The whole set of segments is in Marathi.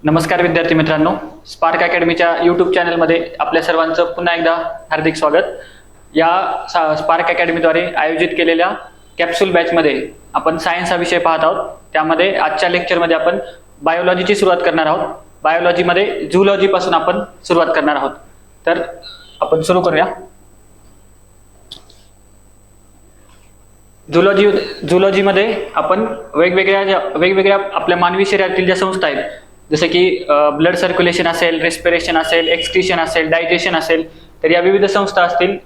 नमस्कार विद्यार्थी मित्रांनो, स्पार्क अकॅडमीच्या यूट्यूब चॅनलमध्ये आपल्या सर्वांचं पुन्हा एकदा हार्दिक स्वागत. या स्पार्क अकॅडमीद्वारे आयोजित केलेल्या कॅप्सूल बॅचमध्ये आपण सायन्स हा विषय पाहत आहोत. त्यामध्ये आजच्या लेक्चरमध्ये आपण बायोलॉजीची सुरुवात करणार आहोत. बायोलॉजीमध्ये झूलॉजीपासून आपण सुरुवात करणार आहोत. तर आपण सुरू करूया. झूलॉजीमध्ये आपण वेगवेगळ्या आपल्या मानवी शरीरातील ज्या संस्था आहेत, जसे की ब्लड सर्क्युलेशन असेल, रेस्पिरेशन असेल, एक्सक्रीशन असेल, डायजेशन असेल, तर या विविध संस्था असतील,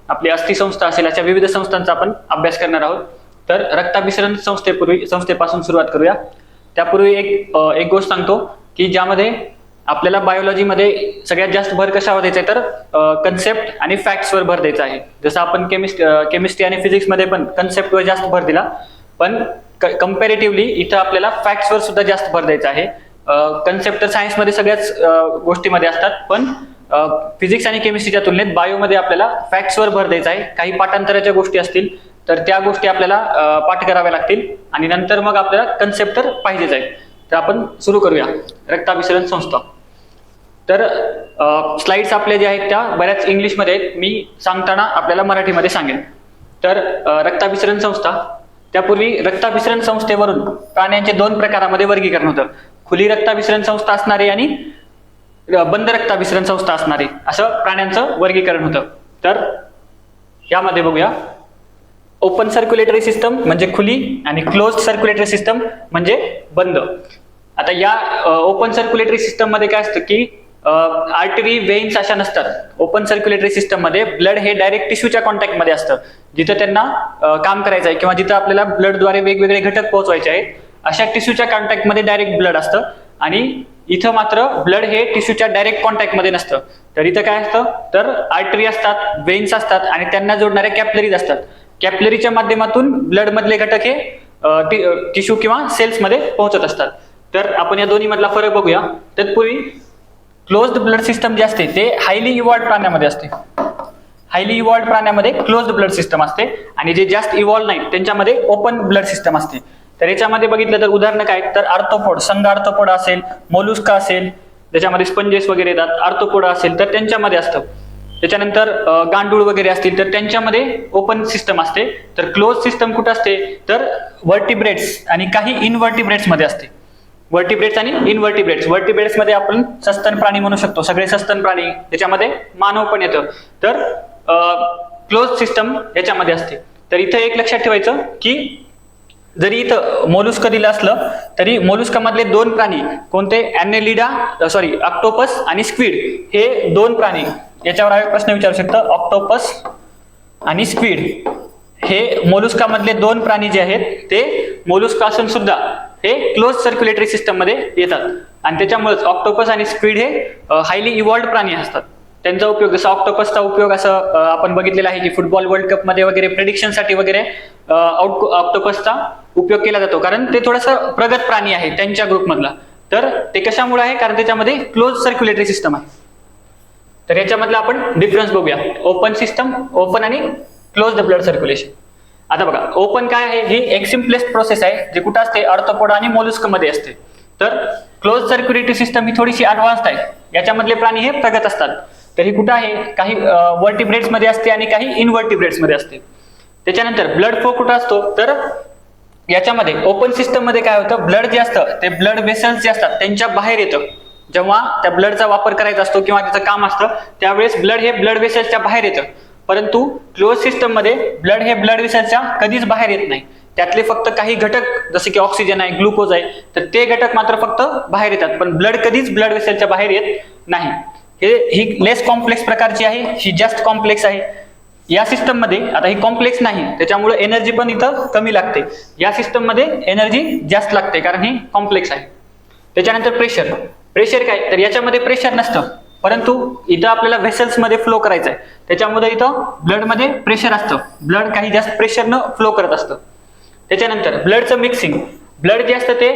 आपली अस्थि संस्था असेल, अशा विविध संस्थांचा आपण अभ्यास करणार आहोत. तर रक्ताभिसरण संस्थेपासून सुरुवात करूया. त्यापूर्वी एक गोष्ट सांगतो की ज्यामध्ये आपल्याला बायोलॉजीमध्ये सगळ्यात जास्त भर कशावर द्यायचा आहे, तर कन्सेप्ट आणि फॅक्ट्सवर भर द्यायचा आहे. जसं आपण केमिस्ट्री आणि फिजिक्समध्ये पण कन्सेप्टवर जास्त भर दिला, पण कम्पॅरेटिव्हली इथं आपल्याला फॅक्ट्सवर सुद्धा जास्त भर द्यायचा आहे. कन्सेप्ट तर सायन्समध्ये सगळ्याच गोष्टीमध्ये असतात, पण फिजिक्स आणि केमिस्ट्रीच्या तुलनेत बायोमध्ये आपल्याला फॅक्ट्सवर भर द्यायचा आहे. काही पाठांतराच्या गोष्टी असतील तर त्या गोष्टी आपल्याला पाठ कराव्या लागतील आणि नंतर मग आपल्याला कन्सेप्ट तर पाहिजेच आहे. तर आपण सुरू करूया. रक्ताभिसरण संस्था. तर स्लाइड्स आपल्या ज्या आहेत त्या बऱ्याच इंग्लिशमध्ये आहेत, मी सांगताना आपल्याला मराठीमध्ये सांगेन. तर रक्ताभिसरण संस्था. त्यापूर्वी रक्ताभिसरण संस्थेवरून प्राण्यांचे दोन प्रकारामध्ये वर्गीकरण होतं. खुली रक्ताभिसरण संस्था असणारी आणि बंद रक्ताभिसरण संस्था असणारी, असं प्राण्यांचं वर्गीकरण होतं. तर यामध्ये बघूया, ओपन सर्क्युलेटरी सिस्टम म्हणजे खुली आणि क्लोज्ड सर्क्युलेटरी सिस्टम म्हणजे बंद. आता या ओपन सर्क्युलेटरी सिस्टम मध्ये काय असतं की आर्टरी, वेन्स अशा नसतात. ओपन सर्क्युलेटरी सिस्टम मध्ये ब्लड हे डायरेक्ट टिश्यूच्या कॉन्टॅक्टमध्ये असतं, जिथं त्यांना काम करायचं आहे किंवा जिथं आपल्याला ब्लडद्वारे वेगवेगळे घटक पोहोचवायचे आहेत, अशा टिश्यूच्या कॉन्टॅक्टमध्ये डायरेक्ट ब्लड असतं. आणि इथं मात्र ब्लड हे टिश्यूच्या डायरेक्ट कॉन्टॅक्टमध्ये नसतं. तर इथं काय असतं, तर आर्टरी असतात, वेन्स असतात आणि त्यांना जोडणाऱ्या कॅपलरीज असतात. कॅपलरीच्या माध्यमातून ब्लड मधले घटक हे टिश्यू किंवा सेल्स मध्ये पोहोचत असतात. तर आपण या दोन्ही मधला फरक बघूया. तत्पूर्वी क्लोज्ड ब्लड सिस्टम जे असते ते हायली इव्हॉल्व्ड प्राण्यामध्ये असते. हायली इव्हॉल्व्ड प्राण्यामध्ये क्लोज्ड ब्लड सिस्टम असते आणि जे जास्त इव्हॉल्व्ड नाहीत त्यांच्यामध्ये ओपन ब्लड सिस्टम असते. तर याच्यामध्ये बघितलं तर उदाहरणं काय, तर आर्थ्रोपोड, संघ आर्थ्रोपोड असेल, मोलुस्का असेल, त्याच्यामध्ये स्पंजेस वगैरे येतात. आर्थ्रोपोड असेल तर त्यांच्यामध्ये असतं. त्याच्यानंतर गांडूळ वगैरे असतील तर त्यांच्यामध्ये ओपन सिस्टम असते. तर क्लोज सिस्टम कुठं असते, तर व्हर्टिब्रेट्स आणि काही इनव्हर्टिब्रेट्स मध्ये असते. व्हर्टिब्रेट्स आणि इनव्हर्टिब्रेट्स. व्हर्टिब्रेट्स मध्ये आपण सस्तन प्राणी म्हणू शकतो, सगळे सस्तन प्राणी, त्याच्यामध्ये मानव पण येतं. तर क्लोज सिस्टम याच्यामध्ये असते. तर इथं एक लक्षात ठेवायचं की जरी इथं मोलुस्क दिलं असलं तरी मोलुस्का मधले दोन प्राणी कोणते, ऑक्टोपस आणि स्क्विड, हे दोन प्राणी. याच्यावर प्रश्न विचारू शकतो, ऑक्टोपस आणि स्क्विड हे मोलुस्का मधले दोन प्राणी जे आहेत ते मोलुस्का असून सुद्धा हे क्लोज सर्क्युलेटरी सिस्टम मध्ये येतात. आणि त्याच्यामुळेच ऑक्टोपस आणि स्क्विड हे हायली इव्हॉल्व्ड प्राणी असतात. त्यांचा उपयोग, जसा ऑक्टोपसचा उपयोग असं आपण बघितलेला आहे की फुटबॉल वर्ल्ड कप मध्ये वगैरे प्रेडिक्शनसाठी वगैरे ऑक्टोपसचा उपयोग केला जातो, कारण ते थोडंसं प्रगत प्राणी आहे त्यांच्या ग्रुपमधला. तर ते कशामुळे आहे, कारण त्याच्यामध्ये क्लोज सर्क्युलेटरी सिस्टम आहे. तर याच्यामधला आपण डिफरन्स बघूया. ओपन सिस्टम, ओपन आणि क्लोज्ड ब्लड सर्क्युलेशन. आता बघा, ओपन काय आहे, ही एक सिम्पलेस्ट प्रोसेस आहे जे कुठं असते, आर्थ्रोपोड आणि मोलुस्क मध्ये असते. तर क्लोज सर्क्युलेटरी सिस्टम ही थोडीशी ऍडव्हान्स्ड आहे. याच्यामधले प्राणी हे प्रगत असतात. तर ही कुठं आहे, काही व्हर्टिब्रेट्स मध्ये असते आणि काही इनव्हर्टिब्रेट्स मध्ये असते. त्याच्यानंतर ब्लड फ्लो कुठं असतो, तर याच्यामध्ये ओपन सिस्टम मध्ये काय होतं, ब्लड जे असतं ते ब्लड वेसल्स जे असतात त्यांच्या बाहेर येतं. जेव्हा त्या ब्लडचा वापर करायचा असतो किंवा त्याचं काम असतं त्यावेळेस ब्लड हे ब्लड वेसल्सच्या बाहेर येतं. परंतु क्लोज सिस्टम मध्ये ब्लड हे ब्लड वेसल्सच्या कधीच बाहेर येत नाही. त्यातले फक्त काही घटक जसे की ऑक्सिजन आहे, ग्लुकोज आहे, तर ते घटक मात्र फक्त बाहेर येतात, पण ब्लड कधीच ब्लड वेसलच्या बाहेर येत नाही. ही लेस कॉम्प्लेक्स प्रकारची आहे, ही जास्त कॉम्प्लेक्स आहे. या सिस्टम मध्ये आता ही कॉम्प्लेक्स नाही, त्याच्यामुळे एनर्जी पण इथं कमी लागते. या सिस्टम मध्ये एनर्जी जास्त लागते कारण ही कॉम्प्लेक्स आहे. त्याच्यानंतर प्रेशर. प्रेशर काय, तर याच्यामध्ये प्रेशर नसतं, परंतु इथं आपल्याला व्हेसल्स मध्ये फ्लो करायचं आहे, त्याच्यामध्ये इथं ब्लड मध्ये प्रेशर असतं. ब्लड काही जास्त प्रेशरनं फ्लो करत असतं. त्याच्यानंतर ब्लडचं मिक्सिंग. ब्लड जे असतं ते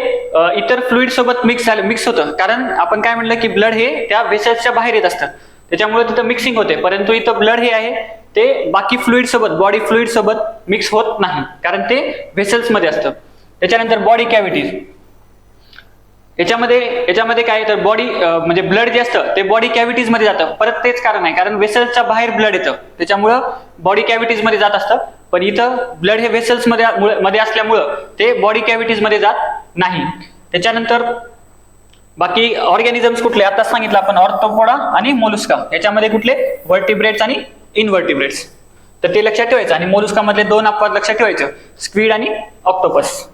इतर फ्लुइड सोबत मिक्स होतं, कारण आपण काय म्हणलं की ब्लड हे त्या व्हेसल्सच्या बाहेर येत असतं, त्याच्यामुळे तिथं मिक्सिंग होते. परंतु इथं ब्लड हे आहे ते बाकी फ्लुइड सोबत, बॉडी फ्लुइड सोबत मिक्स होत नाही, कारण ते व्हेसल्स मध्ये असतं. त्याच्यानंतर बॉडी कॅव्हिटीज. याच्यामध्ये काय तर बॉडी म्हणजे ब्लड जे असतं ते बॉडी कॅव्हिटीज मध्ये जातं. परत तेच कारण आहे, कारण वेसल्सच्या बाहेर ब्लड येतं, त्याच्यामुळं बॉडी कॅव्हिटीज मध्ये जात असतं. पण इथं ब्लड हे वेसल्स मध्ये असल्यामुळं ते बॉडी कॅव्हिटीज मध्ये जात नाही. त्याच्यानंतर बाकी ऑर्गॅनिझम्स कुठले आता सांगितलं आपण, ऑर्थोपोडा आणि मोलुस्का. याच्यामध्ये कुठले व्हर्टिब्रेट्स आणि इनव्हर्टिब्रेट्स, तर ते लक्षात ठेवायचं. आणि मोलुस्का मधले 2 अपवाद लक्षात ठेवायचं, स्क्विड आणि ऑक्टोपस.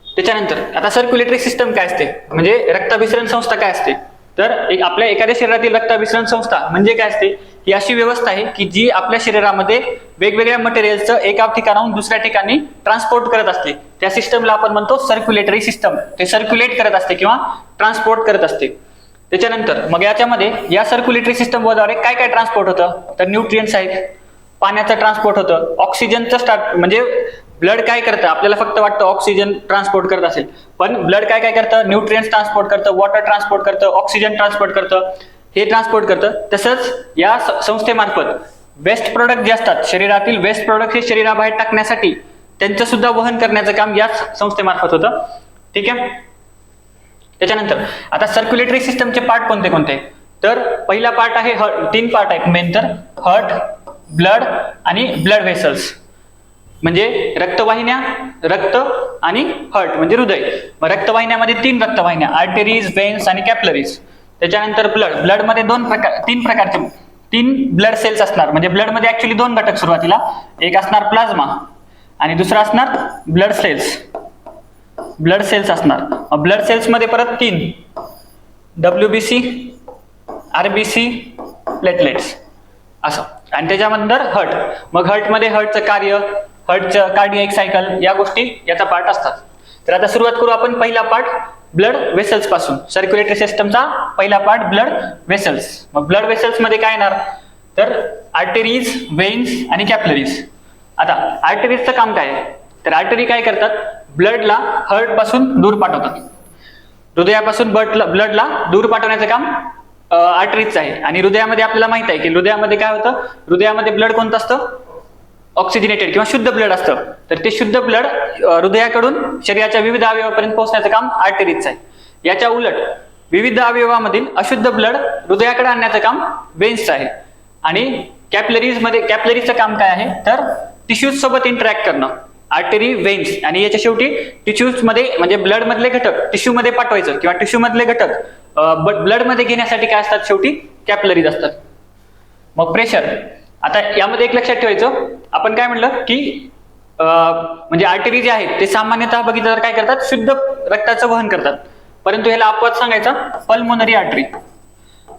त्याच्यानंतर आता सर्क्युलेटरी सिस्टम काय असते, म्हणजे रक्ताभिसरण संस्था काय असते. तर आपल्या एखाद्या शरीरातील रक्ताभिसरण संस्था म्हणजे काय असते, ही अशी व्यवस्था आहे की जी आपल्या शरीरामध्ये वेगवेगळ्या मटेरियलचं एका ठिकाणाहून दुसऱ्या ठिकाणी ट्रान्सपोर्ट करत असते. त्या सिस्टमला आपण म्हणतो सर्क्युलेटरी सिस्टम. ते सर्क्युलेट करत असते किंवा ट्रान्सपोर्ट करत असते. त्याच्यानंतर मग याच्यामध्ये या सर्क्युलेटरी सिस्टमद्वारे काय काय ट्रान्सपोर्ट होतं, तर न्यूट्रिएंट्स आहेत, पाण्याचं ट्रान्सपोर्ट होतं, ऑक्सिजनचं स्टार्ट, म्हणजे ब्लड काय करतं, आपल्याला फक्त वाटतं ऑक्सिजन ट्रान्सपोर्ट करत असेल, पण ब्लड काय काय करतं, न्यूट्रिएंट्स ट्रान्सपोर्ट करतं, वॉटर ट्रान्सपोर्ट करतं, ऑक्सिजन ट्रान्सपोर्ट करतं, हे ट्रान्सपोर्ट करतं. तसंच या संस्थेमार्फत वेस्ट प्रोडक्ट जे असतात, शरीरातील वेस्ट प्रोडक्ट हे शरीराबाहेर टाकण्यासाठी त्यांचं सुद्धा वहन करण्याचं काम याच संस्थेमार्फत होतं. ठीक आहे. त्याच्यानंतर आता सर्क्युलेटरी सिस्टमचे पार्ट कोणते कोणते, तर पहिला पार्ट आहे 3 पार्ट आहेत मेन, तर हार्ट, ब्लड आणि ब्लड व्हेसल्स, म्हणजे रक्तवाहिन्या, रक्त आणि हार्ट म्हणजे हृदय. मग रक्तवाहिन्यामध्ये 3 रक्तवाहिन्या, आर्टरीज, वेन्स आणि कॅपिलरीज. त्याच्यानंतर ब्लड मध्ये 3 प्रकारचे 3 ब्लड सेल्स असणार, म्हणजे ब्लड मध्ये ऍक्च्युली 2 घटक सुरुवातीला, एक असणार प्लाझ्मा आणि दुसरा असणार ब्लड सेल्स असणार. ब्लड सेल्स मध्ये परत 3, WBC, RBC, प्लेटलेट्स असं. आणि त्याच्यानंतर हार्ट. मग हार्टमध्ये हार्टचं कार्य, हार्टचं कार्डियाक सायकल, या गोष्टी याचा पार्ट असतात. तर आता सुरुवात करू आपण पहिला पार्ट ब्लड वेसल्स पासून. सर्क्युलेटरी सिस्टमचा पहिला पार्ट ब्लड वेसल्स. मग ब्लड वेसल्स मध्ये काय येणार, तर आर्टरीज, वेन्स आणि कॅपिलरीज. आता आर्टरीजचं काम काय आहे, तर आर्टरी काय करतात, ब्लडला हार्ट पासून दूर पाठवतात. हृदयापासून ब्लडला दूर पाठवण्याचं काम आर्टरीजचं आहे. आणि हृदयामध्ये आपल्याला माहित आहे की हृदयामध्ये काय होतं, हृदयामध्ये ब्लड कोणतं असतं, ऑक्सिजनेटेड किंवा शुद्ध ब्लड असतं. तर ते शुद्ध ब्लड हृदयाकडून शरीराच्या विविध अवयवापर्यंत पोहोचण्याचं काम आर्टरीजचं आहे. याच्या उलट विविध अवयवामधील अशुद्ध ब्लड हृदयाकडे आणण्याचं काम वेन्सचं आहे. आणि कॅपिलरीजचं काम काय आहे, तर टिश्यूज सोबत इंटरॅक्ट करणं, आर्टरी, वेन्स. आणि याच्या शेवटी टिश्यूज मध्ये म्हणजे ब्लड मधले घटक टिश्यू मध्ये पाठवायचं किंवा टिश्यू मधले घटक ब्लड मध्ये घेण्यासाठी काय असतात, शेवटी कॅपिलरीज असतात. मग प्रेशर. आता यामध्ये एक लक्षात ठेवायचं, आपण काय म्हणलं की म्हणजे आर्टरी जे आहेत ते सामान्यतः बघितलं तर काय करतात, शुद्ध रक्ताचं वहन करतात. परंतु ह्याला अपवाद सांगायचा, पल्मोनरी आर्टरी.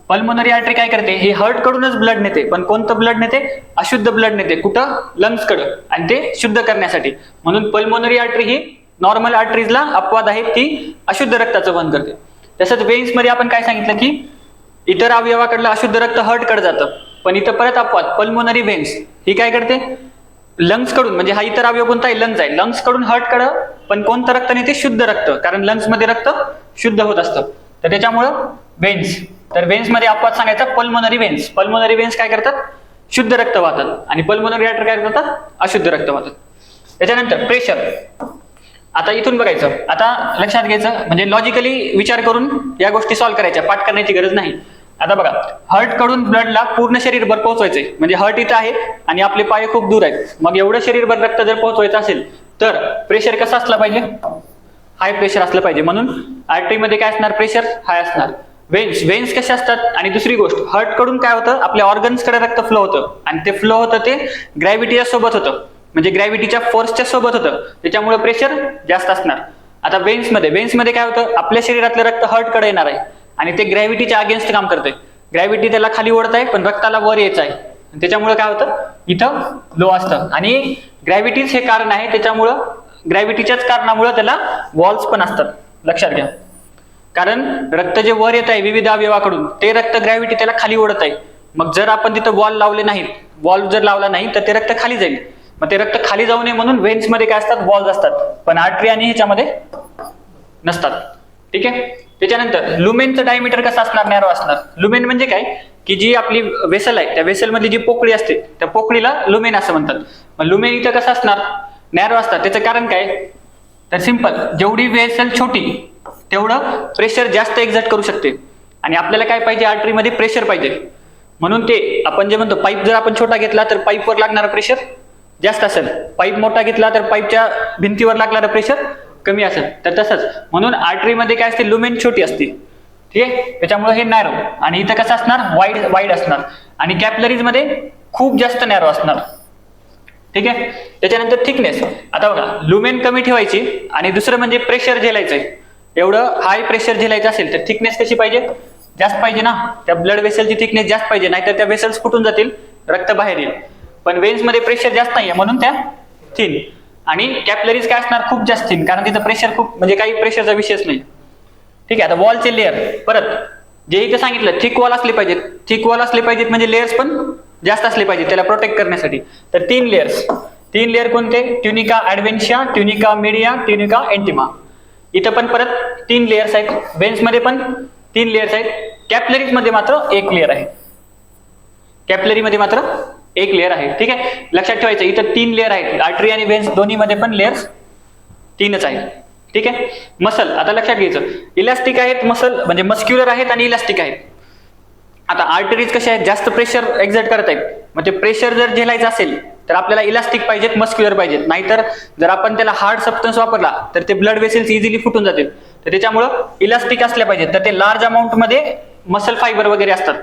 पल्मोनरी आर्टरी काय करते, हे हार्ट कडूनच ब्लड नेते, पण कोणतं ब्लड नेते, अशुद्ध ब्लड नेते. कुठं, लंग्स कडं, आणि ते शुद्ध करण्यासाठी. म्हणून पल्मोनरी आर्टरी ही नॉर्मल आर्टरीजला अपवाद आहे, ती अशुद्ध रक्ताचं वहन करते. तसंच वेन्स मध्ये आपण काय सांगितलं की इतर अवयवाकडलं अशुद्ध रक्त हार्ट कडे जातं, पण इथं परत अपवाद, पल्मोनरी वेन्स ही काय करते, लंग्स कडून, म्हणजे हा इतर अवयव कोणता आहे, लंग्स आहे, लंग्स कडून हार्ट कडं, पण कोणतं रक्त नेते, शुद्ध रक्त, कारण लंग्स मध्ये रक्त शुद्ध होत असतं. तर त्याच्यामुळं वेन्स. तर वेन्स मध्ये अपवाद सांगायचा, पल्मोनरी वेन्स. पल्मोनरी वेन्स काय करतात, शुद्ध रक्त वाहतात, आणि पल्मोनरी आर्टरी काय करतात, अशुद्ध रक्त वाहतात. त्याच्यानंतर प्रेशर. आता इथून बघायचं, आता लक्षात घ्यायचं, म्हणजे लॉजिकली विचार करून या गोष्टी सॉल्व्ह करायच्या, पाठ करण्याची गरज नाही. आता बघा, हार्ट कडून ब्लडला पूर्ण शरीरभर पोहोचवायचंय, म्हणजे हार्ट इथं आहे आणि आपले पाय खूप दूर आहेत. मग एवढं शरीरभर रक्त जर पोहोचवायचं असेल तर प्रेशर कसं असलं पाहिजे, हाय प्रेशर असलं पाहिजे. म्हणून आर्टरीमध्ये काय असणार, प्रेशर हाय असणार. वेन्स कसे असतात, आणि दुसरी गोष्ट, हार्ट कडून काय होतं, आपल्या ऑर्गन्स कडे रक्त फ्लो होतं, आणि ते फ्लो होतं ते ग्रॅव्हिटीच्या सोबत होतं, म्हणजे ग्रॅव्हिटीच्या फोर्सच्या सोबत होतं, त्याच्यामुळे प्रेशर जास्त असणार. आता वेन्समध्ये काय होतं, आपल्या शरीरातलं रक्त हार्ट कडे येणार आहे, आणि ते ग्रॅव्हिटीच्या अगेन्स्ट काम करतंय. ग्रॅव्हिटी त्याला खाली ओढत आहे, पण रक्ताला वर यायचं आहे, त्याच्यामुळे काय होतं, इथं लो असतं. आणि ग्रॅव्हिटीच हे कारण आहे, त्याच्यामुळं ग्रॅव्हिटीच्याच कारणामुळे त्याला वॉल्स पण असतात, लक्षात घ्या. कारण रक्त जे वर येत आहे विविध अवयवाकडून, ते रक्त ग्रॅव्हिटी त्याला खाली ओढत आहे. मग जर आपण तिथं वॉल लावले नाहीत, वॉल जर लावला नाही तर ते रक्त खाली जाईल. मग ते रक्त खाली जाऊ नये म्हणून वेन्स मध्ये काय असतात, वॉल्स असतात, पण आर्टरी आणि ह्याच्यामध्ये नसतात. ठीक आहे. त्याच्यानंतर लुमेनचं डायमीटर कसं असणार, नॅरो असणार. लुमेन म्हणजे काय, की जी आपली वेसल आहे, त्या वेसल मधली जी पोकळी असते, त्या पोकळीला लुमेन असं म्हणतात. मग लुमेन इथं कसं असणार, नॅरो असतात. त्याचं कारण काय, तर सिंपल, जेवढी वेसल छोटी तेवढं प्रेशर जास्त एक्झर्ट करू शकते. आणि आपल्याला काय पाहिजे, आर्टरीमध्ये प्रेशर पाहिजे. म्हणून ते आपण जे म्हणतो, पाईप जर आपण छोटा घेतला तर पाईपवर लागणारं प्रेशर जास्त असेल, पाईप मोठा घेतला तर पाईपच्या भिंतीवर लागणारं प्रेशर कमी असेल. तर तसंच म्हणून आर्टरीमध्ये काय असते, लुमेन छोटी असते. ठीक आहे, त्याच्यामुळे हे नॅरो. आणि इथं कसं असणार, वाईड असणार. आणि कॅपिलरीज मध्ये खूप जास्त नॅरो असणार. ठीक आहे. त्याच्यानंतर थिकनेस. आता बघा, लुमेन कमी ठेवायची आणि दुसरं म्हणजे प्रेशर झेलायचंय. एवढं हाय प्रेशर झेलायचं असेल तर थिकनेस कशी पाहिजे, जास्त पाहिजे ना. त्या ब्लड वेसलची थिकनेस जास्त पाहिजे, नाहीतर त्या वेसल्स फुटून जातील, रक्त बाहेर येईल. पण वेन्स मध्ये प्रेशर जास्त नाहीये म्हणून त्या थिन. आणि कॅपिलरीज काय असणार, खूप जास्त थिन, कारण तिथं प्रेशर खूप, म्हणजे काही प्रेशरचा विषयच नाही. ठीक आहे. आता वॉलचे लेअर, परत जे इथं सांगितलं, थिक वॉल असले पाहिजेत. थिक वॉल असले पाहिजेत म्हणजे लेयर्स पण जास्त असले पाहिजेत त्याला प्रोटेक्ट करण्यासाठी. तर 3 लेअर कोणते, ट्युनिका ऍडव्हेन्शिया, ट्युनिका मीडिया, ट्युनिका एंटिमा. इथं पण परत 3 लेयर्स आहेत. वेन्स मध्ये पण 3 लेयर्स आहेत. कॅपिलरीज मध्ये मात्र 1 लेअर आहे. कॅपिलरी मध्ये मात्र 1 लेअर आहे. ठीक आहे, लक्षात ठेवायचं, इथं 3 लेअर आहेत. आर्टरी आणि वेन्स दोन्ही मध्ये पण लेअर्स 3च आहेत. ठीक आहे. मसल, आता लक्षात घ्यायचं, इलास्टिक आहेत मसल, म्हणजे मस्क्युलर आहेत आणि इलास्टिक आहेत. आता आर्टरीज कशा आहेत, जास्त प्रेशर एक्झर्ट करत आहेत. मग ते प्रेशर जर झेलायचं असेल तर आपल्याला इलास्टिक पाहिजेत, मस्क्युलर पाहिजेत. नाहीतर जर आपण त्याला हार्ड सबस्टन्स वापरला तर ते ब्लड वेसल्स इझिली फुटून जातील. तर त्याच्यामुळं इलास्टिक असल्या पाहिजेत. तर ते लार्ज अमाऊंट मध्ये मसल फायबर वगैरे असतात.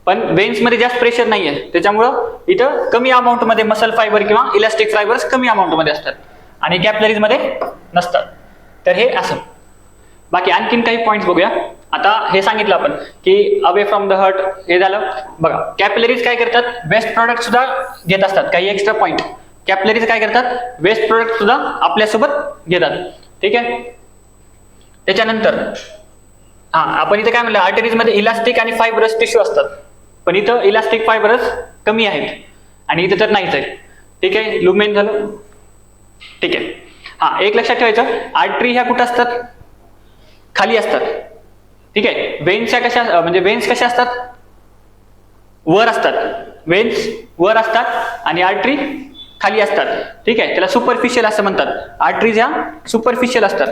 पण वेन्स मध्ये जास्त प्रेशर नाहीये, त्याच्यामुळं इथं कमी अमाऊंट मध्ये मसल फायबर किंवा इलास्टिक फायबर्स कमी अमाऊंट मध्ये असतात आणि कॅपिलरीज मध्ये नसतात. तर हे असं. बाकी आणखीन काही पॉईंट्स बघूया. आता हे सांगितलं आपण की अवे फ्रॉम द हार्ट, हे झालं. बघा, कॅपिलरीज काय करतात, वेस्ट प्रोडक्ट सुद्धा घेत असतात. काही एक्स्ट्रा पॉईंट, कॅपिलरीज काय करतात, वेस्ट प्रोडक्ट सुद्धा आपल्यासोबत घेतात. ठीक आहे. त्याच्यानंतर आपण इथं काय म्हणलं, आर्टरीज मध्ये इलास्टिक आणि फायबरस टिश्यू असतात. पण इथं इलास्टिक फायबरस कमी आहेत आणि इथं तर नाहीच आहे. ठीक आहे, लुमेन झालं. ठीक आहे. एक लक्षात ठेवायचं, आर्टरी ह्या कुठं असतात, खाली असतात. ठीक आहे. वेन्स कशा, म्हणजे वेन्स कशा असतात, वर असतात. वेन्स वर असतात आणि आर्टरी खाली असतात. ठीक आहे, त्याला सुपरफिशियल असं म्हणतात. आर्टरीज ह्या सुपरफिशियल असतात.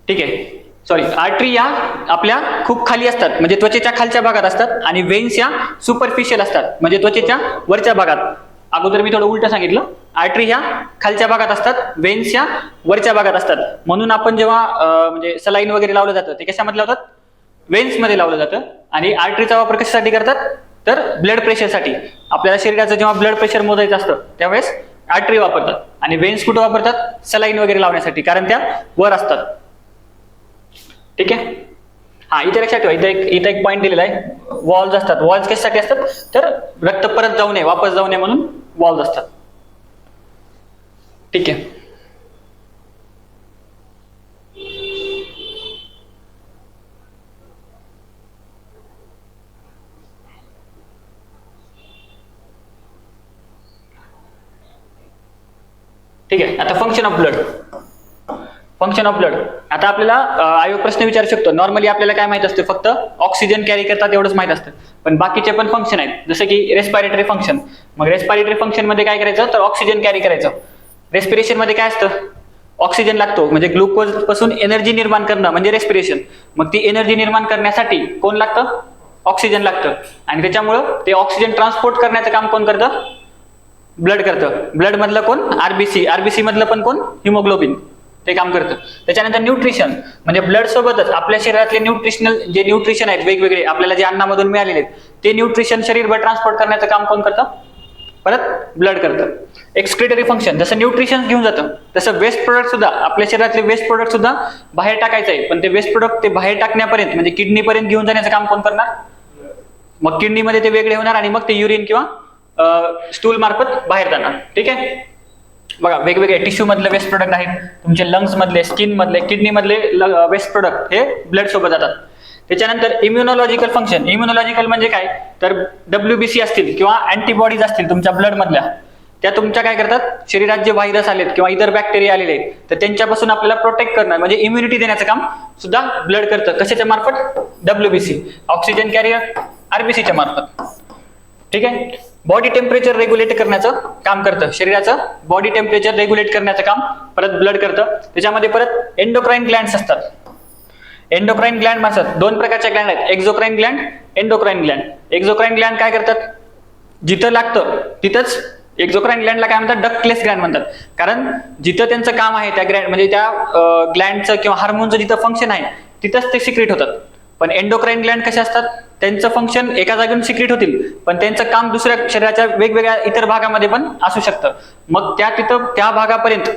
ठीक आहे, सॉरी, आर्टरी या आपल्या खूप खाली असतात, म्हणजे त्वचेच्या खालच्या भागात असतात. आणि वेन्स या सुपरफिशियल असतात, म्हणजे त्वचेच्या वरच्या भागात. अगोदर मी थोडं उलट सांगितलं. आर्टरी ह्या खालच्या भागात असतात, वेन्स या वरच्या भागात असतात. म्हणून आपण जेव्हा म्हणजे सलाईन वगैरे लावलं जातं ते कशामध्ये लावतात, वेन्स मध्ये लावलं जातं. आणि आर्टरीचा वापर कशासाठी करतात, तर ब्लड प्रेशरसाठी. आपल्याला शरीराचं जेव्हा ब्लड प्रेशर मोजायचं असतं त्यावेळेस आर्टरी वापरतात. आणि वेन्स कुठं वापरतात, सलाईन वगैरे लावण्यासाठी, कारण त्या वर असतात. ठीक आहे. इथे लक्षात ठेवा, इथे एक पॉईंट दिलेला आहे, वॉल्स असतात. वॉल्स कशासाठी असतात, तर रक्त परत जाऊ नये, वापस जाऊ नये म्हणून वॉल्स असतात. ठीक आहे. ठीक आहे. आता function of blood. Function of blood, आता आपल्याला आयोग प्रश्न विचारू शकतो. नॉर्मली आपल्याला काय माहित असते, फक्त ऑक्सिजन कॅरी करतात एवढंच माहित असतं. पण बाकीचे पण फंक्शन आहेत, जसं की रेस्पिरेटरी फंक्शन. मग रेस्पिरेटरी फंक्शन मध्ये काय करायचं, तर ऑक्सिजन कॅरी करायचं. रेस्पिरेशन मध्ये काय असतं, ऑक्सिजन लागतो, म्हणजे ग्लुकोज पासून एनर्जी निर्माण करणं म्हणजे रेस्पिरेशन. मग ती एनर्जी निर्माण करण्यासाठी कोण लागतं, ऑक्सिजन लागतं. आणि त्याच्यामुळं ते ऑक्सिजन ट्रान्सपोर्ट करण्याचं काम कोण करतं, ब्लड करतं. ब्लड मधलं कोण, आरबीसी. आरबीसी मधलं पण कोण, हिमोग्लोबिन, ते काम करतं. त्याच्यानंतर न्यूट्रिशन, म्हणजे ब्लड सोबतच आपल्या शरीरातले न्यूट्रिशनल जे न्यूट्रिशन आहेत वेगवेगळे, आपल्याला जे अन्नामधून मिळालेले आहेत ते न्यूट्रिशन शरीरभर ट्रान्सपोर्ट करण्याचं काम कोण करतं, परत ब्लड करतं. एक्सक्रिटरी फंक्शन, जसं न्यूट्रिशन घेऊन जातं तसं वेस्ट प्रोडक्ट सुद्धा, आपल्या शरीरातले वेस्ट प्रोडक्ट सुद्धा बाहेर टाकायचं आहे. पण ते वेस्ट प्रोडक्ट ते बाहेर टाकण्यापर्यंत, म्हणजे किडनी पर्यंत घेऊन जाण्याचं काम कोण करणार, मग किडनीमध्ये ते वेगळे होणार आणि मग ते युरिन किंवा स्टूल मार्फत बाहेर जाणार. ठीक आहे. बघा, वेगवेगळे टिश्यू मधले वेस्ट प्रोडक्ट आहेत, तुमचे लंग्स मधले, स्किन मधले, किडनी मधले वेस्ट प्रोडक्ट हे ब्लड सोबत जातात. त्याच्यानंतर इम्युनॉलॉजिकल फंक्शन. इम्युनॉलॉजिकल म्हणजे काय, तर WBC असतील किंवा अँटीबॉडीज असतील तुमच्या ब्लड मधल्या, त्या तुमच्या काय करतात, शरीरात जे व्हायरस आलेत किंवा इतर बॅक्टेरिया आलेले आहेत तर त्यांच्यापासून आपल्याला प्रोटेक्ट करणं, म्हणजे इम्युनिटी देण्याचं काम सुद्धा ब्लड करतं. कशाच्या मार्फत, WBC, ऑक्सिजन कॅरियर, RBCच्या मार्फत. ठीक आहे. बॉडी टेम्परेचर रेग्युलेट करण्याचं काम करतं, शरीराचं बॉडी टेम्परेचर रेग्युलेट करण्याचं काम परत ब्लड करतं. त्याच्यामध्ये परत एंडोक्राइन ग्लँड्स असतात. एंडोक्राइन ग्लँड असतात, दोन प्रकारच्या ग्लँड आहेत, एक्झोक्राइन ग्लँड, एंडोक्राइन ग्लँड. एक्झोक्राइन ग्लँड काय करतात, जिथं लागतं तिथंच. एक्झोक्राइन ग्लँडला काय म्हणतात, डक्टलेस ग्लँड म्हणतात, कारण जिथं त्यांचं काम आहे त्या ग्लँड म्हणजे त्या ग्लँडचं किंवा हार्मोनचं जिथं फंक्शन आहे तिथंच ते सिक्रेट होतात. पण एंडोक्राइन ग्लँड कसे असतात, त्यांचं फंक्शन एका जागेवरून सिक्रेट होतील पण त्यांचं काम दुसऱ्या शरीराच्या वेगवेगळ्या इतर भागामध्ये पण असू शकतं. मग तिथं त्या भागापर्यंत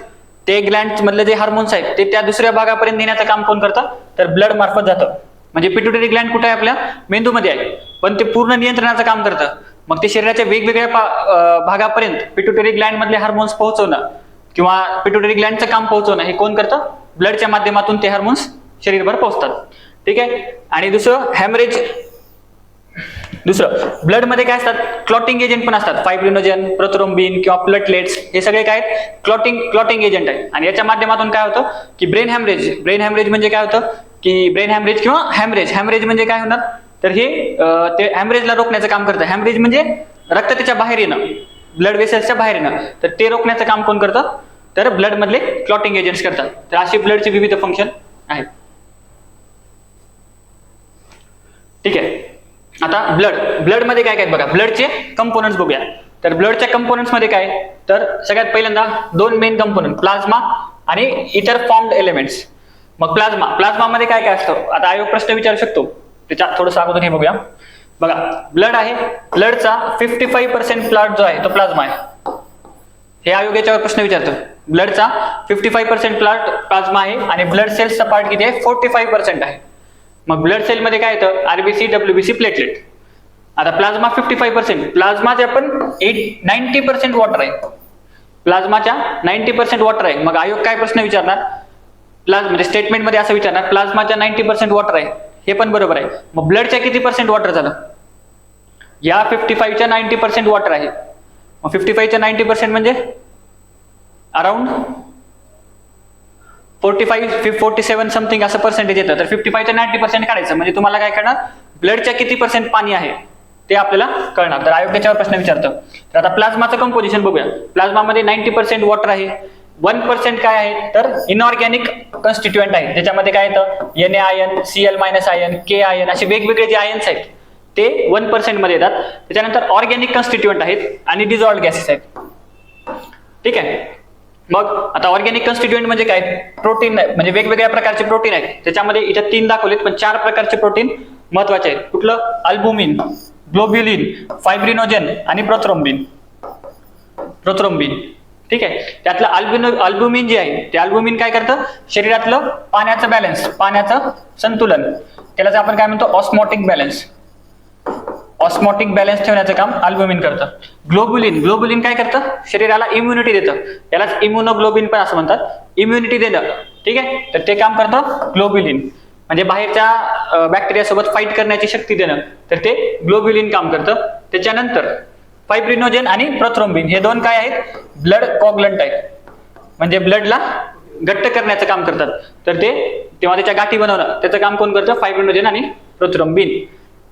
ते ग्लँड मधले जे हार्मोन्स आहेत ते त्या दुसऱ्या भागापर्यंत नेण्याचं काम कोण करतं, तर ब्लड मार्फत जातं. म्हणजे पिट्युटरी ग्लँड कुठे आहे, आपल्या मेंदूमध्ये आहे, पण ते पूर्ण नियंत्रणाचं काम करतं. मग ते शरीराच्या वेगवेगळ्या भागापर्यंत पिट्युटरी ग्लँड मधले हार्मोन्स पोहोचवणं किंवा पिट्युटरी ग्लँडचं काम पोहोचवणं हे कोण करतं, ब्लडच्या माध्यमातून ते हार्मोन्स शरीरभर पोहोचतात. ठीक आहे. आणि दुसरं ब्लड मध्ये काय असतात, क्लॉटिंग एजंट पण असतात, फायब्रिनोजन, प्रोथ्रोम्बिन किंवा प्लेटलेट्स, हे सगळे काय आहेत, क्लॉटिंग एजंट आहेत. आणि याच्या माध्यमातून काय होतं की ब्रेन हॅमरेज म्हणजे काय होतं की ब्रेन हॅमरेज किंवा हॅमरेज म्हणजे काय होणार, तर हे ते हॅमरेजला रोखण्याचं काम करतं. हॅमरेज म्हणजे रक्त त्याच्या बाहेर येणं, ब्लड वेसल्सच्या बाहेर येणं, तर ते रोखण्याचं काम कोण करतं, तर ब्लड मधले क्लॉटिंग एजंट्स करतात. तर अशी ब्लडचे विविध फंक्शन आहेत. ठीक आहे. आता ब्लड मध्ये काय काय बघा, ब्लडचे कंपोनंट्स बघूया. तर ब्लडच्या कंपोनंट्स मध्ये काय, तर सगळ्यात पहिल्यांदा दोन मेन कंपोनंट, प्लाझ्मा आणि इतर फॉर्म्ड एलिमेंट्स. मग प्लाझ्मा मध्ये काय काय असतं, आता आयोग प्रश्न विचारू शकतो, त्याच्या थोडंसं अगोदर हे बघूया. बघा, ब्लड आहे, ब्लडचा 55% पार्ट जो आहे तो प्लाझ्मा आहे. हे आयोग याच्यावर प्रश्न विचारतो. ब्लडचा 55% पार्ट प्लाझ्मा आहे आणि ब्लड सेल्सचा पार्ट किती आहे, 45% आहे. मग ब्लड सेल मध्ये काय येतं, आरबीसी, डब्ल्यूबीसी, प्लेटलेट. आता प्लाझ्मा 55%, प्लाझ्माच्या पण 90% वॉटर आहे, प्लाझ्माच्या 90% वॉटर आहे. मग आयोग काय प्रश्न विचारणार, म्हणजे स्टेटमेंट मध्ये असं विचारणार, प्लाझ्माच्या 90% वॉटर आहे, हे पण बरोबर आहे. मग ब्लडच्या किती पर्सेंट वॉटर झालं, या 55च्या 90% वॉटर आहे. मग 55च्या 90% म्हणजे अराउंड 47 समथिंग असं पर्सेंटेज येतं. तर 55च्या 90% काढायचं म्हणजे तुम्हाला काय कळणार, ब्लडच्या किती पर्सेंट पाणी आहे ते आपल्याला कळणार. तर आयोग त्याच्यावर प्रश्न विचारतं. तर आता प्लाझ्माचं कंपोजिशन बघूया. प्लाझ्मामध्ये 90% वॉटर आहे, 1% काय आहे, तर इनऑर्गॅनिक कॉन्स्टिट्युएंट आहे. त्याच्यामध्ये काय येतं, Na ion, Cl minus ion, K ion, असे वेगवेगळे जे आयन्स आहेत ते 1% मध्ये येतात. त्याच्यानंतर ऑर्गॅनिक कॉन्स्टिट्युएंट आहेत आणि डिझॉल्व्ड गॅसेस आहेत. ठीक आहे. मग आता ऑर्गॅनिक कॉन्स्टिट्युएंट म्हणजे काय, प्रोटीन म्हणजे वेगवेगळ्या प्रकारचे प्रोटीन आहेत. त्याच्यामध्ये इथे 3 दाखवलेत पण 4 प्रकारचे प्रोटीन महत्वाचे आहेत. कुठलं, अल्बुमिन, ग्लोब्युलिन, फायब्रिनोजन आणि प्रोथ्रोम्बिन. ठीक आहे. त्यातलं अल्बुमिन जे आहे ते अल्बुमिन काय करतं, शरीरातलं पाण्याचं बॅलन्स, पाण्याचं संतुलन, त्याला आपण काय म्हणतो, ऑस्मोटिक बॅलन्स ठेवण्याचं काम अल्बुमिन करतं. ग्लोब्युलिन काय करतं, शरीराला इम्युनिटी देतं, यालाच इम्युनोग्लोबिन पण असं म्हणतात, इम्युनिटी देणं. ठीक आहे. तर ते काम करतं ग्लोब्युलिन, म्हणजे बाहेरच्या बॅक्टेरिया सोबत फाईट करण्याची शक्ती देणं, तर ते ग्लोब्युलिन काम करतं. त्याच्यानंतर फायब्रिनोजन आणि प्रोथ्रोम्बिन हे दोन काय आहेत, ब्लड कॉगलंट आहेत, म्हणजे ब्लडला घट्ट करण्याचं काम करतात. तर तेव्हा त्याच्या गाठी बनवणं त्याचं काम कोण करतं, फायब्रिनोजन आणि प्रोथ्रोम्बिन.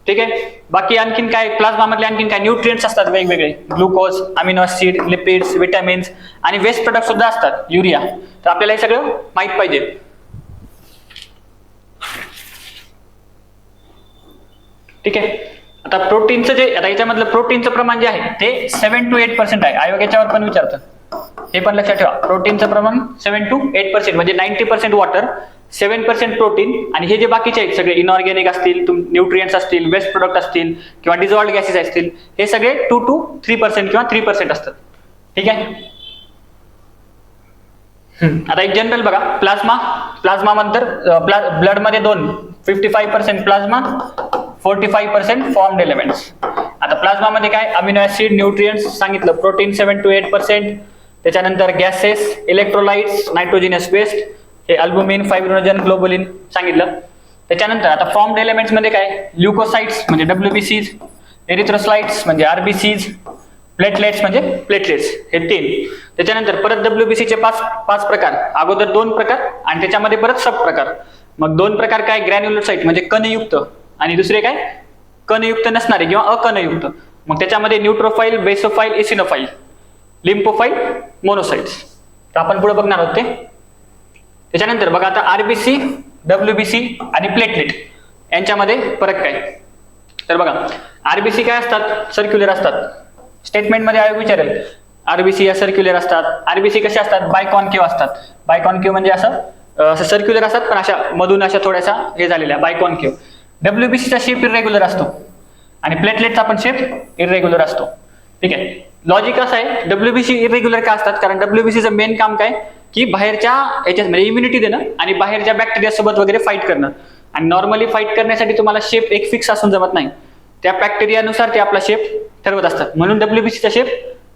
ठीक आहे. बाकी आणखीन काय, प्लाझ्मा मधले आणखीन काय न्यूट्रिएंट्स असतात वेगवेगळे, glucose, amino acid, lipids, vitamins आणि वेस्ट प्रोडक्ट सुद्धा असतात, युरिया. तर आपल्याला हे सगळं माहित पाहिजे. ठीक आहे. आता प्रोटीनचं आता याच्यामधलं प्रोटीनचं प्रमाण जे आहे ते 7 to 8% आहे. आयोग याच्यावर पण विचारतं, हे पण लक्षात ठेवा. प्रोटीनचं प्रमाण 7 to 8%, म्हणजे 90% वॉटर, 7% प्रोटीन, आणि हे जे बाकीचे आहेत सगळे इनऑर्गॅनिक असतील, न्यूट्रिएंट्स असतील, वेस्ट प्रोडक्ट असतील किंवा डिझॉल्व्ड गॅसेस असतील, हे सगळे 2 to 3% किंवा 3% असतात. ठीक आहे. आता एक जनरल बघा, प्लाझ्मा नंतर ब्लड मध्ये 55% प्लाझ्मा, 45% फॉर्म्ड एलिमेंट्स. आता प्लाझ्मा मध्ये काय, अमिनो ऍसिड, न्यूट्रिएंट्स सांगितलं, प्रोटीन 7 to 8%, त्याच्यानंतर गॅसेस, इलेक्ट्रोलाइट्स, नायट्रोजिनस वेस्ट, हे अल्बुमिन, फायब्रिनोजन, ग्लोब्युलिन सांगितलं. त्याच्यानंतर आता फॉर्म्ड एलिमेंट्स मध्ये काय, ल्युकोसाइट्स म्हणजे डब्ल्यूबीसीज, एरिथ्रोसाइट्स म्हणजे आरबीसीज, प्लेटलेट्स म्हणजे प्लेटलेट्स, हे 3. त्याच्यानंतर परत डब्ल्यूबीसीचे 5 प्रकार, अगोदर 2 प्रकार आणि त्याच्यामध्ये परत सब प्रकार. मग 2 प्रकार काय, ग्रॅन्युलोसाइट म्हणजे कणयुक्त, आणि दुसरे काय, कणयुक्त नसणारे किंवा अकणयुक्त. मग त्याच्यामध्ये न्यूट्रोफाईल, बेसोफाईल, इसिनोफाईल, लिम्फोफाईल, मोनोसाइट्स. तर आपण पुढे बघणार आहोत ते. त्याच्यानंतर बघा आता आरबीसी, डब्ल्यूबीसी आणि प्लेटलेट यांच्यामध्ये फरक काय. तर बघा आरबीसी काय असतात, सर्क्युलर असतात. स्टेटमेंटमध्ये आयोग विचारेल आरबीसी या सर्क्युलर असतात. आरबीसी कसे असतात, बायकॉन्केव्ह असतात. बायकॉन्केव्ह म्हणजे असं सर्क्युलर असतात पण अशा मधून अशा थोड्याशा हे झालेल्या बायकॉन्केव्ह. डब्ल्यूबीसीचा शेप इरेग्युलर असतो आणि प्लेटलेटचा पण शेप इरेग्युलर असतो. ठीक आहे. लॉजिक असं आहे, डब्ल्यूबीसी इरेग्युलर का असतात, कारण डब्ल्यूबीसीचं मेन काम काय की बाहेरच्या याच्यात म्हणजे इम्युनिटी देणं आणि बाहेरच्या बॅक्टेरिया सोबत वगैरे फाईट करणं. आणि नॉर्मली फाईट करण्यासाठी तुम्हाला शेप एक फिक्स असून जमत नाही, त्या बॅक्टेरियानुसार ते आपला शेप ठरवत असतात. म्हणून डब्ल्यूबीसीचा शेप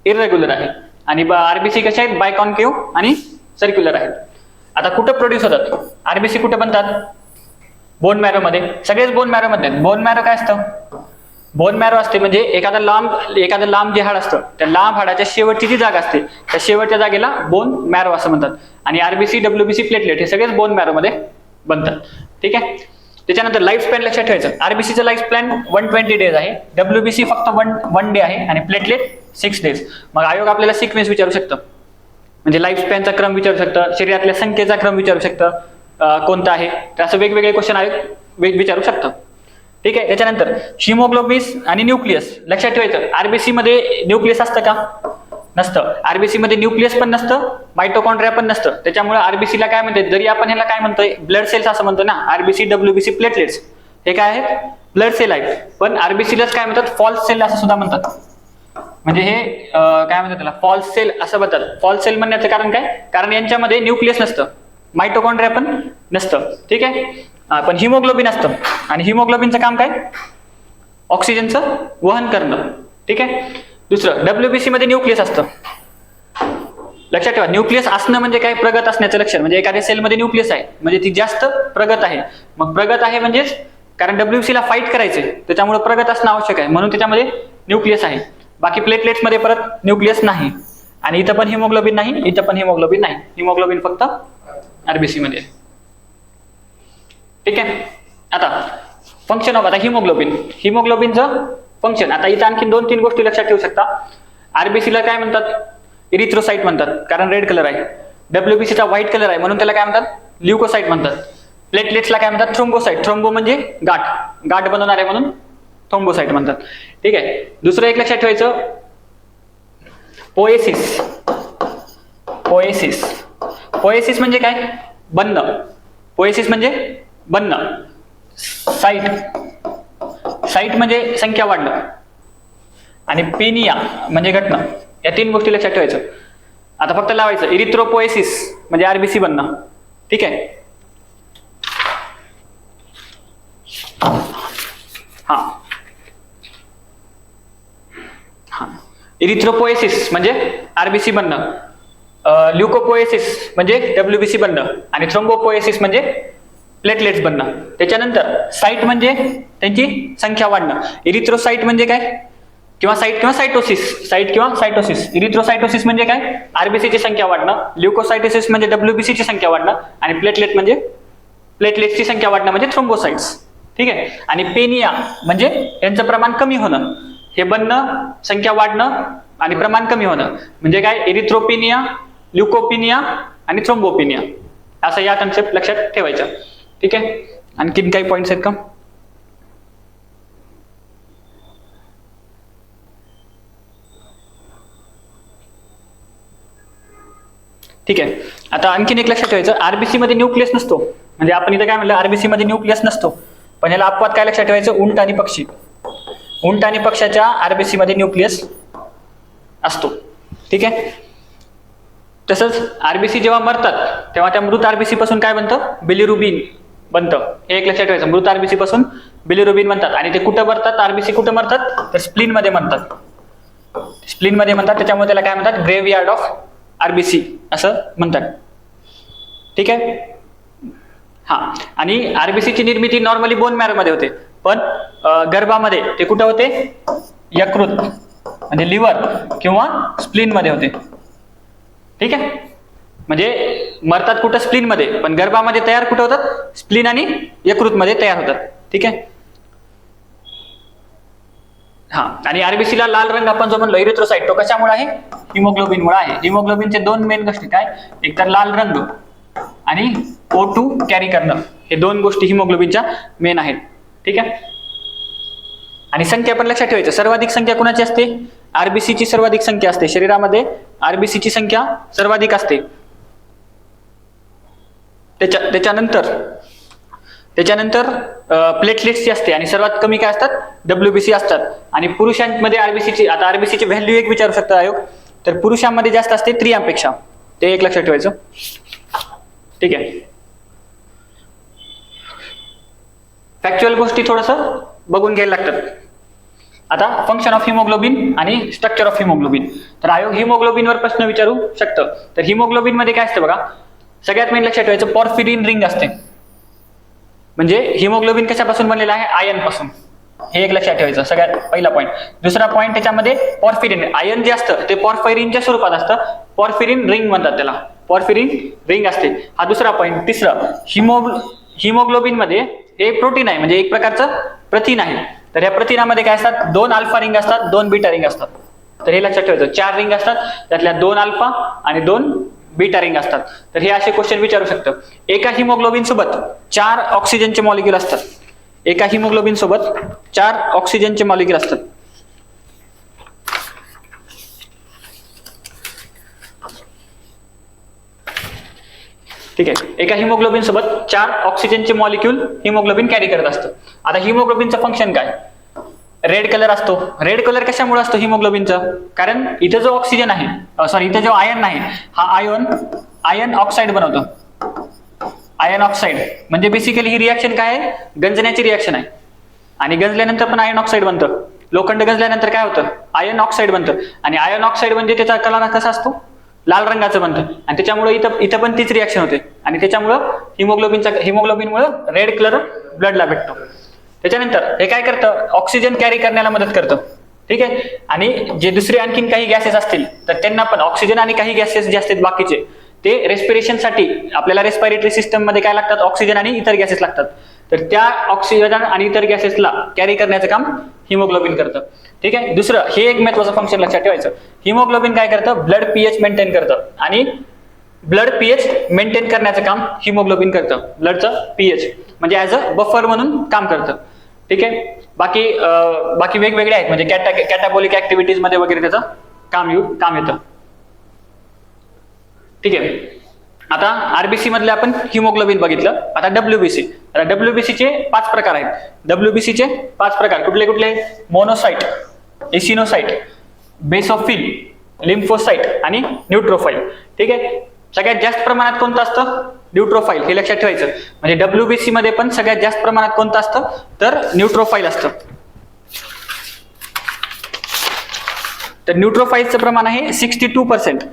इरेग्युलर आहे. आणि आरबीसी कशा आहेत, बायकॉन्केव्ह आणि सर्क्युलर आहेत. आता कुठं प्रोड्यूस होतात आरबीसी, कुठं बनतात, बोन मॅरो मध्ये. सगळेच बोन मॅरो मध्ये. बोन मॅरो काय असतं, बोन मॅरो असते म्हणजे एखादं लांब जे हाड असतं त्या लांब हाडाच्या शेवटची जी जागा असते त्या शेवटच्या जागेला बोन मॅरो असं म्हणतात. आणि आरबीसी, डब्ल्यूबीसी, प्लेटलेट हे सगळेच बोन मॅरो मध्ये बनतात. ठीक आहे. त्याच्यानंतर लाईफ स्पॅन लक्षात ठेवायचं, आरबीसीचं लाईफ स्पॅन 120 डेज आहे, डब्ल्यूबीसी फक्त वन डे आहे आणि प्लेटलेट 6 डेज. मग आयोग आपल्याला सिक्वेन्स विचारू शकतं, म्हणजे लाईफ स्पॅनचा क्रम विचारू शकतं, शरीरातल्या संख्येचा क्रम विचारू शकतं कोणता आहे. तर असं वेगवेगळे क्वेश्चन आयोग विचारू शकतं. ठीक आहे. त्याच्यानंतर हिमोग्लोबिन आणि न्यूक्लियस लक्षात ठेवायचं. आरबीसी मध्ये न्यूक्लियस असतं का, नसतं. आरबीसी मध्ये न्यूक्लियस पण नसतं, मायटोकॉन्ड्रिया पण नसतं. त्याच्यामुळे आरबीसीला काय म्हणतात, जरी आपण ह्याला काय म्हणतोय ब्लड सेल्स असं म्हणतो ना, आरबीसी, डब्ल्यूबीसी, प्लेटलेट्स हे काय आहेत, ब्लड सेल आहेत. पण आरबीसीलाच काय म्हणतात, फॉल्स सेल असं सुद्धा म्हणतात. म्हणजे हे काय म्हणतात त्याला, फॉल्स सेल असं म्हणतात. फॉल्स सेल म्हणण्याचं कारण काय, कारण यांच्यामध्ये न्यूक्लियस नसतं, मायटोकॉन्ड्रिया पण नसतं. ठीक आहे. पण हिमोग्लोबिन असतं आणि हिमोग्लोबिनचं काम काय, ऑक्सिजनचं वहन करणं. ठीक आहे. दुसरं, डब्ल्यूबीसी मध्ये न्यूक्लियस असतं. लक्षात ठेवा, न्यूक्लियस असणं म्हणजे काय, प्रगत असण्याचं लक्षण. म्हणजे एखाद्या सेलमध्ये न्यूक्लियस आहे म्हणजे ती जास्त प्रगत आहे. मग प्रगत आहे म्हणजेच कारण डब्ल्यूबीसीला फाईट करायचे त्याच्यामुळे प्रगत असणं आवश्यक आहे, म्हणून त्याच्यामध्ये न्यूक्लियस आहे. बाकी प्लेटलेट्स मध्ये परत न्यूक्लियस नाही. आणि इथं पण हिमोग्लोबिन नाही, इथं पण हिमोग्लोबिन नाही. हिमोग्लोबिन फक्त आरबीसी मध्ये. ठीक आहे. आता फंक्शन ऑफ, आता हिमोग्लोबिनचं फंक्शन. आता इथं आणखी 2-3 गोष्टी लक्षात ठेवू शकता. आरबीसीला काय म्हणतात, इरिथ्रोसाइट म्हणतात कारण रेड कलर आहे. डब्ल्यूबीसीचा व्हाईट कलर आहे म्हणून त्याला काय म्हणतात, ल्युकोसाइट म्हणतात. प्लेटलेट्सला काय म्हणतात, थ्रोम्बोसाइट. थ्रोम्बो म्हणजे गाठ बनवणार आहे म्हणून थ्रोम्बोसाइट म्हणतात. ठीक आहे. दुसरं एक लक्षात ठेवायचं, पोएसिस. पोएसिस म्हणजे काय, बनणं. पोएसिस म्हणजे बनणं. साईट म्हणजे संख्या वाढणं आणि पेनिया म्हणजे घटना. या 3 गोष्टी लक्षात ठेवायचं. आता फक्त लावायचं, इरिथ्रोपोएसिस म्हणजे आरबीसी बनणं. ठीक आहे. इरिथ्रोपोएसिस म्हणजे आरबीसी बनणं, ल्युकोपोएसिस म्हणजे डब्ल्यूबीसी बनणं आणि थ्रोम्बोपोएसिस म्हणजे प्लेटलेट्स बनणं. त्याच्यानंतर साईट म्हणजे त्यांची संख्या वाढणं. इरिथ्रोसाइट म्हणजे काय, किंवा साईट किंवा सायटोसिस. इरिथ्रोसायटोसिस म्हणजे काय, आरबीसीची संख्या वाढणं. ल्युकोसायटोसिस म्हणजे डब्ल्यूबीसीची संख्या वाढणं आणि प्लेटलेट म्हणजे प्लेटलेट्सची संख्या वाढणं म्हणजे थ्रोम्बोसाइट्स. ठीक आहे. आणि पेनिया म्हणजे यांचं प्रमाण कमी होणं. हे बनणं, संख्या वाढणं आणि प्रमाण कमी होणं म्हणजे काय, इरिथ्रोपिनिया, ल्युकोपिनिया आणि थ्रोम्बोपिनिया. असं या कन्सेप्ट लक्षात ठेवायच्या. ठीक आहे. आणखीन काही पॉइंट्स आहेत का, ठीक आहे. आता आणखीन एक लक्षात ठेवायचं, आरबीसी मध्ये न्यूक्लियस नसतो. म्हणजे आपण इथे काय म्हणलं, आरबीसी मध्ये न्यूक्लियस नसतो. पण याला अपवाद काय लक्षात ठेवायचं, उंट आणि पक्षी. उंट आणि पक्षाच्या आरबीसी मध्ये न्यूक्लियस असतो. ठीक आहे. तसंच आरबीसी जेव्हा मरतात तेव्हा त्या मृत आरबीसी पासून काय बनतं, बिलिरुबिन बनतं. हे एक लक्षात ठेवायचं, मृत आरबीसी पासून बिलिरुबिन बनतात. आणि ते कुठं मरतात, आरबीसी कुठं मरतात, तर स्प्लीन मध्ये म्हणतात. त्याच्यामुळे त्याला काय म्हणतात, ग्रेव्हयार्ड ऑफ आरबीसी असं म्हणतात. ठीक आहे. हा. आणि आरबीसीची निर्मिती नॉर्मली बोन मॅरो मध्ये होते, पण गर्भामध्ये ते कुठं होते, यकृत म्हणजे लिव्हर किंवा स्प्लीन मध्ये होते. ठीक आहे. म्हणजे मरतात कुठं, स्प्लीन मध्ये, पण गर्भामध्ये तयार कुठं होतात, स्प्लीन आणि यकृत मध्ये तयार होतात. ठीक आहे. हा, आणि आरबीसीला लाल रंग आपण जो म्हणलो इरिथ्रोसाइट, तो कशामुळे आहे? हिमोग्लोबिनमुळे आहे. हिमोग्लोबिनचे दोन मेन गोष्टी काय, एक तर लाल रंग आणि O2 कॅरी करणं, हे दोन गोष्टी हिमोग्लोबिनच्या मेन आहेत. ठीक आहे. आणि संख्या पण लक्षात ठेवायचं, सर्वाधिक संख्या कुणाची असते? आरबीसीची सर्वाधिक संख्या असते शरीरामध्ये, आरबीसीची संख्या सर्वाधिक असते. त्याच्यानंतर प्लेटलेट्सची असते आणि सर्वात कमी काय असतात? WBC असतात. आणि पुरुषांमध्ये आरबीसीची, आता आरबीसीची व्हॅल्यू एक विचारू शकता आयोग, तर पुरुषांमध्ये जास्त असते स्त्रियांपेक्षा, ते एक लक्षात ठेवायचं. ठीक आहे. फॅक्च्युअल गोष्टी थोडस बघून घ्यायला लागतात. आता फंक्शन ऑफ हिमोग्लोबिन आणि स्ट्रक्चर ऑफ हिमोग्लोबिन, तर आयोग हिमोग्लोबिनवर प्रश्न विचारू शकतं. तर हिमोग्लोबिन मध्ये काय असतं बघा, सगळ्यात मेन लक्षात ठेवायचं पॉर्फिरिन रिंग असते. म्हणजे हिमोग्लोबिन कशापासून बनलेलं आहे? आयन पासून. हे एक लक्षात ठेवायचं, सगळ्यात पहिला पॉईंट. दुसरा पॉईंट, त्याच्यामध्ये पॉर्फिरिन आयन जे असतं ते पॉर्फिरिनच्या स्वरूपात असतं, पॉर्फिरिन रिंग म्हणतात त्याला, पॉर्फिरिन रिंग असते. हा दुसरा पॉईंट. तिसरं, हिमोग्लोबिन मध्ये हे प्रोटीन आहे, म्हणजे एक प्रकारचं प्रथिन आहे. तर या प्रथिनामध्ये काय असतात? 2 अल्फा रिंग असतात, 2 बीटा रिंग असतात. तर हे लक्षात ठेवायचं, 4 रिंग असतात, त्यातल्या 2 अल्फा आणि 2 बीटा रिंग असतात. तर हे असे क्वेश्चन विचारू शकतं. एका हिमोग्लोबिन सोबत 4 ऑक्सिजनचे मॉलिक्यूल असतात. एका हिमोग्लोबिन सोबत 4 ऑक्सिजनचे मॉलिक्यूल असतात. ठीक आहे. एका हिमोग्लोबिन सोबत 4 ऑक्सिजनचे मॉलिक्यूल हिमोग्लोबिन कॅरी करत असतं. आता हिमोग्लोबिनचं फंक्शन काय? रेड कलर असतो. रेड कलर कशामुळे असतो हिमोग्लोबिनचं? कारण इथं जो ऑक्सिजन आहे, इथं जो आयन आहे, हा आयन ऑक्साईड बनवतो. आयन ऑक्साईड म्हणजे बेसिकली ही रिॲक्शन काय आहे? गंजण्याची रिॲक्शन आहे. आणि गंजल्यानंतर पण आयन ऑक्साईड बनतं. लोखंड गंजल्यानंतर काय होतं? आयन ऑक्साईड बनतं. आणि आयन ऑक्साईड म्हणजे त्याचा कलर कसा असतो? लाल रंगाचं बनतं. आणि त्याच्यामुळे इथं पण तीच रिॲक्शन होते. आणि त्याच्यामुळं हिमोग्लोबिनमुळे रेड कलर ब्लडला भेटतो. त्याच्यानंतर हे काय करतं? ऑक्सिजन कॅरी करण्याला मदत करतं. ठीक आहे. आणि जे दुसरे आणखीन काही गॅसेस असतील तर त्यांना पण, ऑक्सिजन आणि काही गॅसेस जे असतात बाकीचे, ते रेस्पिरेशनसाठी आपल्याला रेस्पिरेटरी सिस्टम मध्ये काय लागतात? ऑक्सिजन आणि इतर गॅसेस लागतात. तर त्या ऑक्सिजन आणि इतर गॅसेसला कॅरी करण्याचं काम हिमोग्लोबिन करतं. ठीक आहे. दुसरं, हे एक महत्त्वाचं फंक्शन लक्षात ठेवायचं, हिमोग्लोबिन काय करतं? ब्लड पीएच मेंटेन करतं. आणि ब्लड पीएच मेंटेन करण्याचं काम हिमोग्लोबिन करतं. ब्लडचं पीएच म्हणजे ऍज अ बफर म्हणून काम करतं. ठीक आहे. बाकी वेगवेगळे आहेत, म्हणजे कॅटाबॉलिक ऍक्टिव्हिटीज मध्ये वगैरे त्याचं काम येतं. ठीक आहे. आता आरबीसी मधले आपण हिमोग्लोबिन बघितलं. आता डब्ल्यूबीसी. आता डब्ल्यूबीसीचे 5 प्रकार आहेत. डब्ल्यूबीसीचे 5 प्रकार कुठले? मोनोसाइट, एसिनोसाइट, बेसोफिल, लिम्फोसाइट आणि न्यूट्रोफाइल. ठीक आहे. सगळ्यात जास्त प्रमाणात कोणतं असतं? न्यूट्रोफाइल. हे लक्षात ठेवायचं. म्हणजे डब्ल्यूबीसी मध्ये पण सगळ्यात जास्त प्रमाणात कोणतं असतं? तर न्यूट्रोफाइल असतं. तर न्यूट्रोफाइलचं प्रमाण आहे 62%.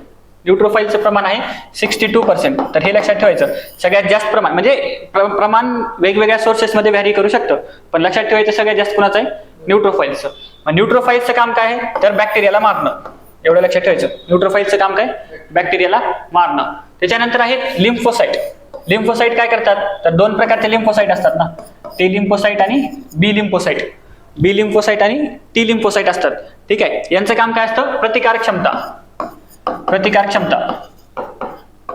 न्यूट्रोफाइलचं प्रमाण आहे 62%. तर हे लक्षात ठेवायचं. सगळ्यात जास्त प्रमाण, म्हणजे प्रमाण वेगवेगळ्या सोर्सेस मध्ये व्हॅरी करू शकतं, पण लक्षात ठेवायचं सगळ्यात जास्त कोणाचं आहे? न्यूट्रोफाइलचं. मग न्यूट्रोफाइलचं काम काय आहे? तर बॅक्टेरियाला मारणं. एवढं लक्षात ठेवायचं. न्यूट्रोफाइलचं काम काय? बॅक्टेरियाला मारणं. त्याच्यानंतर आहेत लिम्फोसाइट. लिम्फोसाइट काय करतात? तर 2 प्रकारचे लिम्फोसाइट असतात ना, टी लिम्फोसाइट आणि बी लिम्फोसाइट. बी लिम्फोसाइट आणि टी लिम्फोसाइट असतात. ठीक आहे. यांचं काम काय असतं? प्रतिकार क्षमता.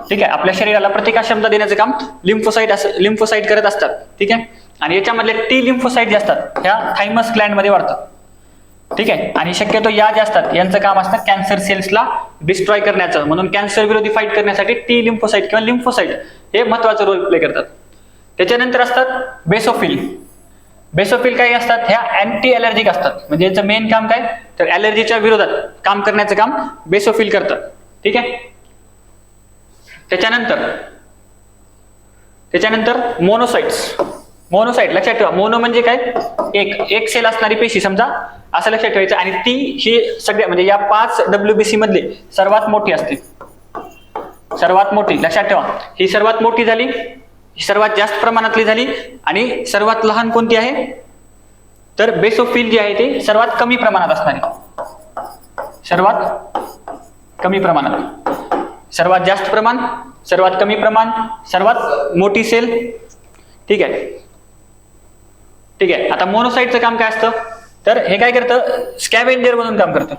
ठीक आहे. आपल्या शरीराला प्रतिकार क्षमता देण्याचं काम लिम्फोसाइट करत असतात. ठीक आहे. आणि याच्यामधले टी लिम्फोसाइट जे असतात ह्या थायमस ग्लँड मध्ये वाढतात. ठीक आहे. आणि शक्यतो या जे असतात यांचं काम असतं कॅन्सर सेल्सला डिस्ट्रॉय करण्याचं. म्हणून कॅन्सर विरोधी फाईट करण्यासाठी टी लिम्फोसाइट किंवा लिम्फोसाइट हे महत्वाचं रोल प्ले करतात. त्याच्यानंतर असतात बेसोफिल. बेसोफिल काय असतात? ह्या अँटी अलर्जिक असतात. म्हणजे यांचं मेन काम काय? तर अलर्जीच्या विरोधात काम करण्याचं काम बेसोफिल करतात. ठीक आहे. त्याच्यानंतर मोनोसाइट्स. मोनोसाइट लक्षात ठेवा. मोनो म्हणजे काय? एक सेल असणारी पेशी समजा, असं लक्षात ठेवायचं. आणि ती ही सगळ्या, म्हणजे या 5 डब्ल्यूबीसी मधली सर्वात मोठी असते. सर्वात मोठी लक्षात ठेवा. ही सर्वात मोठी झाली, सर्वात जास्त प्रमाणातली झाली. आणि सर्वात लहान कोणती आहे? तर बेसोफिल जी आहे ती सर्वात कमी प्रमाणात असणारी. सर्वात कमी प्रमाणात, सर्वात जास्त प्रमाण, सर्वात कमी प्रमाण, सर्वात मोठी सेल. ठीक आहे. आता मोनोसाइटचं काम काय असतं? तर हे काय करतं, स्कॅव्हेंजर म्हणून काम करतं.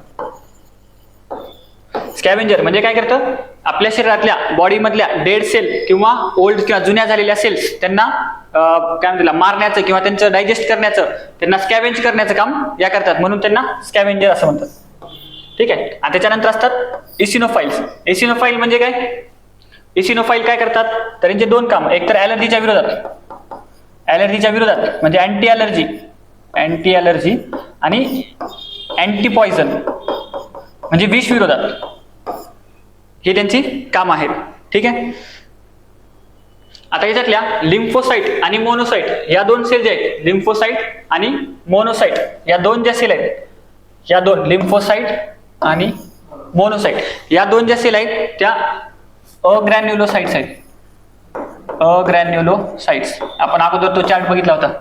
स्कॅव्हेंजर म्हणजे काय करतं, आपल्या शरीरातल्या बॉडीमधल्या डेड सेल किंवा ओल्ड किंवा जुन्या झालेल्या सेल्स त्यांना काय म्हणतात मारण्याचं किंवा त्यांचं डायजेस्ट करण्याचं, त्यांना स्कॅव्हेंज करण्याचं काम या करतात, म्हणून त्यांना स्कॅव्हेंजर असं म्हणतात. ठीक आहे. आणि त्याच्यानंतर असतात इसिनोफाईल्स. इसिनोफाईल म्हणजे काय, इसिनोफाईल काय करतात, तर यांचे दोन काम, एक तर ॲलर्जीच्या विरोधात म्हणजे अँटी ॲलर्जी आणि अँटी पॉइझन म्हणजे विष विरोधात, ही त्यांची काम आहेत. ठीक आहे. आता याच्यातल्या लिम्फोसाइट आणि मोनोसाइट या दोन सेल जे आहेत, लिम्फोसाइट आणि मोनोसाइट या दोन ज्या सेल आहेत, या दोन लिम्फोसाइट आणि मोनोसाइट या दोन ज्या सेल आहेत त्या अग्रॅन्युलोसाइट्स आहेत. अग्रॅन्युलोसाइट्स आपण अगोदर तो चार्ट बघितला होता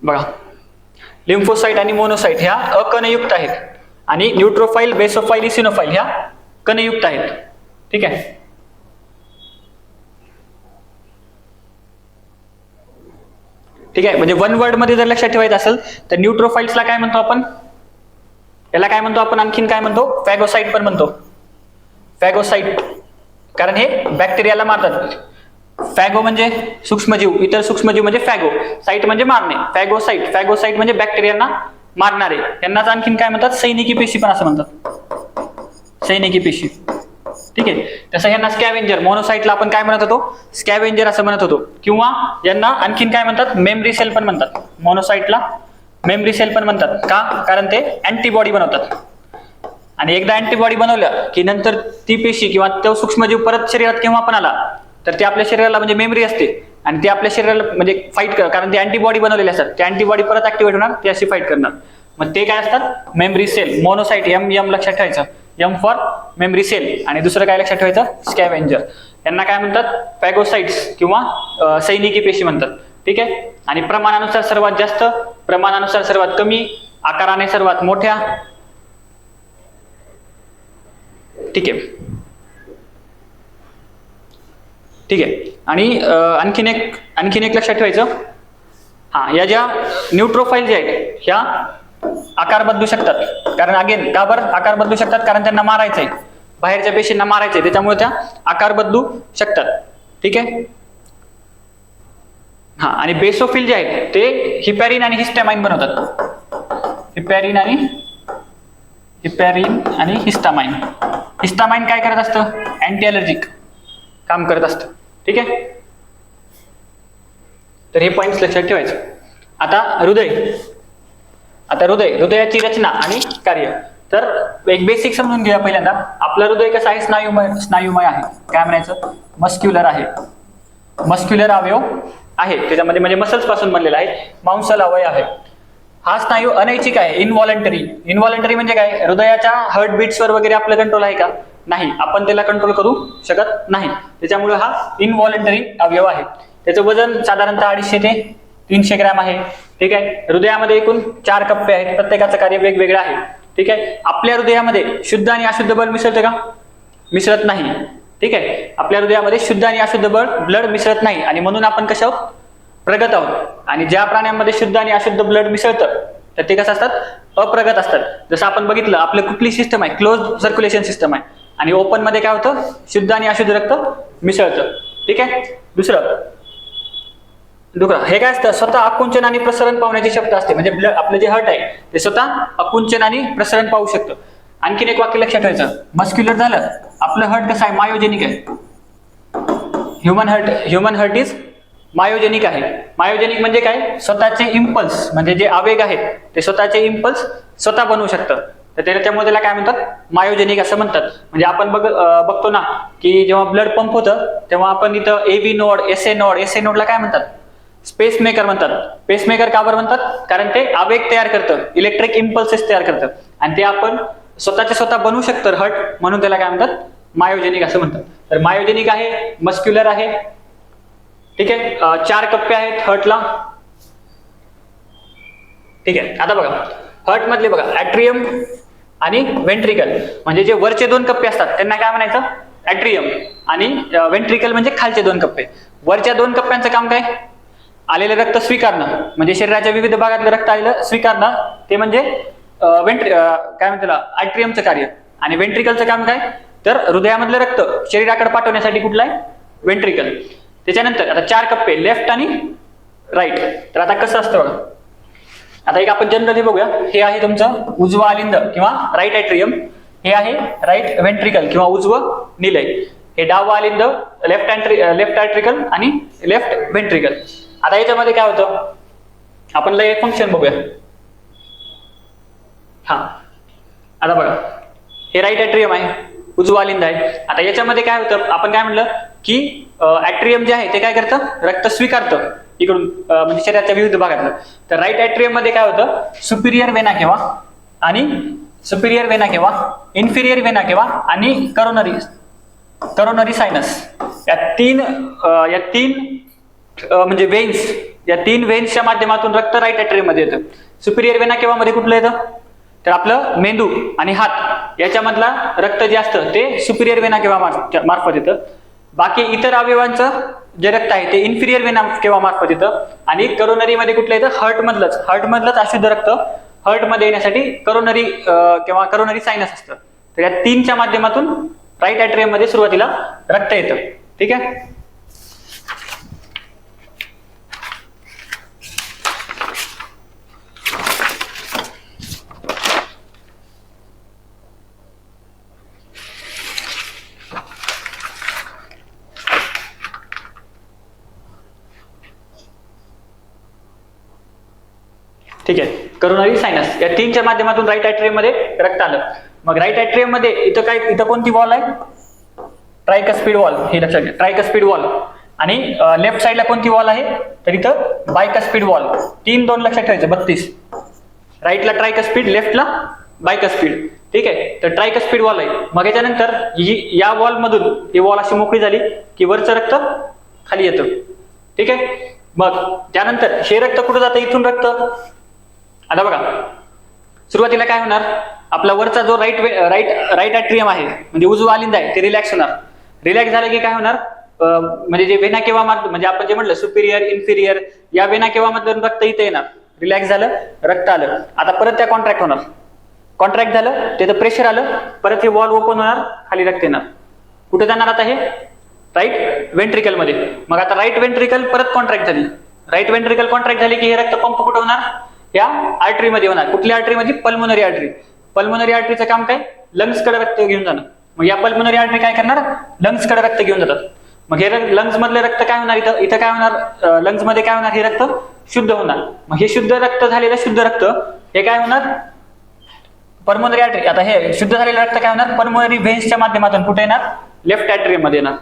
बघा. लिम्फोसाइट आणि मोनोसाइट ह्या अकणयुक्त आहेत आणि न्यूट्रोफाइल, बेसोफाइल, इसिनोफाइल ह्या कणयुक्त आहेत. ठीक आहे. ठीक आहे. म्हणजे वन वर्ड मध्ये जर लक्षात ठेवायचं असेल तर न्यूट्रोफाइल्सला काय म्हणतो आपण, याला काय म्हणतो आपण, आणखीन काय म्हणतो, फॅगोसाइट पण म्हणतो. फॅगोसाइट कारण हे बॅक्टेरियाला मारतात. फॅगो म्हणजे सूक्ष्मजीव, इतर सूक्ष्मजीव म्हणजे फॅगो, साइट म्हणजे मारणे. फॅगोसाइट म्हणजे बॅक्टेरियांना मारणारे. यांनाच आणखीन काय म्हणतात, सैनिकी पेशी पण असं म्हणतात, सैनिकी पेशी. ठीक आहे. तसं यांना स्कॅव्हेंजर, मोनोसाइटला आपण काय म्हणत होतो, स्कॅव्हेंजर असं म्हणत होतो. किंवा यांना आणखीन काय म्हणतात, मेमरी सेल पण म्हणतात. मोनोसाइटला मेमरी सेल पण म्हणतात. का, कारण ते अँटीबॉडी बनवतात आणि एकदा अँटीबॉडी बनवल्या की नंतर ती पेशी किंवा तो सूक्ष्मजीव परत शरीरात केव्हा पण आला तर ते आपल्या शरीराला म्हणजे मेमरी असते आणि ते आपल्या शरीराला म्हणजे फाईट कर, कारण ते अँटीबॉडी बनवलेले असतात, ते अँटीबॉडी परत ऍक्टिव्हेट होणार, ते अशी फाईट करणार. मग ते काय असतात, मेमरी सेल. मोनोसाइट एम लक्षात ठेवायचं, एम फॉर मेमरी सेल. आणि दुसरं काय लक्षात ठेवायचं, स्कॅव्हेंजर. यांना काय म्हणतात, फॅगोसाइट्स किंवा सैनिकी पेशी म्हणतात. ठीक आहे. आणि प्रमाणानुसार सर्वात जास्त, प्रमाणानुसार सर्वात कमी, आकाराने सर्वात मोठ्या. ठीक आहे. ठीक आहे. आणि आणखीन एक लक्षात ठेवायचं, या ज्या न्यूट्रोफाईल जे आहेत ह्या आकार बदलू शकतात. कारण अगेन का बरं आकार बदलू शकतात, कारण त्यांना मारायचंय, बाहेरच्या पेशींना मारायचंय, त्याच्यामुळे त्या आकार बदलू शकतात. ठीक आहे. आणि बेसोफिल जे आहेत ते हिपॅरिन आणि हिस्टॅमाइन बनवतात. हिपॅरिन आणि हिस्टामाइन. हिस्टामाइन काय करत असतं, अँटी ॲलर्जिक काम करत असतं. ठीक आहे. तर हे पॉइंट्स लक्षात ठेवायचं. आता हृदयाची रचना आणि कार्य. तर एक बेसिक समजून घेऊया पहिल्यांदा. आपलं हृदय कसं आहे, स्नायुमय आहे. काय म्हणायचं, मस्क्युलर आहे. मस्क्युलर अवयव आहे त्याच्यामध्ये, म्हणजे मसल्स पासून बनलेला आहे. मांसल अवयव आहे. हा स्नायू अनैच्छिक आहे, इनव्हॉलंटरी म्हणजे काय, हृदयाच्या हार्टबीट्सवर वगैरे आपलं कंट्रोल आहे का, नाही, आपण त्याला कंट्रोल करू शकत नाही. त्याच्यामुळे हा इनव्हॉलंटरी अवयव आहे. त्याचं वजन साधारणतः 250 ते 300 ग्रॅम आहे. ठीक आहे. हृदयामध्ये एकूण 4 कप्पे आहेत, प्रत्येकाचं कार्य वेगवेगळं आहे. ठीक आहे. आपल्या हृदयामध्ये शुद्ध आणि अशुद्ध बळ मिसळते का, मिसळत नाही. ठीक आहे. आपल्या हृदयामध्ये शुद्ध आणि अशुद्ध ब्लड मिसळत नाही आणि म्हणून आपण कशा आहोत, प्रगत आहोत. आणि ज्या प्राण्यांमध्ये शुद्ध आणि अशुद्ध ब्लड मिसळतं तर ते कसं असतात, अप्रगत असतात. जसं आपण बघितलं, आपलं कुठली सिस्टम आहे, क्लोज सर्क्युलेशन सिस्टम आहे. आणि ओपन मध्ये काय होतं, शुद्ध आणि अशुद्ध रक्त मिसळतं. ठीक आहे. दुसरं हे काय असतं, स्वतः आकुंचन आणि प्रसरण पावण्याची क्षमता असते. म्हणजे आपलं जे हार्ट आहे ते स्वतः आकुंचन आणि प्रसरण पाहू शकतं. आणखीन एक वाक्य लक्षात ठेवायचं, मस्क्युलर झालं, आपलं हार्ट कसं आहे, मायोजेनिक आहे. ह्युमन हार्ट इज मायोजेनिक आहे. मायोजेनिक म्हणजे काय, स्वतःचे इम्पल्स म्हणजे जे आवेग आहेत ते स्वतःचे इम्पल्स स्वतः बनवू शकतं. तर त्याच्यामुळे त्याला काय म्हणतात, मायोजेनिक असं म्हणतात. म्हणजे आपण बघतो ना की जेव्हा ब्लड पंप होतं तेव्हा आपण इथं एबी नोड, एसए नोडला काय म्हणतात, स्पेसमेकर म्हणतात. पेसमेकर का बरं म्हणतात, कारण ते आवेग तयार करतं, इलेक्ट्रिक इम्पल्सेस तयार करतं आणि ते आपण स्वतः बनवू शकतं हार्ट, म्हणून त्याला काय म्हणतात, मायोजेनिक असं म्हणतात. तर मायोजेनिक आहे, मस्क्युलर आहे. ठीक आहे. 4 कप्पे आहेत हार्टला. ठीक आहे. आता बघा, हार्ट मधले बघा, ॲट्रियम आणि वेंट्रिकल म्हणजे जे वरचे 2 कप्पे असतात त्यांना काय म्हणायचं, ॲट्रियम. आणि वेंट्रिकल म्हणजे खालचे 2 कप्पे. वरच्या 2 कप्प्यांचं काम काय, आलेलं रक्त स्वीकारणं, म्हणजे शरीराच्या विविध भागातलं रक्त आलेलं स्वीकारणं, ते म्हणजे काय म्हणतात आयट्रियमचं कार्य. आणि व्हेंट्रिकलचं काम काय, तर हृदयामधलं रक्त शरीराकडे पाठवण्यासाठी कुठलं आहे, व्हेंट्रिकल. त्याच्यानंतर आता 4 कप्पे, लेफ्ट आणि राईट. तर आता कसं असतं बघा, आता एक आपण जनरली बघूया. हे आहे तुमचं उजवा अलिंद किंवा राईट ॲट्रियम, हे आहे राईट व्हेंट्रिकल किंवा उजवं निलय, हे डावं अलिंद लेफ्ट ॲट्रिकल आणि लेफ्ट व्हेंट्रिकल. आता याच्यामध्ये काय होतं, आपण लय फंक्शन बघूया. हा आता बघा, हे राईट ॲट्रियम आहे, उजवा अलिंद आहे. आता याच्यामध्ये काय होतं, आपण काय म्हणलं की ॲट्रियम जे आहे ते काय करतं, रक्त स्वीकारतं इकडून, म्हणजे शरीराच्या विविध भागातलं. तर राईट ॲट्रियम मध्ये काय होतं, सुपिरियर वेना केव्हा आणि सुपिरियर वेना केव्हा, इन्फिरियर वेना केव्हा आणि करोनरी सायनस, या तीन म्हणजे वेन्स, या 3 वेन्सच्या माध्यमातून रक्त राईट ॲट्रियम मध्ये येतं. सुपिरियर वेना केव्हा मध्ये कुठलं येतं, तर आपलं मेंदू आणि हात याच्यामधला रक्त जे असतं ते सुपिरियर वेना केव्हा मार्फत येतं. बाकी इतर अवयवांचं जे रक्त आहे ते इन्फिरियर वेना केव्हा मार्फत येतं. आणि करोनरी मध्ये कुठलं येतं, हार्टमधलंच अशुद्ध रक्त हार्टमध्ये येण्यासाठी करोनरी किंवा करोनरी सायनस असतं. तर या 3च्या माध्यमातून राईट ॲट्रियम मध्ये सुरुवातीला रक्त येतं. ठीक आहे. ठीक आहे, करोनरी सायनस या 3च्या माध्यमातून राईट ॲट्रियम मध्ये रक्त आलं. मग राईट ॲट्रियम मध्ये इथं कोणती वॉल आहे, ट्रायकस्पिड वॉल, हे लक्षात घ्या, ट्रायकस्पिड वॉल. आणि लेफ्ट साईडला कोणती वॉल आहे, तर इथं बायकस्पिड वॉल. 3-2 लक्षात ठेवायचं, 32. राईटला ट्रायकस्पिड, लेफ्टला बायकस्पिड. ठीक आहे, तर ट्रायकस्पिड वॉल आहे. मग याच्यानंतर या वॉल मधून ही वॉल अशी मोकळी झाली की वरचं रक्त खाली येतं. ठीक आहे, मग त्यानंतर हे रक्त कुठं जातं, इथून रक्त. आता बघा, सुरुवातीला काय होणार, आपला वरचा जो राईट ॲट्रियम आहे म्हणजे उजवा अलिंद आहे ते रिलॅक्स होणार. रिलॅक्स झालं की काय होणार, म्हणजे जे वेना केव्हा म्हणजे आपण जे म्हटलं सुपिरियर इन्फिरियर या वेना केव्हा मधून रक्त इथे येणार. रिलॅक्स झालं, रक्त आलं. आता परत त्या कॉन्ट्रॅक्ट होणार. कॉन्ट्रॅक्ट झालं, त्याचं प्रेशर आलं, परत हे वॉल ओपन होणार, खाली रक्त येणार. कुठे जाणार आता हे, राईट व्हेंट्रिकल मध्ये. मग आता राईट व्हेंट्रिकल परत कॉन्ट्रॅक्ट झाली. राईट व्हेंट्रिकल कॉन्ट्रॅक्ट झाली की हे रक्त पंप कुठे होणार, या आर्टरी मध्ये होणार. कुठल्या आर्टरी मध्ये, पल्मोनरी आर्टरी. पल्मोनरी आर्टरीचं काम काय, लंग्स कडे रक्त घेऊन जाणं. मग या पल्मोनरी आर्टरी काय करणार, लंग्स कडे रक्त घेऊन जातात. मग हे लंग्स मधले रक्त काय होणार, इथं काय होणार, लंग्स मध्ये काय होणार, हे रक्त शुद्ध होणार. मग हे शुद्ध रक्त झालेलं शुद्ध रक्त हे काय होणार, पल्मोनरी आर्टरी. आता हे शुद्ध झालेलं रक्त काय होणार, पल्मोनरी व्हेन्सच्या माध्यमातून कुठे येणार, लेफ्ट ॲट्रियम मध्ये येणार.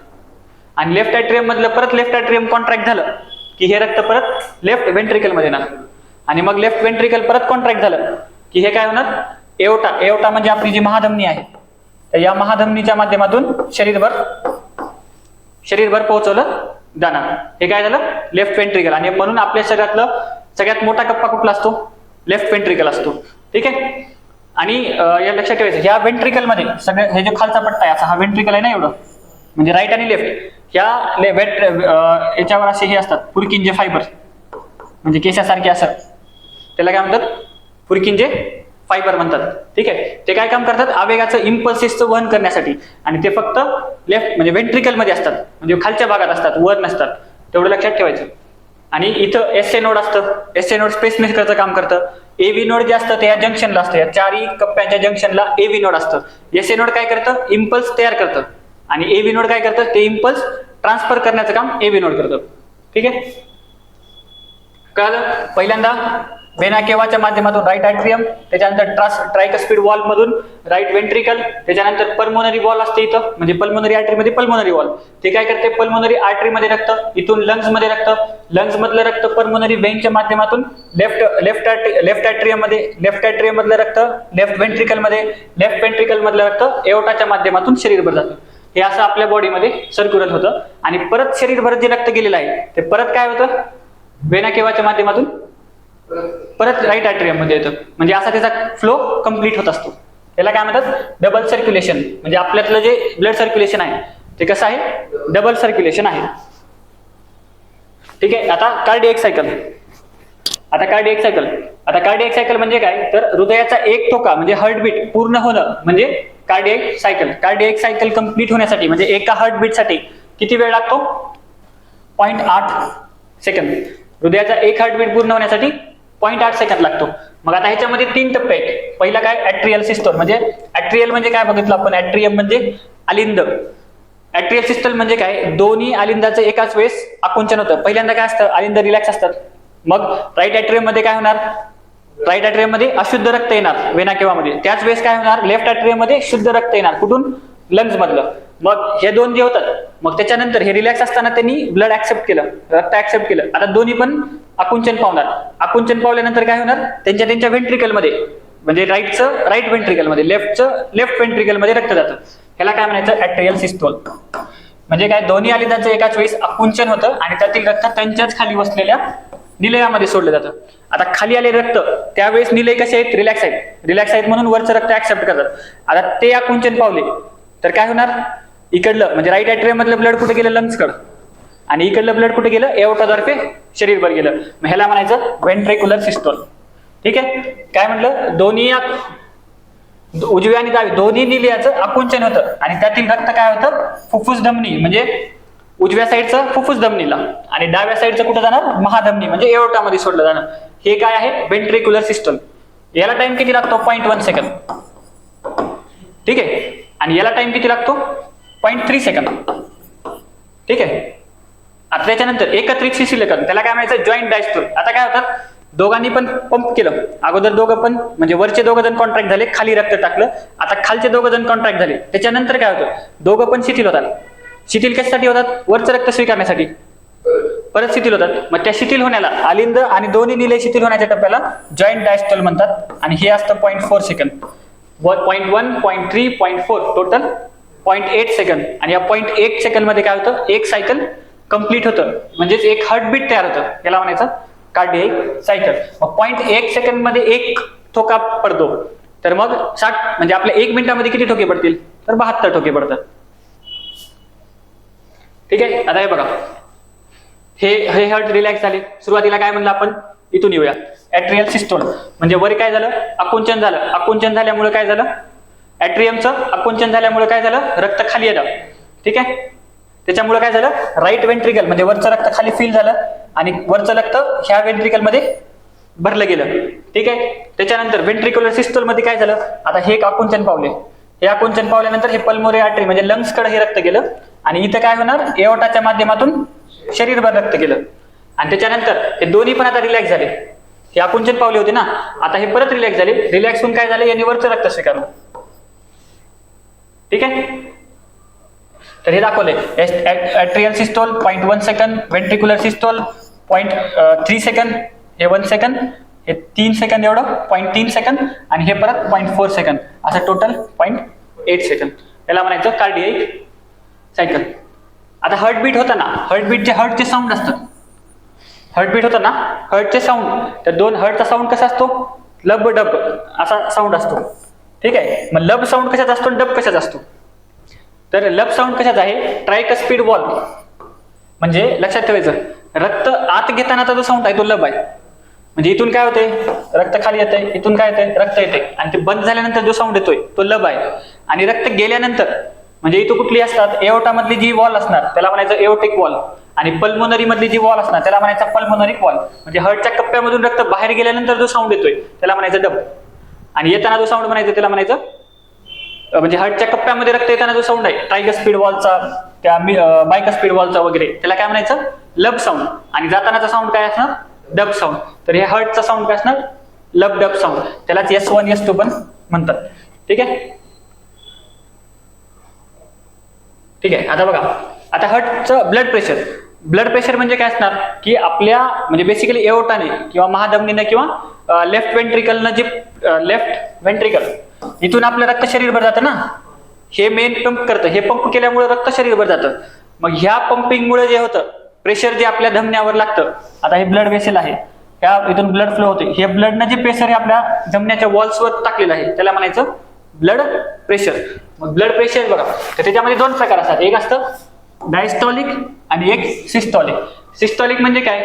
आणि लेफ्ट ॲट्रियम मधलं परत लेफ्ट ॲट्रियम कॉन्ट्रॅक्ट झालं की हे रक्त परत लेफ्ट व्हेंट्रिकल मध्ये येणार. आणि मग लेफ्ट व्हेंट्रिकल परत कॉन्ट्रॅक्ट झालं की हे काय होणार, एओटा म्हणजे आपली जी महाधमनी आहे, तर या महाधमनीच्या माध्यमातून शरीरभर पोहोचवलं जाणार. हे काय झालं, लेफ्ट व्हेंट्रिकल. आणि म्हणून आपल्या शरीरातलं सगळ्यात मोठा कप्पा कुठला असतो, लेफ्ट व्हेंट्रिकल असतो. ठीक आहे. आणि या लक्षात ठेवायचं, ह्या व्हेंट्रिकल मध्ये सगळं हे जो खालचा पट्टा आहे असा हा व्हेंट्रिकल आहे ना, एवढं म्हणजे राईट आणि लेफ्ट, ह्या याच्यावर असे हे असतात पुरकिंजे फायबर, म्हणजे केसासारखे असं, त्याला काय म्हणतात, पुरकिंजे फायबर म्हणतात. ठीक आहे. ते काय काम करतात, आवेगाचं इम्पल्सेसचं वहन करण्यासाठी. आणि ते फक्त लेफ्ट म्हणजे व्हेंट्रिकल मध्ये असतात, म्हणजे खालच्या भागात असतात, वर नसतात. तेवढं लक्षात ठेवायचं. आणि इथं एसए नोड असतं, एसए नोड स्पेसमेकरचं काम करतं. एव्ही नोड जे असतं ते या जंक्शनला असतं, या 4 कप्प्यांच्या जंक्शनला एव्ही नोड असतं. एसए नोड काय करतं, इम्पल्स तयार करतं. आणि एव्ही नोड काय करतं, ते इम्पल्स ट्रान्सफर करण्याचं काम एव्ही नोड करतं. ठीक आहे. कळलं. पहिल्यांदा वेना केव्हाच्या माध्यमातून राईट ॲट्रियम, त्याच्यानंतर ट्रायकस्पिड वॉल मधून राईट व्हेंट्रिकल, त्याच्यानंतर पल्मोनरी वॉल असते इथं, म्हणजे पल्मोनरी आर्टरी मध्ये पल्मोनरी वॉल. ते काय करते, पल्मोनरी आर्टरी मध्ये रक्त, इथून लंग्स मध्ये रक्त, लंग्स मधलं रक्त पल्मोनरी वेनच्या माध्यमातून लेफ्ट ॲट्रियम मधलं रक्त लेफ्ट व्हेंट्रिकल मध्ये, लेफ्ट व्हेंट्रिकल मधलं रक्त एओटाच्या माध्यमातून शरीरभर जातं. हे असं आपल्या बॉडीमध्ये सर्क्युलेट होतं. आणि परत शरीरभर जे रक्त गेलेलं आहे ते परत काय होतं, वेना केव्हाच्या माध्यमातून परत राईट ॲट्रियम मध्ये येतं. म्हणजे असा त्याचा फ्लो कम्प्लीट होत असतो. त्याला काय म्हणतात, डबल सर्क्युलेशन. म्हणजे आपल्यातलं जे ब्लड सर्क्युलेशन आहे ते कसं आहे, डबल सर्क्युलेशन आहे. ठीक आहे. आता कार्डियक सायकल म्हणजे काय, तर हृदयाचा एक ठोका म्हणजे हार्टबीट पूर्ण होणं म्हणजे कार्डियक सायकल कंप्लीट होण्यासाठी म्हणजे एका हार्टबीटसाठी किती वेळ लागतो? 0.8 सेकंद. हृदयाचा एक हार्टबीट पूर्ण होण्यासाठी 0.8 सेकंद लागतो. मग आता ह्याच्यामध्ये 3 टप्पे आहेत. पहिला काय, ऍट्रियल सिस्टोल. म्हणजे ऍट्रियल म्हणजे काय बघितलं आपण, ऍट्रियम म्हणजे आलिंद. ऍट्रियल सिस्टोल म्हणजे काय, दोन्ही आलिंदाचं एकाच वेळेस आकुंचन होतं. पहिल्यांदा काय असतं, आलिंद रिलॅक्स असतात. मग राईट ऍट्रियम मध्ये काय होणार, राईट ऍट्रियम मध्ये अशुद्ध रक्त येणार वेना केव्हा मध्ये. त्याच वेळेस काय होणार, लेफ्ट ऍट्रियम मध्ये शुद्ध रक्त येणार. कुठून? लंग्स मधलं. मग हे दोन जे होतात, मग त्याच्यानंतर हे रिलॅक्स असताना त्यांनी ब्लड ऍक्सेप्ट केलं, रक्त ऍक्सेप्ट केलं. आता दोन्ही पण आकुंचन पावणार. आकुंचन पावल्यानंतर काय होणार, त्यांच्या व्हेंट्रिकल मध्ये म्हणजे राईटचं राईट व्हेंट्रिकल मध्ये, लेफ्टचं लेफ्ट व्हेंट्रिकल मध्ये रक्त जातं. ह्याला काय म्हणायचं, ऍट्रियल सिस्टोल. म्हणजे काय, दोन्ही आलिंदाचं एकाच वेळेस आकुंचन होतं आणि त्यातील रक्त त्यांच्याच खाली बसलेल्या निलयामध्ये सोडलं जातं. आता खाली आले रक्त त्यावेळेस निलय कसे आहेत, रिलॅक्स आहेत म्हणून वरचं रक्त ऍक्सेप्ट करतात. आता ते आकुंचन पावले तर काय होणार, इकडलं म्हणजे राईट ऍट्रियम मधलं ब्लड कुठे गेलं, लंग्स कडे, आणि इकडलं ब्लड कुठे गेलं, एओर्टाद्वारे शरीरभर गेलं. मग ह्याला म्हणायचं व्हेंट्रिक्युलर सिस्टोल. ठीक आहे. काय म्हटलं, दोन्ही उजव्या आणि डावी दोन्ही निलयाचं आकुंचन होतं आणि त्यातील रक्त काय होतं, फुफ्फुस धमनी म्हणजे उजव्या साईडचं फुफ्फुस धमनीला आणि डाव्या साईडचं कुठं जाणार, महाधमनी म्हणजे एओर्टामध्ये सोडलं जाणार. हे काय आहे, व्हेंट्रिक्युलर सिस्टम. याला टाइम किती लागतो, 0.1 सेकंद. ठीक आहे. आणि याला टाइम किती लागतो, 0.3 सेकंद. ठीक आहे. आता त्याच्यानंतर एकत्रित शिशिलीकरण, त्याला काय म्हणायचं, जॉईंट डायस्टोल. आता काय होतात, दोघांनी पण पंप केलं. अगोदर दोघं पण म्हणजे वरचे दोघं जण कॉन्ट्रॅक्ट झाले, खाली रक्त टाकलं. आता खालचे दोघं जण कॉन्ट्रॅक्ट झाले. त्याच्यानंतर काय होतं, दोघं पण शिथिल होतात. शिथिल कशासाठी होतात, वरचं रक्त स्वीकारण्यासाठी परत शिथिल होतात. मग त्या शिथिल होण्याला आलिंद आणि दोन्ही निलय शिथिल होण्याच्या टप्प्याला जॉईंट डायस्टोल म्हणतात. आणि हे असतं 0.4 सेकंद. 0.1, 0.3, 0.4 total 0.8 second. आणि या 0.1 सेकंद मध्ये काय होतं, एक सायकल कंप्लीट होतं म्हणजेच एक हार्टबीट तयार होतं. याला म्हणायचं कार्डियक सायकल. मग 0.1 सेकंद मध्ये एक ठोका पडतो. तर मग 60 म्हणजे आपल्या 1 मिनिटामध्ये किती ठोके पडतील, तर 72 ठोके पडतात. ठीक आहे. आता हे बघा, हे हार्ट रिलॅक्स झाले. सुरुवातीला काय म्हणलं आपण, इथून येऊया, ऍट्रियल सिस्टोल म्हणजे वर काय झालं, आकुंचन झालं. आकुंचन झाल्यामुळे काय झालं, ऍट्रियमचं आकुंचन झाल्यामुळे काय झालं, रक्त खाली येतं. ठीक आहे. त्याच्यामुळे काय झालं, राईट व्हेंट्रिकल म्हणजे वरचं रक्त खाली फिल झालं आणि वरचं रक्त ह्या व्हेंट्रिकल मध्ये भरलं गेलं. ठीक आहे. त्याच्यानंतर व्हेंट्रिक्युलर सिस्टोल मध्ये काय झालं, आता हे एक आकुंचन पावले. हे आकुंचन पावल्यानंतर हे पल्मोनरी आर्टरी म्हणजे लंग्स कडे हे रक्त गेलं आणि इथं काय होणार, एओर्टाच्या माध्यमातून शरीरभर रक्त गेलं. आणि त्याच्यानंतर हे दोन्ही पण आता रिलॅक्स झाले. हे आकुंचन पावले होते ना, आता हे परत रिलॅक्स झाले. रिलॅक्स होऊन काय झाले, यांनी वरचं रक्त स्वीकारलं. ठीक आहे. तर हे दाखवले, atrial systole 0.1 second, ventricular systole 0.3 second, हे 1 सेकंद, हे 3 सेकंद एवढं 0.3 सेकंद आणि हे परत 0.4 सेकंद, असं टोटल 0.8 सेकंद. याला म्हणायचं कार्डियक सायकल. आता हार्टबीट होतं ना, हार्टबीटचे हार्टचे साऊंड असतात. हार्टबीट होतं ना, हार्टचे साऊंड, तर दोन हार्टचा साऊंड कसा असतो, लब डब असा साऊंड असतो. ठीक आहे. मग लब साऊंड कशाचा असतो, डब कशाचा असतो, तर लब साऊंड कशाचा आहे, ट्रायकस्पिड वॉल्व. म्हणजे लक्षात ठेवायचं, रक्त आत घेतानाचा जो साऊंड आहे तो लब आहे. म्हणजे इथून काय होते, रक्त खाली येते, इथून काय येते, रक्त येते आणि ते बंद झाल्यानंतर जो साऊंड येतोय तो लब आहे. आणि रक्त गेल्यानंतर म्हणजे इथं कुठली असतात, एओर्टा मधली जी वॉल असणार त्याला म्हणायचं एओर्टिक वॉल आणि पल्मोनरी मधली जी वॉल असणार त्याला म्हणायचं पल्मोनरिक वॉल. म्हणजे हार्टच्या कप्प्यामधून रक्त बाहेर गेल्यानंतर जो साऊंड येतोय त्याला म्हणायचं डब आणि येताना जो साऊंड म्हणायचं त्याला म्हणायचं, म्हणजे हार्टच्या कप्प्यामध्ये रक्त येताना जो साऊंड आहे ट्रायकस्पिड वॉलचा, त्या बायकस्पिड वॉलचा वगैरे, त्याला काय म्हणायचं, लब साऊंड. आणि जातानाचा साऊंड काय असणार, डब साऊंड. तर हे हार्टचा साऊंड काय असणार, लब डब साऊंड. त्यालाच S1 S2 पण म्हणतात. ठीक आहे. ठीक आहे. आता बघा, आता हार्टचं ब्लड प्रेशर म्हणजे काय असणार की आपल्या म्हणजे बेसिकली एओर्टाने किंवा महाधमनीने किंवा लेफ्ट व्हेंट्रिकलनं जे लेफ्ट व्हेंट्रिकल इथून आपलं रक्त शरीरभर जातं ना, हे मेन पंप करतं. हे पंप केल्यामुळे रक्त शरीरभर जातं. मग ह्या पंपिंगमुळे जे होतं प्रेशर जे आपल्या धमन्यावर लागतं, आता हे ब्लड वेसल आहे, ह्या इथून ब्लड फ्लो होते, हे ब्लडनं जे प्रेशर आपल्या धमन्याच्या वॉल्सवर टाकलेलं आहे त्याला म्हणायचं ब्लड प्रेशर. मग ब्लड प्रेशर बघा, तर त्याच्यामध्ये दोन प्रकार असतात, एक असतं डायस्टॉलिक आणि एक सिस्टॉलिक. सिस्टॉलिक म्हणजे काय?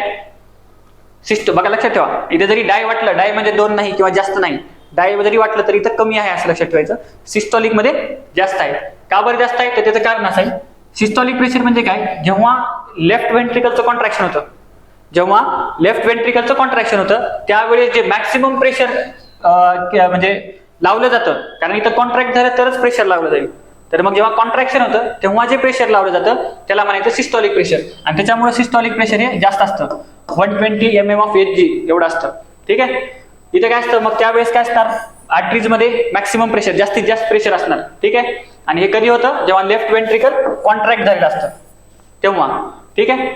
बघा लक्षात ठेवा, इथे जरी डाय वाटलं, डाय म्हणजे 2 नाही किंवा जास्त नाही, डाय जरी वाटलं तरी इथं कमी आहे असं लक्षात ठेवायचं. सिस्टॉलिक मध्ये जास्त आहे. का बरं जास्त आहे? तर त्याचं कारण असं आहे, सिस्टॉलिक प्रेशर म्हणजे काय? जेव्हा लेफ्ट व्हेंट्रिकलचं कॉन्ट्रॅक्शन होतं, त्यावेळेस जे मॅक्सिमम प्रेशर म्हणजे लावलं जातं, कारण इथं कॉन्ट्रॅक्ट झालं तरच प्रेशर लावलं जाईल. तर मग जेव्हा कॉन्ट्रॅक्शन होतं तेव्हा जे प्रेशर लावलं जातं त्याला म्हणायचं सिस्टॉलिक प्रेशर. आणि त्याच्यामुळे सिस्टॉलिक प्रेशर हे जास्त असतं, 120 mm/Hg एवढं असतं. ठीक आहे. इथे काय असतं मग त्यावेळेस काय असणार? आर्टरीज मध्ये मॅक्सिमम प्रेशर, जास्तीत जास्त प्रेशर असणार. ठीक आहे. आणि हे कधी होतं? जेव्हा लेफ्ट व्हेंट्रिकल कॉन्ट्रॅक्ट झालेलं असतं तेव्हा. ठीक आहे.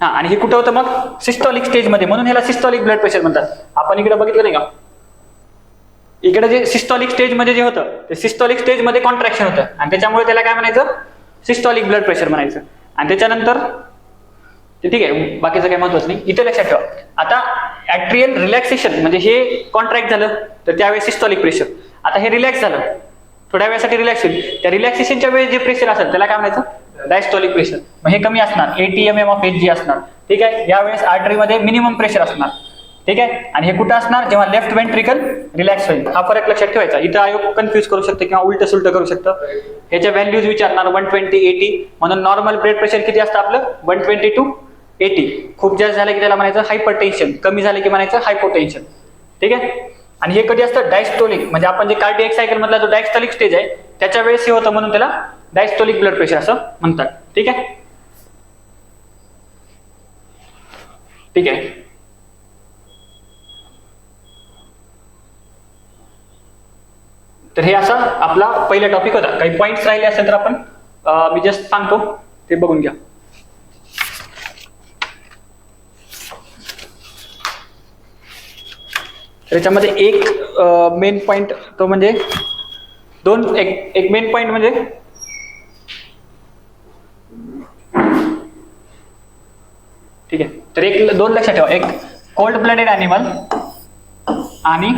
हा, आणि हे कुठं होतं मग? सिस्टॉलिक स्टेज मध्ये. म्हणून ह्याला सिस्टॉलिक ब्लड प्रेशर म्हणतात. आपण इकडे बघितलं नाही का, इकडे जे सिस्टॉलिक स्टेज मध्ये जे होतं ते सिस्टॉलिक स्टेज मध्ये कॉन्ट्रॅक्शन होतं आणि त्याच्यामुळे त्याला काय म्हणायचं? सिस्टॉलिक ब्लड प्रेशर म्हणायचं. आणि त्याच्यानंतर ठीक आहे, बाकीचं काही महत्वाचं नाही. इथे लक्षात ठेवा, आता ॲट्रियल रिलॅक्सेशन म्हणजे हे कॉन्ट्रॅक्ट झालं तर त्यावेळेस सिस्टॉलिक प्रेशर. आता हे रिलॅक्स झालं, थोड्या वेळासाठी रिलॅक्स होईल, त्या रिलॅक्सेशनच्या वेळेस जे प्रेशर असेल त्याला काय म्हणायचं? Diastolic pressure. मग हे कमी असणार, 80 mm/Hg असणार. ठीक आहे. यावेळेस आर्टरीमध्ये मिनिमम प्रेशर असणार. ठीक आहे. आणि हे कुठं असणार? जेव्हा लेफ्ट व्हेंट्रिकल रिलॅक्स होईल. हा फरक लक्षात ठेवायचा. इथं आयोग कन्फ्युज करू शकतं किंवा उलट सुलट करू शकतं. ह्याच्या व्हॅल्यूज विचारणार 120, 80. म्हणून नॉर्मल ब्लड प्रेशर किती असतं आपलं? 120 to 80. खूप जास्त झालं की त्याला म्हणायचं हायपरटेन्शन, कमी झालं की म्हणायचं हायपोटेन्शन. ठीक आहे. आणि हे कधी असतं? डायस्टोलिक, म्हणजे आपण जे कार्डियक सायकल मधला जो डायस्टोलिक स्टेज आहे त्याच्या वेळेस हे होतं, म्हणून त्याला डायस्टोलिक ब्लड प्रेशर असं म्हणतात. ठीक आहे. ठीक आहे. तर हे असा आपला पहिला टॉपिक होता. काही पॉइंट्स राहिले असेल तर आपण मी जस्ट सांगतो ते बघून घ्या. त्याच्यामध्ये एक मेन पॉइंट तो म्हणजे एक मेन पॉइंट म्हणजे ठीक आहे. तर दोन लक्षात ठेवा, एक कोल्ड ब्लडेड ॲनिमल आणि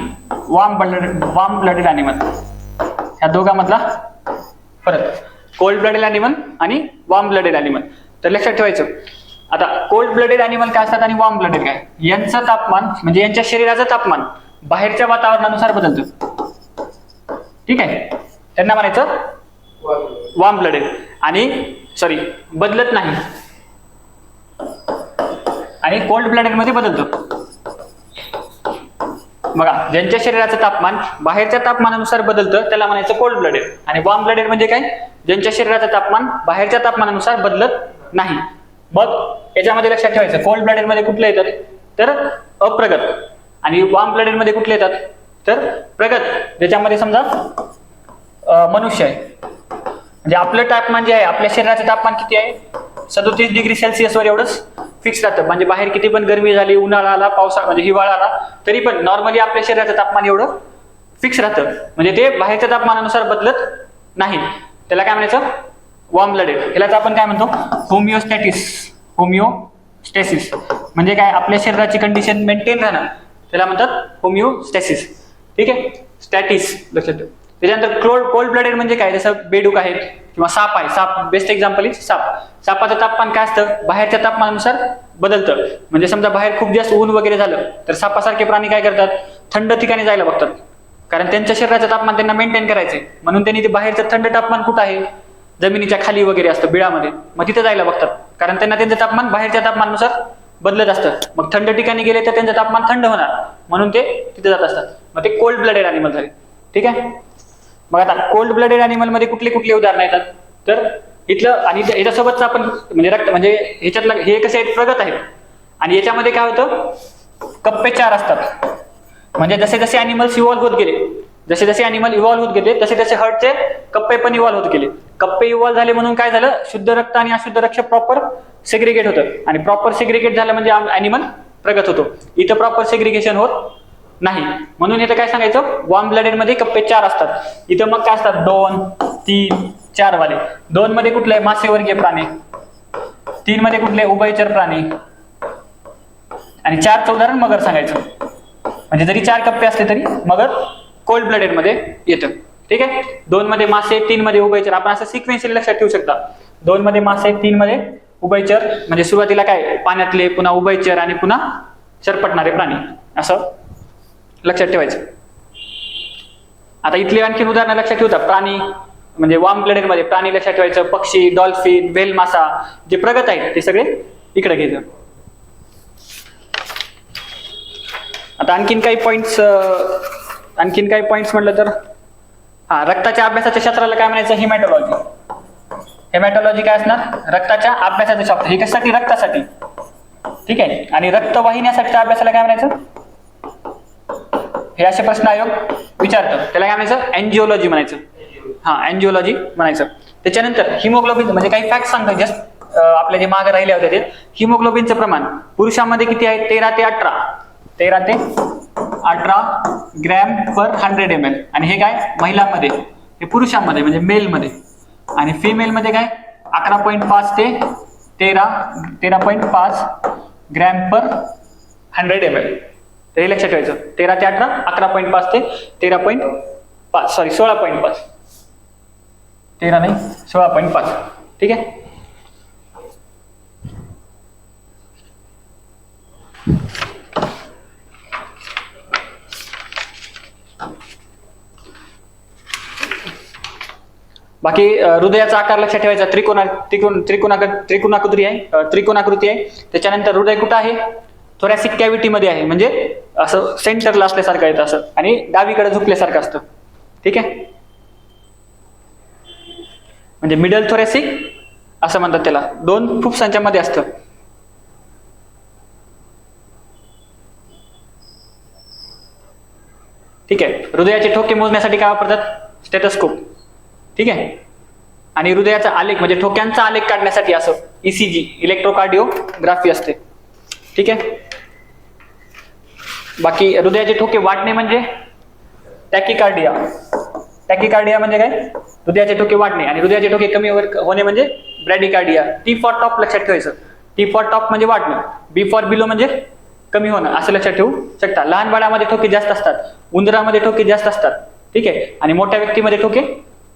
वार्म ब्लडेड ॲनिमल. ह्या दोघांमधला फरक, कोल्ड ब्लडेड ॲनिमल आणि वार्म ब्लडेड ॲनिमल. तर लक्षात ठेवायचं. आता कोल्ड ब्लडेड ॲनिमल काय असतात आणि वार्म ब्लडेड काय? यांचं तापमान म्हणजे यांच्या शरीराचं तापमान बाहेरच्या वातावरणानुसार बदलतं. ठीक आहे. त्यांना म्हणायचं वार्म ब्लडेड. आणि बदलत नाही, आणि कोल्ड ब्लडेड मध्ये बदलतो. बघा, ज्यांच्या शरीराचं तापमान बाहेरच्या तापमानानुसार बदलतं त्याला म्हणायचं कोल्ड ब्लडेड. आणि वार्म ब्लडेड म्हणजे काय? ज्यांच्या शरीराचं तापमान बाहेरच्या तापमानानुसार बदलत नाही. मग याच्यामध्ये लक्षात ठेवायचं, कोल्ड ब्लडेड मध्ये कुठले येतात तर अप्रगत, आणि वार्म ब्लडेड मध्ये कुठले येतात तर प्रगत. ज्याच्यामध्ये समजा मनुष्य आहे, म्हणजे आपलं तापमान जे आहे, आपल्या शरीराचं तापमान किती आहे? 37 डिग्री सेल्सिअस वर एवढंच फिक्स राहतं. म्हणजे बाहेर किती पण गरमी झाली, उन्हाळा आला, पावसाळा म्हणजे हिवाळा आला, तरी पण नॉर्मली आपल्या शरीराचं तापमान एवढं फिक्स राहतं. म्हणजे ते बाहेरच्या तापमानानुसार बदलत नाही. त्याला काय म्हणायचं? Warm blooded. यालाच आपण काय म्हणतो? होमिओस्टॅसिस. म्हणजे काय? आपल्या शरीराची कंडिशन मेंटेन राहणं, त्याला म्हणतात होमिओस्टॅसिस. ठीक आहे. स्टॅटिस लक्षात ठेव. त्याच्यानंतर कोल्ड ब्लडेड म्हणजे काय? जसं बेडूक आहेत किंवा साप आहे. साप बेस्ट एक्झाम्पल इज साप. सापाचं तापमान काय असतं? बाहेरच्या तापमानानुसार बदलतं. म्हणजे समजा बाहेर खूप जास्त ऊन वगैरे झालं तर सापासारखे प्राणी काय करतात? थंड ठिकाणी जायला बघतात, कारण त्यांच्या शरीराचं तापमान त्यांना मेंटेन करायचंय. म्हणून त्यांनी ते बाहेरचं थंड तापमान कुठं आहे? जमिनीच्या खाली वगैरे असतं, बिळामध्ये, मग तिथे जायला बघतात, कारण त्यांना त्यांचं तापमान बाहेरच्या तापमानानुसार बदलत असतं. मग थंड ठिकाणी गेले तर त्यांचं तापमान थंड होणार, म्हणून ते तिथे जात असतात. मग ते कोल्ड ब्लडेड ॲनिमल झाले. ठीक आहे. मग आता कोल्ड ब्लडेड ॲनिमल मध्ये कुठले कुठले उदाहरणं येतात तर इथलं, आणि याच्यासोबतच आपण म्हणजे रक्त म्हणजे ह्याच्यातलं हे कसे आहेत? प्रगत आहेत. आणि याच्यामध्ये काय होतं? कप्पे 4 असतात. म्हणजे जसे जसे ॲनिमल्स इव्हॉल्व्ह होत गेले, जसे जसे ॲनिमल इव्हॉल्व्ह होत गेले तसे तसे हार्टचे कप्पे पण इव्हॉल्व्ह होत गेले. कप्पे इव्हॉल्व्ह झाले म्हणून काय झालं? शुद्ध रक्त आणि अशुद्ध रक्त प्रॉपर सेग्रिगेट होतं, आणि प्रॉपर सेग्रिगेट झालं म्हणजे ॲनिमल प्रगत होतो. इथं प्रॉपर सेग्रिगेशन होत नाही. म्हणून इथं काय सांगायचं? वार्म ब्लडेड मध्ये कप्पे 4 असतात. इथं मग काय असतात? 2, 3, 4 वाले. 2 मध्ये कुठले? मासेवर्गीय प्राणी. 3 मध्ये कुठले? उभयचर प्राणी. आणि 4चं उदाहरण मगर सांगायचं. म्हणजे जरी 4 कप्पे असले तरी मगर कोल्ड ब्लडेड मध्ये येतं. ठीक आहे. 2 मध्ये मासे, 3 मध्ये उभयचर. आपण असं सिक्वेन्शियल लक्षात ठेवू शकता. 2 मध्ये मासे, 3 मध्ये उभयचर म्हणजे सुरुवातीला काय पाण्यातले, पुन्हा उभयचर आणि पुन्हा सरपटणारे प्राणी, असं लक्षात ठेवायचं. आता इथले आणखी उदाहरणं लक्षात ठेवता. प्राणी म्हणजे वॉर्म ब्लडेड मध्ये प्राणी लक्षात ठेवायचं, पक्षी, डॉल्फिन, व्हेल मासा जे प्रगत आहेत ते सगळे इकडे घ्यायचं. आता आणखीन काही पॉइंट्स म्हटलं तर रक्ताच्या अभ्यासाच्या क्षेत्राला काय म्हणायचं, हिमॅटॉलॉजी. हेमॅटॉलॉजी काय असणार, रक्ताच्या अभ्यासाचं शास्त्र. हे कशासाठी, रक्तासाठी, ठीक आहे. आणि रक्तवाहिन्यासाठीच्या अभ्यासाला काय म्हणायचं, हे असे प्रश्न आयोग विचारतो, त्याला काय म्हणायचं, एन्जिओलॉजी म्हणायचं. एन्जिओलॉजी म्हणायचं. त्याच्यानंतर हिमोग्लोबिन म्हणजे काही फॅक्ट सांगतो जस्ट आपल्या जे मागे राहिले होते ते. हिमोग्लोबिनचं प्रमाण पुरुषांमध्ये किती आहे, 13 ते 18 ग्रॅम पर 100 ml. आणि हे काय महिलांमध्ये, हे पुरुषांमध्ये म्हणजे मेलमध्ये. आणि फिमेलमध्ये काय 11.5 ते 13.5 ग्रॅम पर 100 ml. तर हे लक्षात ठेवायचं. 13 ते 18, 11.5 ते 13.5, सॉरी 16.5, 13 नाही 16.5, ठीक आहे. बाकी हृदयाचा आकार लक्षात ठेवायचा, त्रिकोणाकृती आहे. त्याच्यानंतर हृदय कुठं आहे, थोरॅसिक कॅव्हिटी मध्ये आहे, म्हणजे असं सेंटरला असल्यासारखं येतं असं, आणि डावीकडे झुकल्यासारखं असतं, ठीक आहे. म्हणजे मिडल थोरॅसिक असं म्हणतात त्याला, 2 फुफ्सांच्या मध्ये असतं. ठीक आहे. हृदयाचे ठोके मोजण्यासाठी काय वापरतात, स्टेथोस्कोप, ठीक आहे. आणि हृदयाचा आलेख म्हणजे ठोक्यांचा आलेख काढण्यासाठी असं ECG, इलेक्ट्रोकार्डिओग्राफी असते, ठीक आहे. बाकी हृदयाचे ठोके वाढणे म्हणजे टॅकिकार्डिया. टॅकिकार्डिया म्हणजे काय, हृदयाचे ठोके वाढणे. आणि हृदयाचे ठोके कमी होणे म्हणजे ब्रॅडिकार्डिया. T फॉर टॉप लक्षात ठेवायचं. T फॉर टॉप म्हणजे वाढणं, B फॉर बिलो म्हणजे कमी होणं, असं लक्षात ठेवू शकता. लहान बाळामध्ये ठोके जास्त असतात, उंदरामध्ये ठोके जास्त असतात, ठीक आहे. आणि मोठ्या व्यक्तीमध्ये ठोके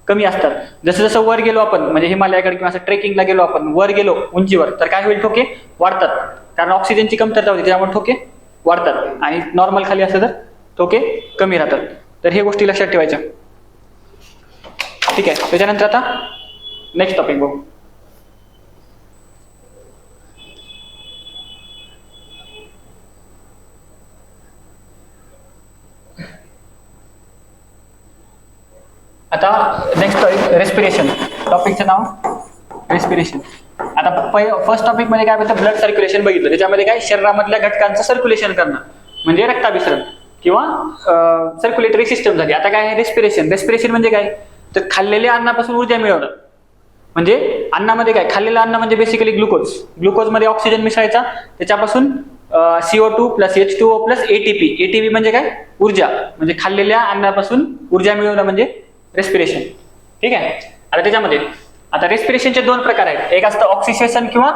कमी असतात. जसं जसं वर गेलो आपण म्हणजे हिमालयाकडे किंवा असं ट्रेकिंगला गेलो आपण, वर गेलो उंचीवर, तर काय होईल, ठोके वाढतात, कारण ऑक्सिजनची कमतरता होती, त्यामुळे ठोके वाढतात. आणि नॉर्मल खाली असलं तर ठोके कमी राहतात. तर हे गोष्टी लक्षात ठेवायच्या, ठीक आहे. त्याच्यानंतर आता नेक्स्ट टॉपिक बघू. आता नेक्स्ट रेस्पिरेशन. टॉपिकचं नाव रेस्पिरेशन. आता फर्स्ट टॉपिक मध्ये काय होतं, ब्लड सर्क्युलेशन बघितलं. त्याच्यामध्ये काय, शरीरामधल्या घटकांचं सर्क्युलेशन करणं म्हणजे रक्ताभिसरण किंवा सर्क्युलेटरी सिस्टम झाली. आता काय आहे रेस्पिरेशन. रेस्पिरेशन म्हणजे काय, तर खाल्लेल्या अन्नापासून ऊर्जा मिळवणं. म्हणजे अन्नामध्ये काय, खाल्लेलं अन्न म्हणजे बेसिकली ग्लुकोज. ग्लुकोजमध्ये ऑक्सिजन मिसळायचा, त्याच्यापासून CO2 + H2O + ATP. ATP म्हणजे काय, ऊर्जा. म्हणजे खाल्लेल्या अन्नापासून ऊर्जा मिळवणं म्हणजे रेस्पिरेशन, ठीक आहे. आता त्याच्यामध्ये आता रेस्पिरेशनचे 2 प्रकार आहेत. एक असतं ऑक्सिडेशन किंवा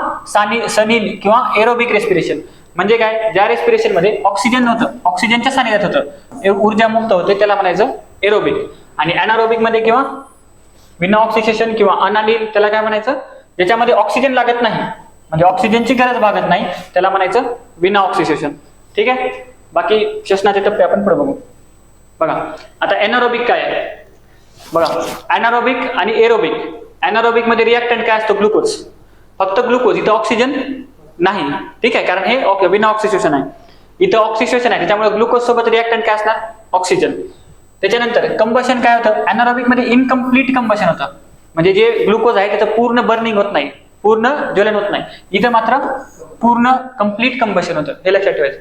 सनील किंवा एरोबिक रेस्पिरेशन. म्हणजे काय, ज्या रेस्पिरेशन मध्ये ऑक्सिजन नव्हतं, ऑक्सिजनच्या सानिध्यात होतं, ऊर्जा मुक्त होते, त्याला म्हणायचं एरोबिक. आणि अनारोबिक मध्ये किंवा विना ऑक्सिडेशन किंवा अनानील, त्याला काय म्हणायचं, ज्याच्यामध्ये ऑक्सिजन लागत नाही म्हणजे ऑक्सिजनची गरज भागत नाही, त्याला म्हणायचं विना ऑक्सिडेशन, ठीक आहे. बाकी श्वसनाचे टप्पे आपण पुढे बघू. बघा आता एनारोबिक काय आहे बघा, अनारोबिक आणि एरोबिक. अनारोबिक मध्ये रिएक्टंट काय असतो, ग्लुकोज, फक्त ग्लुकोज. इथं ऑक्सिजन नाही, ठीक आहे, कारण हे विना ऑक्सिडेशन आहे. इथं ऑक्सिडेशन आहे, त्याच्यामुळे ग्लुकोज सोबत रिएक्टंट काय असणार, ऑक्सिजन. त्याच्यानंतर कंबशन काय होतं, अनारोबिक मध्ये इनकम्प्लीट कंबशन होतं, म्हणजे जे ग्लुकोज आहे त्याचं पूर्ण बर्निंग होत नाही, पूर्ण ज्वलन होत नाही. इथं मात्र पूर्ण कम्प्लीट कंबशन होतं, हे लक्षात ठेवायचं.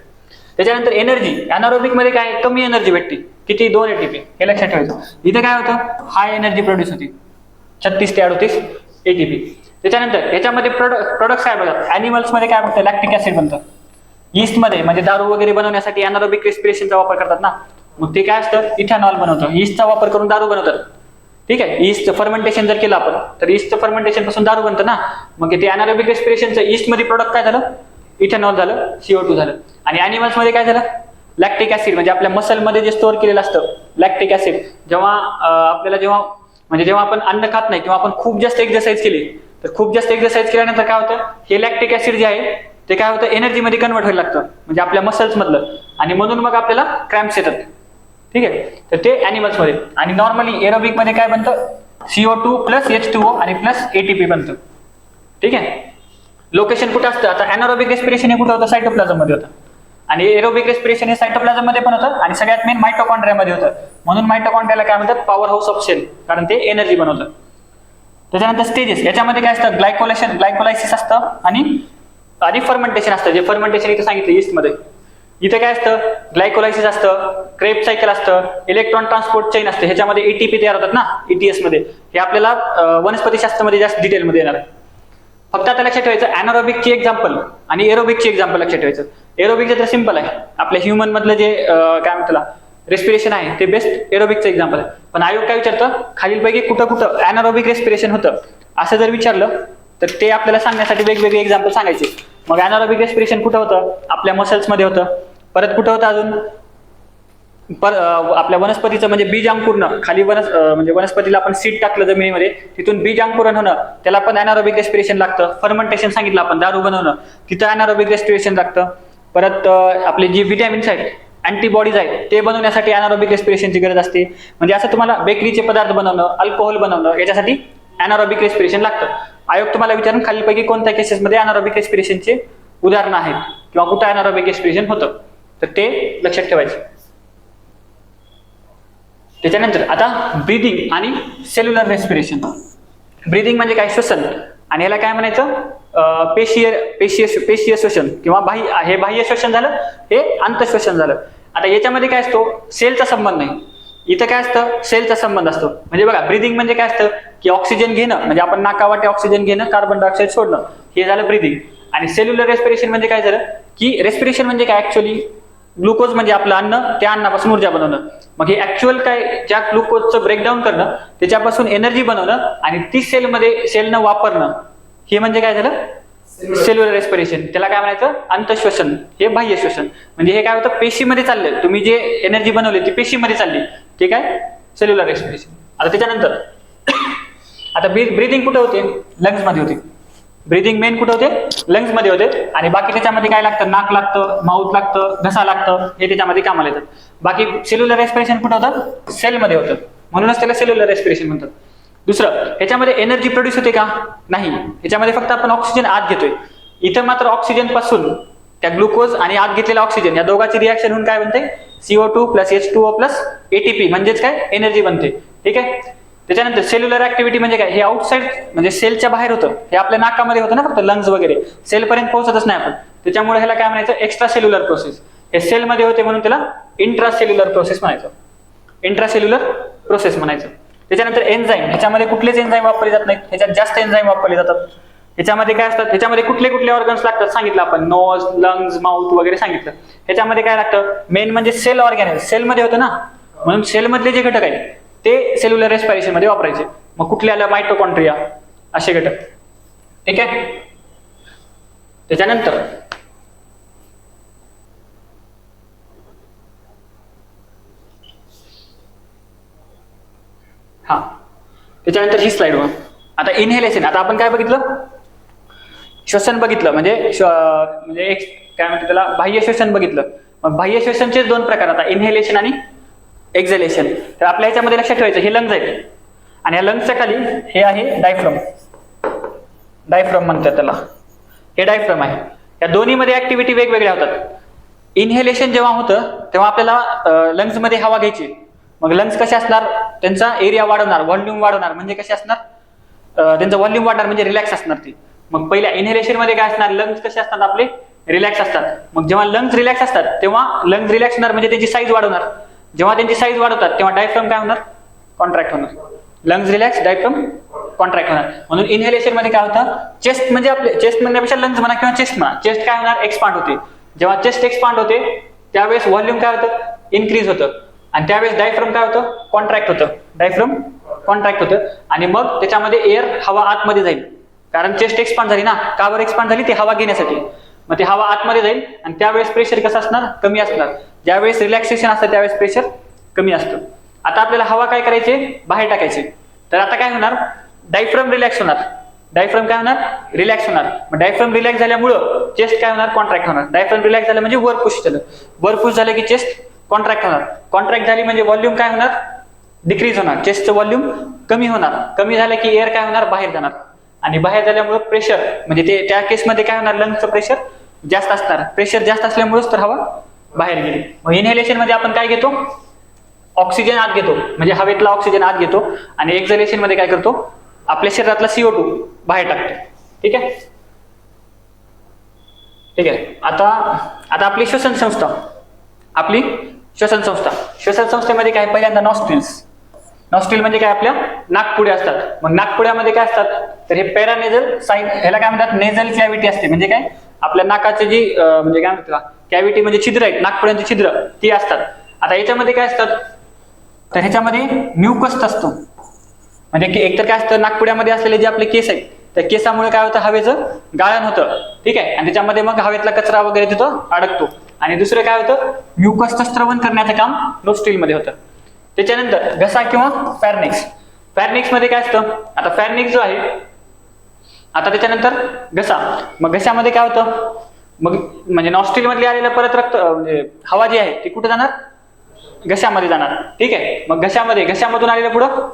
त्याच्यानंतर एनर्जी, अनारोबिक मध्ये काय, कमी एनर्जी भेटते, किती, 2 ATP, हे लक्षात ठेवायचं. इथं काय होतं, हाय एनर्जी प्रोड्यूस होती, 36 ते 38 ATP. त्याच्यानंतर याच्यामध्ये प्रोडक्ट्स काय बघा, अॅनिमल्स मध्ये काय बनतं, लॅक्टिक ऍसिड बनतं. ईस्ट मध्ये म्हणजे दारू वगैरे बनवण्यासाठी अनारोबिक रेस्पिरेशनचा वापर करतात ना, मग ते काय असतं, इथेनॉल बनवतं. ईस्टचा वापर करून दारू बनवतात, ठीक आहे. ईस्ट फर्मेंटेशन जर केलं आपण तर ईस्टचं फर्मेंटेशन पासून दारू बनतं ना, मग ते अनारोबिक रेस्पिरेशनचं ईस्ट मध्ये प्रोडक्ट काय झालं, इथेनॉल झालं, CO2 झालं. आणि अॅनिमल्स मध्ये काय झालं, लॅक्टिक ऍसिड, म्हणजे आपल्या मसल मध्ये जे स्टोअर केलेलं असतं लॅक्टिक ऍसिड. जेव्हा आपल्याला जेव्हा आपण अन्न खात नाही किंवा आपण खूप जास्त एक्सरसाइज केली तर खूप जास्त एक्सरसाइज केल्यानंतर काय होतं, हे लॅक्टिक ऍसिड जे आहे ते काय होतं एनर्जीमध्ये कन्वर्ट व्हायला लागतं, म्हणजे आपल्या मसल्स मधलं, आणि म्हणून मग आपल्याला क्रॅम्प्स येतात. ठीक आहे, तर ते ॲनिमल्स मध्ये. आणि नॉर्मली एरोबिक मध्ये काय बनतं, CO2 प्लस H2O आणि प्लस ATP बनतं. ठीक आहे, लोकेशन कुठं असतं, आता ॲनारोबिक रेस्पिरेशन हे कुठं होतं, सायटोप्लाझम मध्ये होतं, आणि एरोबिक रेस्पिरेशन हे सायटोप्लाझम मध्ये पण होतं, आणि सगळ्यात मेन मायटोकॉन्ड्रियामध्ये होतं. म्हणून मायटोकॉन्ड्रियाला काय म्हणतात, पॉवर हाऊस ऑफ सेल, कारण ते एनर्जी बनवतं. त्याच्यानंतर स्टेजेस, याच्यामध्ये काय असतं, ग्लायकोलायसिस असतं आणि फर्मेंटेशन असतं. जे फर्मेंटेशन इथे सांगितलं ईस्ट मध्ये, इथे काय असतं, ग्लायकोलायसिस असतं, क्रेब सायकल असतं, इलेक्ट्रॉन ट्रान्सपोर्ट चेन असते, ह्याच्यामध्ये ATP तयार होतात ना ETS मध्ये. हे आपल्याला वनस्पती शास्त्रामध्ये जास्त डिटेलमध्ये येणार. फक्त आता लक्षात ठेवायचं ॲनारोबिकची एक्झाम्पल आणि एरोबिकची एक्झाम्पल लक्षात ठेवायचं. एरोबिकचं तर सिंपल आहे, आपल्या ह्युमन मधलं जे काय म्हणतात रेस्पिरेशन आहे ते बेस्ट एरोबिकचं एक्झाम्पल आहे. पण आयोग काय विचारतं, खालीलपैकी कुठं ॲनारोबिक रेस्पिरेशन होतं असं जर विचारलं तर ते आपल्याला सांगण्यासाठी वेगवेगळे एक्झाम्पल सांगायचे. मग ॲनारोबिक रेस्पिरेशन कुठं होतं, आपल्या मसल्समध्ये होतं. परत कुठं होतं अजून, आपल्या वनस्पतीचं म्हणजे बीज अंकुरण, खाली म्हणजे वनस्पतीला आपण सीड टाकलं जमिनीमध्ये, तिथून बीज अंकुरण होणं, त्याला पण ॲनारोबिक रेस्पिरेशन लागतं. फर्मेंटेशन सांगितलं आपण, दारू बनवणं, तिथं ॲनारोबिक रेस्पिरेशन लागतं. परत आपले जी व्हिटॅमिन्स आहेत, अँटीबॉडीज आहेत, ते बनवण्यासाठी ॲनारोबिक रेस्पिरेशनची गरज असते. म्हणजे असं तुम्हाला बेकरीचे पदार्थ बनवणं, अल्कोहोल बनवणं, याच्यासाठी ॲनारोबिक रेस्पिरेशन लागतं. आयोग तुम्हाला विचारून खालीलपैकी कोणत्या केसेसमध्ये ॲनारोबिक रेस्पिरेशनचे उदाहरणं आहेत किंवा कुठं ॲनारोबिक रेस्पिरेशन होतं, तर ते लक्षात ठेवायचं. त्याच्यानंतर आता ब्रीदिंग आणि सेल्युलर रेस्पिरेशन. ब्रीदिंग म्हणजे काय, श्वसन, आणि याला काय म्हणायचं, पेशीय श्वसन किंवा बाह्य श्वसन झालं, हे अंतःश्वसन झालं. आता याच्यामध्ये काय असतो, सेलचा संबंध नाही, इथं काय असतं, सेलचा संबंध असतो. म्हणजे बघा, ब्रीदिंग म्हणजे काय असतं की ऑक्सिजन घेणं, म्हणजे आपण नाकावाटे ऑक्सिजन घेणं, कार्बन डायऑक्साईड सोडणं, हे झालं ब्रीदिंग. आणि सेल्युलर रेस्पिरेशन म्हणजे काय झालं की रेस्पिरेशन म्हणजे काय, ऍक्च्युअली ग्लुकोज म्हणजे आपलं अन्न, त्या अन्नापासून ऊर्जा बनवणं. मग हे ऍक्च्युअल काय, ज्या ग्लुकोजचं ब्रेकडाऊन करणं, त्याच्यापासून एनर्जी बनवणं आणि ती सेलनं वापरणं, हे म्हणजे काय झालं सेल्युलर रेस्पिरेशन. त्याला काय म्हणायचं, अंतःश्वसन, हे बाह्य श्वसन. म्हणजे हे काय होतं, पेशीमध्ये चाललं, तुम्ही जे एनर्जी बनवली ती पेशीमध्ये चालली, ठीक आहे, सेल्युलर रेस्पिरेशन. आता त्याच्यानंतर आता ब्रीदिंग कुठे होते, लंग्स मध्ये होते. ब्रीदिंग मेन कुठे होते, लंग्स मध्ये होते. आणि बाकी त्याच्यामध्ये काय लागतं, नाक लागतं, माउथ लागतं, घसा लागतं, हे त्याच्यामध्ये कामाला येतात. बाकी सेल्युलर रेस्पिरेशन कुठं होतं, सेलमध्ये होतं, म्हणूनच त्याला सेल्युलर रेस्पिरेशन म्हणतात. दुसरं, ह्याच्यामध्ये एनर्जी प्रोड्यूस होते का, नाही, ह्याच्यामध्ये फक्त आपण ऑक्सिजन आत घेतोय. इथं मात्र ऑक्सिजन पासून त्या ग्लुकोज आणि आत घेतलेला ऑक्सिजन या दोघांची रिॲक्शन होऊन काय बनते, CO2 plus H2O plus ATP, म्हणजेच काय, एनर्जी बनते. ठीक आहे. त्याच्यानंतर सेल्युलर ऍक्टिव्हिटी म्हणजे काय, हे आउटसाइड म्हणजे सेलच्या बाहेर होतं, हे आपल्या नाकामध्ये होतं ना फक्त, लंग्स वगैरे सेलपर्यंत पोहोचतच नाही आपण, त्याच्यामुळे ह्याला काय म्हणायचं, एक्स्ट्रा सेल्युलर प्रोसेस. हे सेलमध्ये होते म्हणून त्याला इंट्रासेल्युलर प्रोसेस म्हणायचं, इंट्रासेल्युलर प्रोसेस म्हणायचं. त्याच्यानंतर एन्झाईम, ह्याच्यामध्ये कुठलेच एन्झाईम वापरले जात नाहीत, ह्याच्यात जास्त एन्झाईम वापरले जातात. ह्याच्यामध्ये काय असतात, ह्याच्यामध्ये कुठले ऑर्गन्स लागतात सांगितलं आपण, नोज, लंग्स, माउथ वगैरे सांगितलं. ह्याच्यामध्ये काय लागतं, मेन म्हणजे सेल ऑर्गॅनिझम, सेलमध्ये होतं ना, म्हणून सेलमधले जे घटक आहेत ते सेल्युलर रेस्पिरेशन मध्ये वापरायचे. मग कुठले आलं, मायटोकॉन्ड्रिया, असे घटक. ठीक आहे. त्याच्यानंतर त्याच्यानंतर ही स्लाइड बघा. आता इनहेलेशन, आता आपण काय बघितलं, श्वसन बघितलं, म्हणजे काय म्हणतात त्याला, बाह्य श्वसन बघितलं. मग बाह्य श्वसनचे दोन प्रकार, आता इनहेलेशन आणि एक्झलेशन. तर आपल्या ह्याच्यामध्ये लक्षात ठेवायचं, हे लंग्स आहेत आणि या लंग्सच्या खाली हे आहे डायफ्रम, डायफ्रम म्हणतात त्याला, हे डायफ्रम आहे. या दोन्हीमध्ये ऍक्टिव्हिटी वेगवेगळ्या होतात. इनहेलेशन जेव्हा होतं तेव्हा आपल्याला लंग्समध्ये हवा घ्यायची. मग लंग्स कसे असणार, त्यांचा एरिया वाढवणार, व्हॉल्यूम वाढवणार, म्हणजे कसे असणार, त्यांचं व्हॉल्यूम वाढणार, म्हणजे रिलॅक्स असणार ती. मग पहिल्या इनहेलेशन मध्ये काय असणार, लंग्स कसे असतात आपले, रिलॅक्स असतात. मग जेव्हा लंग्स रिलॅक्स असतात तेव्हा लंग्स रिलॅक्स होणार, म्हणजे त्यांची साईज वाढवणार. जेव्हा त्यांची साईज वाढवतात तेव्हा डायफ्रम काय होणार, कॉन्ट्रॅक्ट होणार. लंग्स रिलॅक्स, डायफ्रम कॉन्ट्रॅक्ट होणार. म्हणून इनहेलेशन मध्ये काय होतं, चेस्ट म्हणजे आपले, चेस्ट म्हणण्यापेक्षा लंग्स म्हणा किंवा चेस्ट म्हणा, चेस्ट काय होणार, एक्सपांड होते. जेव्हा चेस्ट एक्सपांड होते त्यावेळेस व्हॉल्यूम काय होतं, इन्क्रीज होतं. आणि त्यावेळेस डायफ्रम काय होतं, कॉन्ट्रॅक्ट होतं, डायफ्रम कॉन्ट्रॅक्ट होतं. आणि मग त्याच्यामध्ये एअर, हवा आतमध्ये जाईल, कारण चेस्ट एक्सपांड झाली ना. का बरं एक्सपांड झाली, ती हवा घेण्यासाठी. मग ती हवा आतमध्ये जाईल आणि त्यावेळेस प्रेशर कसं असणार, कमी असणार. ज्यावेळेस रिलॅक्सेशन असतं त्यावेळेस प्रेशर कमी असतं. आता आपल्याला हवा काय करायची, बाहेर टाकायची. तर आता काय होणार, डायफ्रम रिलॅक्स होणार, डायफ्रम काय होणार, रिलॅक्स होणार. मग डायफ्रम रिलॅक्स झाल्यामुळं चेस्ट काय होणार, कॉन्ट्रॅक्ट होणार. डायफ्रम रिलॅक्स झालं म्हणजे वर पुश झालं, वर पुश झालं की चेस्ट कॉन्ट्रॅक्ट होणार. कॉन्ट्रॅक्ट झाली म्हणजे व्हॉल्यूम काय होणार, डिक्रीज होणार, चेस्टचं व्हॉल्यूम कमी होणार. कमी झालं की एअर काय होणार, बाहेर जाणार. आणि बाहेर झाल्यामुळे प्रेशर म्हणजे ते त्या केसमध्ये काय होणार, लंग्सचं प्रेशर जास्त असणार. प्रेशर जास्त असल्यामुळेच तर हवा बाहेर गेली. मग इनहेलेशन मध्ये आपण काय घेतो, ऑक्सिजन आत घेतो, म्हणजे हवेतला ऑक्सिजन आत घेतो. आणि एक्झलेशन मध्ये काय करतो, आपल्या शरीरातला CO2 बाहेर टाकतो. ठीक आहे, ठीक आहे. आता आपली श्वसन संस्था, श्वसन संस्थेमध्ये काय, पहिल्यांदा नॉस्ट्रिल्स. नॉस्ट्रिल म्हणजे काय, आपल्या नाकपुड्या असतात. मग नाकपुड्यामध्ये काय असतात, तर हे पॅरानेझल साईन, ह्याला काय म्हणतात, नेझल कॅव्हिटी असते. म्हणजे काय, आपल्या नाकाचे जी म्हणजे काय म्हणतात कॅव्हिटी, म्हणजे छिद्र आहेत, नाकपुड्यांची छिद्र ती असतात. आता याच्यामध्ये काय असतात, तर ह्याच्यामध्ये म्युकस असतो. म्हणजे एकतर काय असतं, नाकपुड्यामध्ये असलेले जे आपले केस आहेत, त्या केसामुळे काय होतं, हवेचं गाळण होतं. ठीक आहे, आणि त्याच्यामध्ये मग हवेतला कचरा वगैरे तिथं अडकतो. आणि दुसरं काय होतं, म्युकसचं स्त्रवण करण्याचं काम नोस्ट्रिल मध्ये होतं. त्याच्यानंतर घसा किंवा फॅर्निक्स. फॅर्निक्स मध्ये काय असतं, आता फॅर्निक्स जो आहे, आता त्याच्यानंतर घसा. मग घशामध्ये काय होतं, मग म्हणजे नॉस्ट्रिल मधले आलेलं परत रक्त म्हणजे हवा जी आहे ती कुठे जाणार, घशामध्ये जाणार. ठीक आहे, मग घशामधून आलेलं पुढं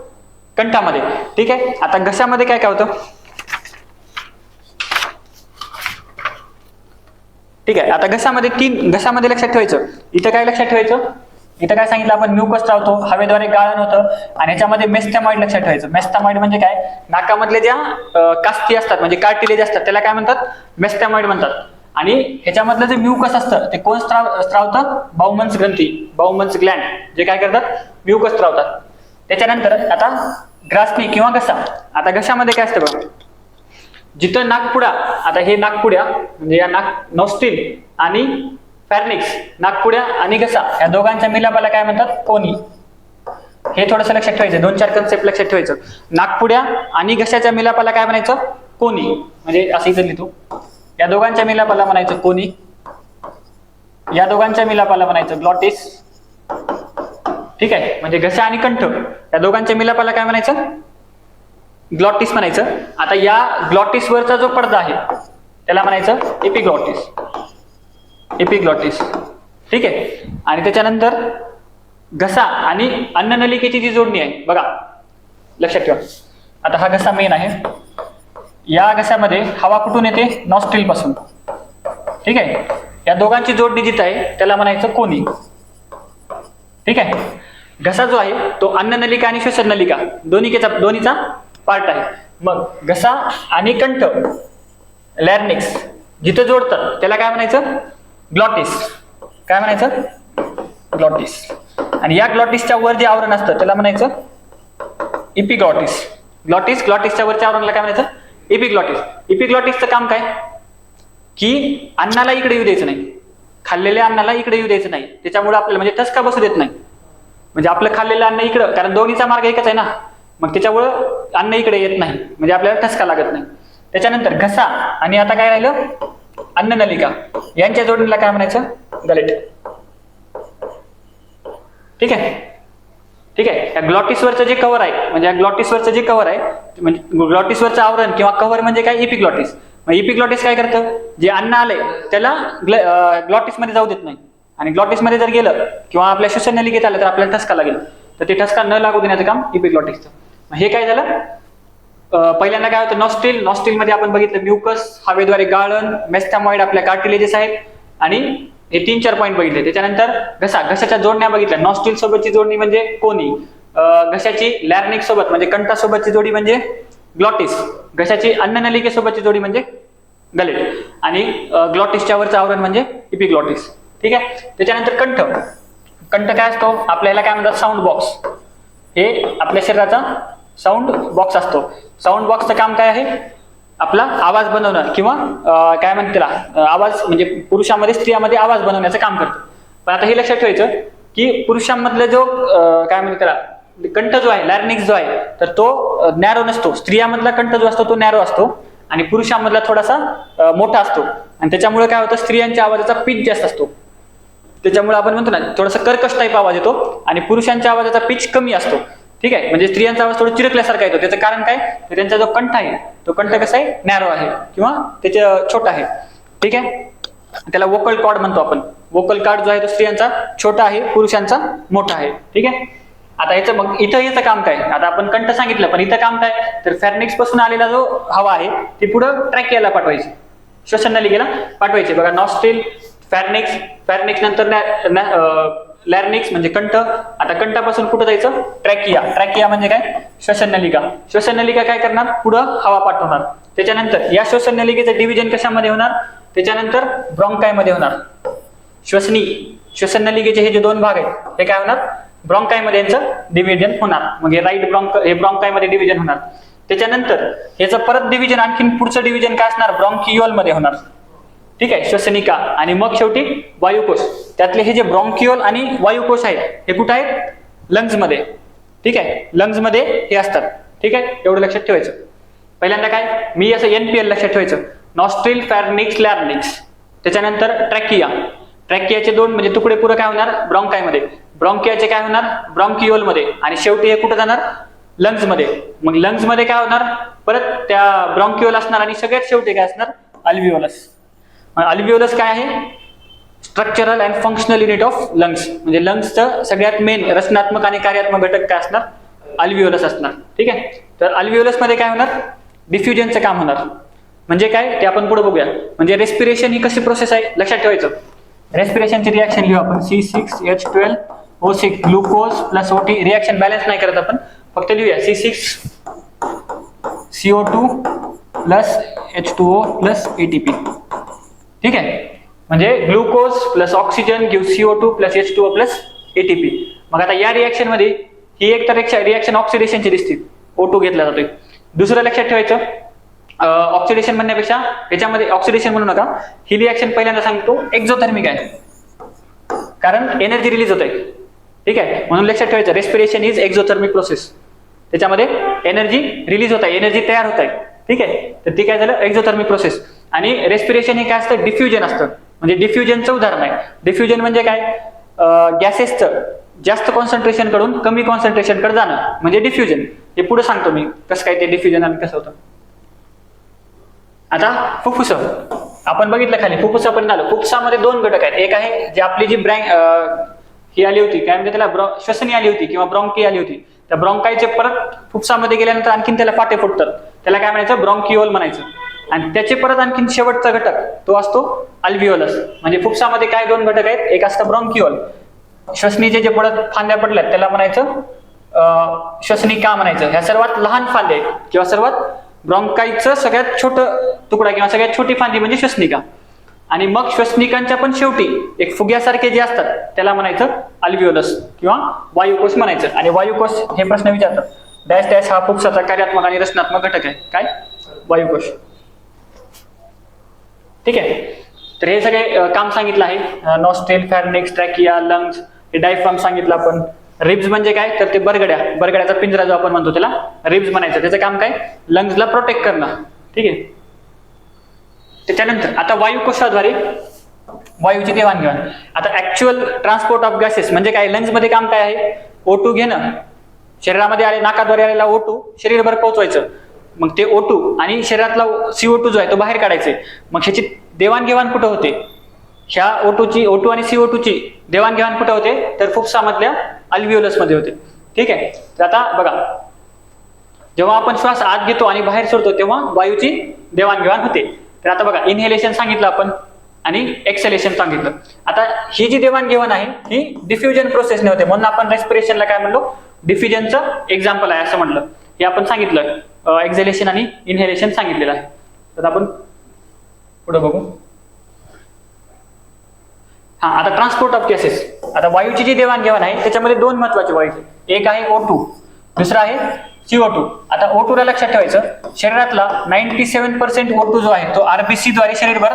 कंठामध्ये. ठीक आहे, आता घशामध्ये काय काय होतं, ठीक आहे. आता घशामध्ये लक्षात ठेवायचं, इथं काय लक्षात ठेवायचं, इथं काय सांगितलं आपण, म्युकस स्त्रावतो, हवेद्वारे गाळण होतं. आणि याच्यामध्ये मेस्टॅमॉइड लक्षात ठेवायचं. मेस्टॅमॉइड म्हणजे काय, नाकामधले ज्या कास्थी असतात म्हणजे कार्टिलेज असतात त्याला काय म्हणतात, मेस्टॅमॉइड म्हणतात. आणि ह्याच्यामधलं जे म्युकस असतं ते कोण स्त्रावतं, बाउमन्स ग्रंथी, बाउमन्स ग्लँड, जे काय करतात, म्युकस स्त्रावतात. त्याच्यानंतर आता ग्रासनी किंवा घसा. आता घशामध्ये काय असतं बघा, जिथं नाकपुडा, आता हे नाकपुड्या म्हणजे या नॉस्ट्रिल आणि फॅर्निक्स, नाकपुड्या आणि घसा या दोघांच्या मिलापाला काय म्हणतात, कोनी. हे थोडंसं लक्षात ठेवायचं, 2-4 कन्सेप्ट लक्षात ठेवायचं. नाकपुड्या आणि घशाच्या मिलापाला काय म्हणायचं, कोनी. म्हणजे असं इथं लिहितो, या दोघांच्या मिलापाला म्हणायचं कोनी, या दोघांच्या मिलापाला म्हणायचं ग्लॉटिस. ठीक आहे, म्हणजे घसा आणि कंठ या दोघांच्या मिलापाला काय म्हणायचं, ग्लॉटिस म्हणायचं. आता या ग्लॉटिस वरचा जो पडदा आहे त्याला म्हणायचं एपिग्लॉटिस. ठीक आहे, आणि त्याच्यानंतर घसा आणि अन्ननलिकेची जी जोडणी आहे बघा, लक्षात ठेवा. आता हा घसा मेन आहे, या घशामध्ये हवा कुठून येते, नॉस्ट्रिल पासून. ठीक आहे, या दोघांची जोडणी जिथं आहे त्याला म्हणायचं कोनी. ठीक आहे, घसा जो आहे तो अन्ननलिका आणि श्वसन नलिका दोन्हीचा पार्ट आहे. मग घसा आणि कंठ, लॅर्निक्स जिथं जोडतात त्याला काय म्हणायचं, ग्लॉटिस. काय म्हणायचं, ग्लॉटिस. आणि या ग्लॉटिसच्या वर जे आवरण असतं त्याला म्हणायचं इपिग्लॉटिस. ग्लॉटिसच्या वरच्या आवरणाला काय म्हणायचं, इपिग्लॉटिस. इपिग्लॉटिसचं काम काय, की अन्नाला इकडे येऊ द्यायचं नाही, खाल्लेल्या अन्नाला इकडे येऊ द्यायचं नाही. त्याच्यामुळे आपल्याला म्हणजे ठसका बसू देत नाही. म्हणजे आपलं खाल्लेलं अन्न इकडं, कारण दोन्हीचा मार्ग एकच आहे ना, मग त्याच्यामुळं अन्न इकडे येत नाही, म्हणजे आपल्याला ठसका लागत नाही. त्याच्यानंतर घसा आणि आता काय राहिलं, अन्ननलिका, यांच्या जोडणीला काय म्हणायचं, गलेट. ठीक आहे, ठीक आहे. या ग्लॉटिसवरचं जे कव्हर आहे, म्हणजे या ग्लॉटिसवरचं जे कव्हर आहे, म्हणजे ग्लॉटिसवरचं आवरण किंवा कव्हर म्हणजे काय, इपिग्लॉटिस. मग इपिग्लॉटिस काय करतं, जे अन्न आलंय त्याला ग्लॉटिसमध्ये जाऊ देत नाही. आणि ग्लॉटिसमध्ये जर गेलं किंवा आपल्या श्वसन नलिकेत आलं तर आपल्याला ठसका लागेल. तर ते ठसका न लागू देण्याचं काम इपिग्लॉटिसचं. हे काय झालं, पहिल्यांदा काय होतं, नॉस्ट्रिलमध्ये आपण बघितलं म्युकस, हवेद्वारे गाळण, मेस्टॅमॉइड आपल्या कार्टिलेजेस आहेत, आणि हे 3-4 पॉईंट बघितले. त्याच्यानंतर घशाच्या जोडण्या बघितल्या. नॉस्ट्रिल सोबतची जोडणी म्हणजे कोनी, घशाची लॅर्निक्स सोबत म्हणजे कंठासोबतची जोडी म्हणजे ग्लॉटिस, घशाची अन्ननलिकेसोबतची जोडी म्हणजे गलेट, आणि ग्लॉटिसच्या वरचं आवरण म्हणजे इपिग्लॉटिस. ठीक आहे. त्याच्यानंतर कंठ काय असतो, आपल्याला काय म्हणतात, साऊंड बॉक्स. हे आपल्या शरीराचा साऊंड बॉक्स असतो. साऊंड बॉक्सचं काम काय आहे, आपला आवाज बनवणं किंवा काय म्हणते त्याला, आवाज म्हणजे पुरुषामध्ये स्त्रियामध्ये आवाज बनवण्याचं काम करतो. पण आता हे लक्षात ठेवायचं की पुरुषांमधला जो काय म्हणते त्याला कंठ जो आहे, लॅर्निक्स जो आहे, तर तो नॅरो नसतो. स्त्रियामधला कंठ जो असतो तो नॅरो असतो आणि पुरुषांमधला थोडासा मोठा असतो. आणि त्याच्यामुळे काय होतं, स्त्रियांच्या आवाजाचा पिच जास्त असतो. त्याच्यामुळे आपण म्हणतो ना थोडासा कर्कश टाईप आवाज येतो, आणि पुरुषांच्या आवाजाचा पिच कमी असतो. ठीक आहे. म्हणजे स्त्रियांचा आवाज थोडा चिरकल्यासारखा येतो. त्याचं कारण काय, तर त्यांचा जो कंठ आहे तो कंठ कसा आहे, नॅरो आहे किंवा त्याच्या छोटा आहे. ठीक आहे. त्याला वोकल कॉर्ड म्हणतो आपण. वोकल कॉर्ड जो आहे तो स्त्रियांचा छोटा आहे, पुरुषांचा मोठा आहे. ठीक आहे. आता याचं मग इथं याचं काम काय, आता आपण कंठ सांगितलं पण इथं काम काय, तर फॅर्निक्स पासून आलेला जो हवा आहे ती पुढं ट्रॅकियाला पाठवायची, श्वसन नलिकेला पाठवायची. बघा नॉस्ट्रिल, फॅर्निक्स, फॅर्निक्स नंतर लॅर्निक्स म्हणजे कंठ. आता कंठापासून कुठं जायचं, ट्रॅकिया. ट्रॅकिया म्हणजे काय, श्वसन नलिका. श्वसन नलिका काय करणार, पुढं हवा पाठवणार. त्याच्यानंतर या श्वसन नलिकेचं डिव्हिजन कशामध्ये होणार, त्याच्यानंतर ब्रॉन्कायमध्ये होणार. श्वसन नलिकेचे हे जे दोन भाग आहेत हे काय होणार, ब्रॉन्कायमध्ये यांचं डिव्हिजन होणार. मग हे राईट हे ब्रॉन्कायमध्ये डिव्हिजन होणार. त्याच्यानंतर याचं परत डिव्हिजन, आणखीन पुढचं डिव्हिजन काय असणार, ब्रॉन्किओल मध्ये होणार. ठीक आहे, श्वसनिका. आणि मग शेवटी वायुकोश. त्यातले हे जे ब्रॉन्किओल आणि वायुकोश आहेत हे कुठे आहेत, लंग्स मध्ये. ठीक आहे, लंग्स मध्ये हे असतात. ठीक आहे, एवढं लक्षात ठेवायचं. पहिल्यांदा काय, मी असं NPL लक्षात ठेवायचं, नॉस्ट्रिल, फॅर्निक्स, लॅर्निक्स. त्याच्यानंतर ट्रॅकिया. ट्रॅकियाचे दोन म्हणजे तुकडे पुढे काय होणार, ब्रॉन्कायमध्ये. ब्रॉन्कियाचे काय होणार, ब्रॉन्किओल मध्ये. आणि शेवटी हे कुठे जाणार, लंग्स मध्ये. मग लंग्स मध्ये काय होणार, परत त्या ब्रॉन्किओल असणार आणि सगळ्यात शेवटी काय असणार, अल्व्हिओलस. अल्व्हिओलस काय आहे, structural and functional unit of lungs. म्हणजे लंग्सचं सगळ्यात मेन रचनात्मक आणि कार्यात्मक घटक काय असणार, अल्व्हिओलस असणार. ठीक आहे. तर अल्व्हिओलस मध्ये काय होणार, डिफ्युजनचं काम होणार. म्हणजे काय ते आपण पुढे बघूया. म्हणजे रेस्पिरेशन ही कशी प्रोसेस आहे लक्षात ठेवायचं. रेस्पिरेशनची रिॲक्शन लिहू आपण, C6H12O6 glucose plus OT. Reaction balance नाही करत आपण, फक्त लिहूया C6CO2 plus H2O plus ATP. ठीक आहे. म्हणजे glucose plus oxygen give CO2 plus H2O plus ATP. मग आता या रिॲक्शन मध्ये ही एक तर रिॲक्शन ऑक्सिडेशनची दिसते, O2 घेतला जातोय. दुसरं लक्षात ठेवायचं, ऑक्सिडेशन म्हणण्यापेक्षा याच्यामध्ये ऑक्सिडेशन म्हणू नका, ही रिॲक्शन पहिल्यांदा सांगतो एक्झोथर्मिक आहे, कारण एनर्जी रिलीज होत आहे. ठीक आहे, म्हणून लक्षात ठेवायचं रेस्पिरेशन इज एक्झोथर्मिक प्रोसेस. त्याच्यामध्ये एनर्जी रिलीज होत आहे, एनर्जी तयार होत आहे. ठीक आहे, तर ती काय झालं, एक्झोथर्मिक प्रोसेस. आणि रेस्पिरेशन हे काय असतं, डिफ्युजन असतं. म्हणजे डिफ्युजनचं उदाहरण आहे. डिफ्युजन म्हणजे काय, गॅसेसचं जास्त कॉन्सन्ट्रेशन कडून कमी कॉन्सन्ट्रेशन कडे जाणं म्हणजे डिफ्युजन. हे पुढे सांगतो मी कसं काय ते डिफ्युजन आणि कसं होतं. आता फुफ्फुस आपण बघितलं खाली, फुफ्फुस पण झालं. फुफ्फुसामध्ये दोन घटक आहेत. एक आहे जे आपली जी ही आली होती, काय म्हणजे त्याला श्वसनी आली होती किंवा ब्रॉन्की आली होती. त्या ब्रॉन्कायचे परत फुफ्फुसामध्ये गेल्यानंतर आणखीन त्याला फाटे फुटतात, त्याला काय म्हणायचं, ब्रॉन्किओल म्हणायचं. आणि त्याचे परत आणखीन शेवटचा घटक तो असतो अल्व्हिओलस. म्हणजे फुफ्फुसामध्ये काय दोन घटक आहेत, एक असतं ब्रॉन्किओल, श्वसनीचे जे परत फांद्या पडल्यात त्याला म्हणायचं श्वसनिका म्हणायचं. ह्या सर्वात लहान फांद्या आहेत किंवा सर्वात ब्रॉन्काईचं सगळ्यात छोटं तुकडा किंवा सगळ्यात छोटी फांदी म्हणजे श्वसनिका. आणि मग श्वसनिकांच्या पण शेवटी एक फुग्यासारखे जे असतात त्याला म्हणायचं अल्व्हिओलस किंवा वायुकोश म्हणायचं. आणि वायुकोश हे प्रश्न विचारतात, डॅश डॅश हा फुफ्फुसाचा कार्यात्मक आणि रचनात्मक घटक आहे, काय, वायुकोश. ठीक आहे. तर हे सगळे काम सांगितलं आहे, नॉस्ट्रेल, फॅर्निक्स, ट्रॅकिया, लंग्स, हे डायफ्राम सांगितलं आपण. रिब्स म्हणजे काय, तर ते बरगड्याचा पिंजरा जो आपण म्हणतो त्याला रिब्स म्हणायचं. त्याचं काम काय, लंग्सला प्रोटेक्ट करणं. ठीक आहे. त्याच्यानंतर आता वायुकोशाद्वारे वायूची देवाणघेवाण. आता ऍक्च्युअल ट्रान्सपोर्ट ऑफ गॅसेस म्हणजे काय, लंग्स मध्ये काम काय आहे, O2 घेणं, शरीरामध्ये आले नाकाद्वारे आलेला O2 शरीरभर पोहोचवायचं. मग ते O2 आणि शरीरातला CO2 जो आहे तो बाहेर काढायचे. मग ह्याची देवाणघेवाण कुठं होते, ह्या O2 आणि CO2 ची देवाणघेवाण कुठे होते, तर फुफ्फुसामधल्या अल्व्हिओलस मध्ये होते. ठीक आहे. तर आता बघा, जेव्हा आपण श्वास आत घेतो आणि बाहेर सोडतो तेव्हा वायूची देवाणघेवाण होते. तर आता बघा, इनहेलेशन सांगितलं आपण आणि एक्सेलेशन सांगितलं. आता ही जी देवाणघेवाण आहे ही डिफ्युजन प्रोसेसने होते, म्हणून आपण रेस्पिरेशनला काय म्हणलो, डिफ्युजनचं एक्झाम्पल आहे असं म्हणलं. हे आपण सांगितलं, एक्झेलेशन आणि इनहेलेशन सांगितलेलं आहे. तर आपण पुढे बघू. हा, आता ट्रान्सपोर्ट ऑफ गॅसेस. आता वायूची जी देवाणघेवाण आहे त्याच्यामध्ये दोन महत्वाचे वायू, एक आहे O2, दुसरा आहे CO2. आता O2 ला लक्षात ठेवायचं, शरीरातला 97% O2 जो आहे तो RBC द्वारे शरीरभर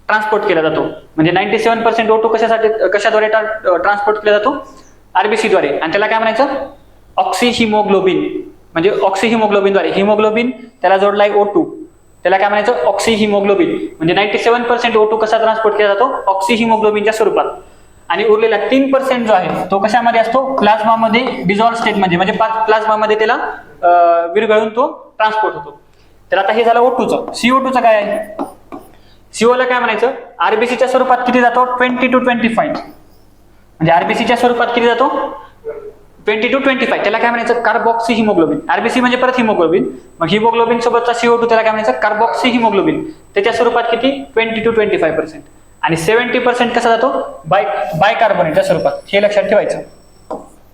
ट्रान्सपोर्ट केला जातो. म्हणजे 97% O2 कशाद्वारे ट्रान्सपोर्ट केला जातो, RBC द्वारे. आणि त्याला काय म्हणायचं, ऑक्सिहिमोग्लोबिन. म्हणजे ऑक्सिहिमोग्लोबिन द्वारे, हिमोग्लोबिन त्याला जोडलाय O2, त्याला काय म्हणायचं, ऑक्सिहिमोग्लोबिन. म्हणजे 97% O2 कसा ट्रान्सपोर्ट केला जातो, ऑक्सिहिमोग्लोबिनच्या स्वरूपात. आणि उरलेला 3% जो आहे तो कशामध्ये असतो, प्लाझ्मामध्ये डिझॉल्व स्टेट म्हणजे प्लाझ्मामध्ये त्याला विरघळून तो ट्रान्सपोर्ट होतो. तर आता हे झालं O2चं. CO2चं काय आहे, CO ला काय म्हणायचं, आरबीसीच्या स्वरूपात किती जातो 20 to 25, म्हणजे आरबीसीच्या स्वरूपात किती जातो 20 to 25, त्याला काय म्हणायचं कार्बॉक्सी हिमोग्लोबिन. आरबीसी म्हणजे परत हिमोग्लोबिन, मग हिमोग्लोबिन सोबतचा CO2 त्याला काय म्हणायचं कार्बॉक्सी हिमोग्लोबिन. त्याच्या स्वरूपात किती 20 to 25%. आणि 70% कसा जातो बायकार्बोनेटच्या स्वरूपात, हे लक्षात ठेवायचं.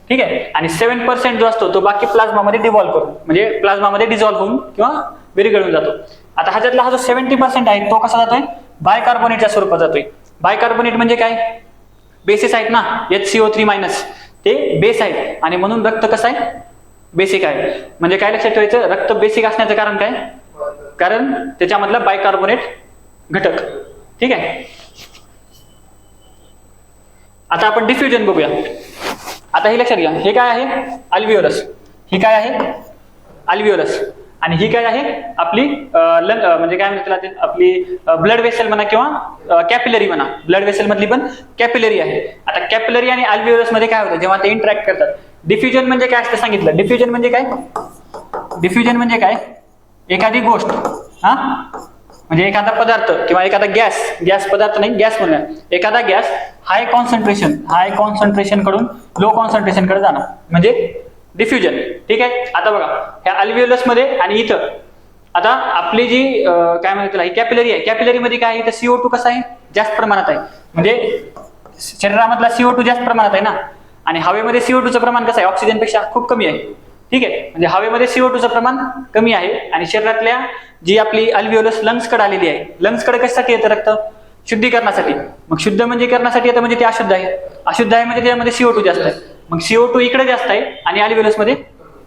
ठीक आहे. आणि 7% जो असतो तो बाकी प्लाझ्मामध्ये डिव्हॉल्व करून म्हणजे प्लाझ्मामध्ये डिझॉल्व्ह होऊन किंवा विरघळून जातो. आता ह्याच्यातला हा जो 70% आहे तो कसा जातोय बायकार्बोनेटच्या स्वरूपात जातोय. बायकार्बोनेट म्हणजे काय, बेसिस आहेत ना, HCO3- ते बेस आहेत आणि म्हणून रक्त कसं आहे बेसिक आहे. म्हणजे काय लक्षात ठेवायचं, रक्त बेसिक असण्याचं कारण काय, कारण त्याच्यामधला बायकार्बोनेट घटक. ठीक आहे. आता आपण डिफ्युजन बघूया. आता हे लक्षात घ्या, हे काय आहे अल्व्हिओलस, ही काय आहे अल्व्हिओलस, आणि ही काय आहे आपली लंग म्हणजे काय म्हणतात ते आपली ब्लड वेसल म्हणा किंवा कॅपिलरी म्हणा, ब्लड वेसल मधली पण कॅपिलरी आहे. आता कॅपिलरी आणि अल्व्हिओलस मध्ये काय होतं जेव्हा ते इंटरॅक्ट करतात. डिफ्युजन म्हणजे काय असतं सांगितलं. डिफ्युजन म्हणजे काय, डिफ्युजन म्हणजे काय, एखादी गोष्ट म्हणजे एखादा पदार्थ किंवा एखादा गॅस पदार्थ नाही, गॅस म्हणूया, एखादा गॅस हाय कॉन्सन्ट्रेशन कडून लो कॉन्सन्ट्रेशन कडे जाणं म्हणजे डिफ्युजन. ठीक आहे. आता बघा ह्या अल्व्हिओलस मध्ये आणि इथं आता आपली जी काय म्हणतात ही कॅपिलरी आहे, कॅपिलरी मध्ये काय इथं CO2 कसा आहे जास्त प्रमाणात आहे, म्हणजे शरीरामधला CO2 जास्त प्रमाणात आहे ना, आणि हवेमध्ये CO2चं प्रमाण कसं आहे ऑक्सिजन पेक्षा खूप कमी आहे. ठीक आहे. म्हणजे हवेमध्ये CO2चं प्रमाण कमी आहे आणि शरीरातल्या जी आपली अल्व्हिओलस लंग्स कडे आलेली आहे, लंग्स कडे कशासाठी येतं रक्त शुद्धीकरणासाठी. मग शुद्ध म्हणजे करण्यासाठी येतं म्हणजे ते अशुद्ध आहे, अशुद्ध आहे म्हणजे त्यामध्ये CO2 जास्त आहे. मग CO2 इकडे जास्त आहे आणि अल्व्हिओलस मध्ये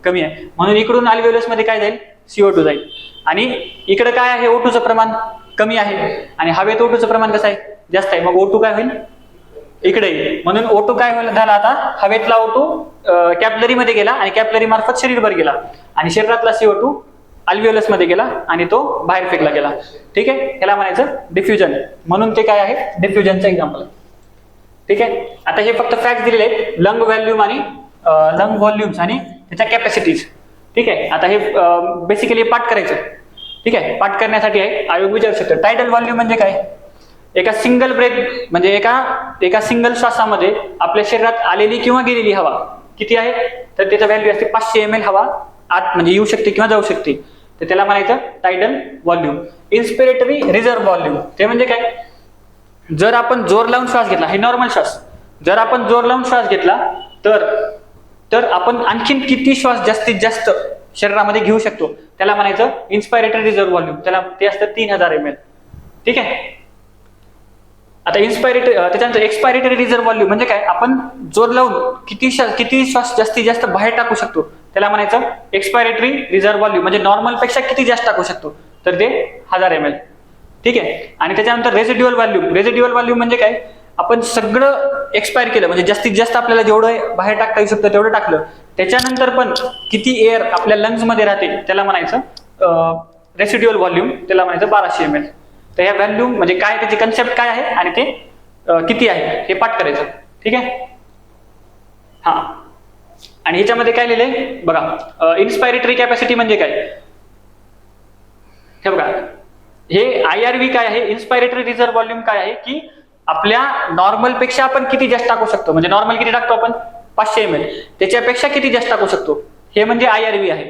कमी आहे, म्हणून इकडून अल्व्हिओलस मध्ये काय जाईल CO2 जाईल. आणि इकडे काय आहे O2चं प्रमाण कमी आहे आणि हवेत O2चं प्रमाण कसं आहे जास्त आहे, मग O2 काय होईल इकडे येईल. म्हणून O2 काय होईल झाला आता हवेतला O2 कॅपिलरी मध्ये गेला आणि कॅपिलरी मार्फत शरीरभर गेला आणि शरीरातला CO2 अल्व्हिओलस मध्ये गेला आणि तो बाहेर फेकला गेला. ठीक आहे. ह्याला म्हणायचं डिफ्युजन, म्हणून ते काय आहे डिफ्युजनचं एक्झाम्पल. ठीक आहे. आता हे फक्त फॅक्ट दिलेले आहेत, लंग व्हॉल्यूम आणि लंग व्हॉल्यूम्स आणि त्याच्या कॅपॅसिटीज. ठीक आहे. आता हे बेसिकली पाठ करायचं. ठीक आहे. पाठ करण्यासाठी आहे आयोग विचारू शकतो. टायडल व्हॉल्यूम म्हणजे काय, एका सिंगल ब्रेथ म्हणजे एका सिंगल श्वासामध्ये आपल्या शरीरात आलेली किंवा गेलेली हवा किती आहे, तर त्याचं व्हॅल्यू असते 500 ml हवा आत म्हणजे येऊ शकते किंवा जाऊ शकते, तर त्याला म्हणायचं टायडल व्हॉल्यूम. इन्स्पिरेटरी रिझर्व्ह व्हॉल्यूम ते म्हणजे काय, जर आपण जोर लावून श्वास घेतला, हे नॉर्मल श्वास, जर आपण जोर लावून श्वास घेतला तर आपण आणखीन किती श्वास जास्तीत जास्त शरीरामध्ये घेऊ शकतो त्याला म्हणायचं इन्स्पायरेटरी रिझर्व्ह व्हॉल्यूम, त्याला ते असतं 3000 ml. ठीक आहे. आता त्याच्यानंतर एक्सपायरेटरी रिझर्व्ह व्हॉल्यूम म्हणजे काय, आपण जोर लावून किती श्वास जास्तीत जास्त बाहेर टाकू शकतो त्याला म्हणायचं एक्सपायरेटरी रिझर्व्ह व्हॉल्यूम, म्हणजे नॉर्मल पेक्षा किती जास्त टाकू शकतो तर ते 1000 ml. ठीक आहे. आणि त्याच्यानंतर रेसिड्युअल व्हॉल्यूम म्हणजे काय, आपण सगळं एक्सपायर केलं म्हणजे जास्तीत जास्त आपल्याला जेवढं बाहेर टाकता येऊ शकतं तेवढं टाकलं, त्याच्यानंतर पण किती एअर आपल्या लंग्स मध्ये राहते त्याला म्हणायचं रेसिड्युअल व्हॉल्यूम, त्याला म्हणायचं 1200 ml. तर ह्या व्हॅल्यूम म्हणजे काय, त्याची कन्सेप्ट काय आहे आणि ते किती आहे हे पाठ करायचं. ठीक आहे. हा, आणि ह्याच्यामध्ये काय लिहिलंय बघा, इन्स्पायरेटरी कॅपॅसिटी म्हणजे काय, हे बघा हे IRV काय आहे, इन्स्पायरेटरी रिझर्व्ह व्हॉल्यूम काय आहे, की आपल्या नॉर्मल पेक्षा आपण किती जास्त टाकू शकतो, म्हणजे नॉर्मल किती टाकतो आपण 500 ml, त्याच्यापेक्षा किती जास्त टाकू शकतो हे म्हणजे IRV आहे.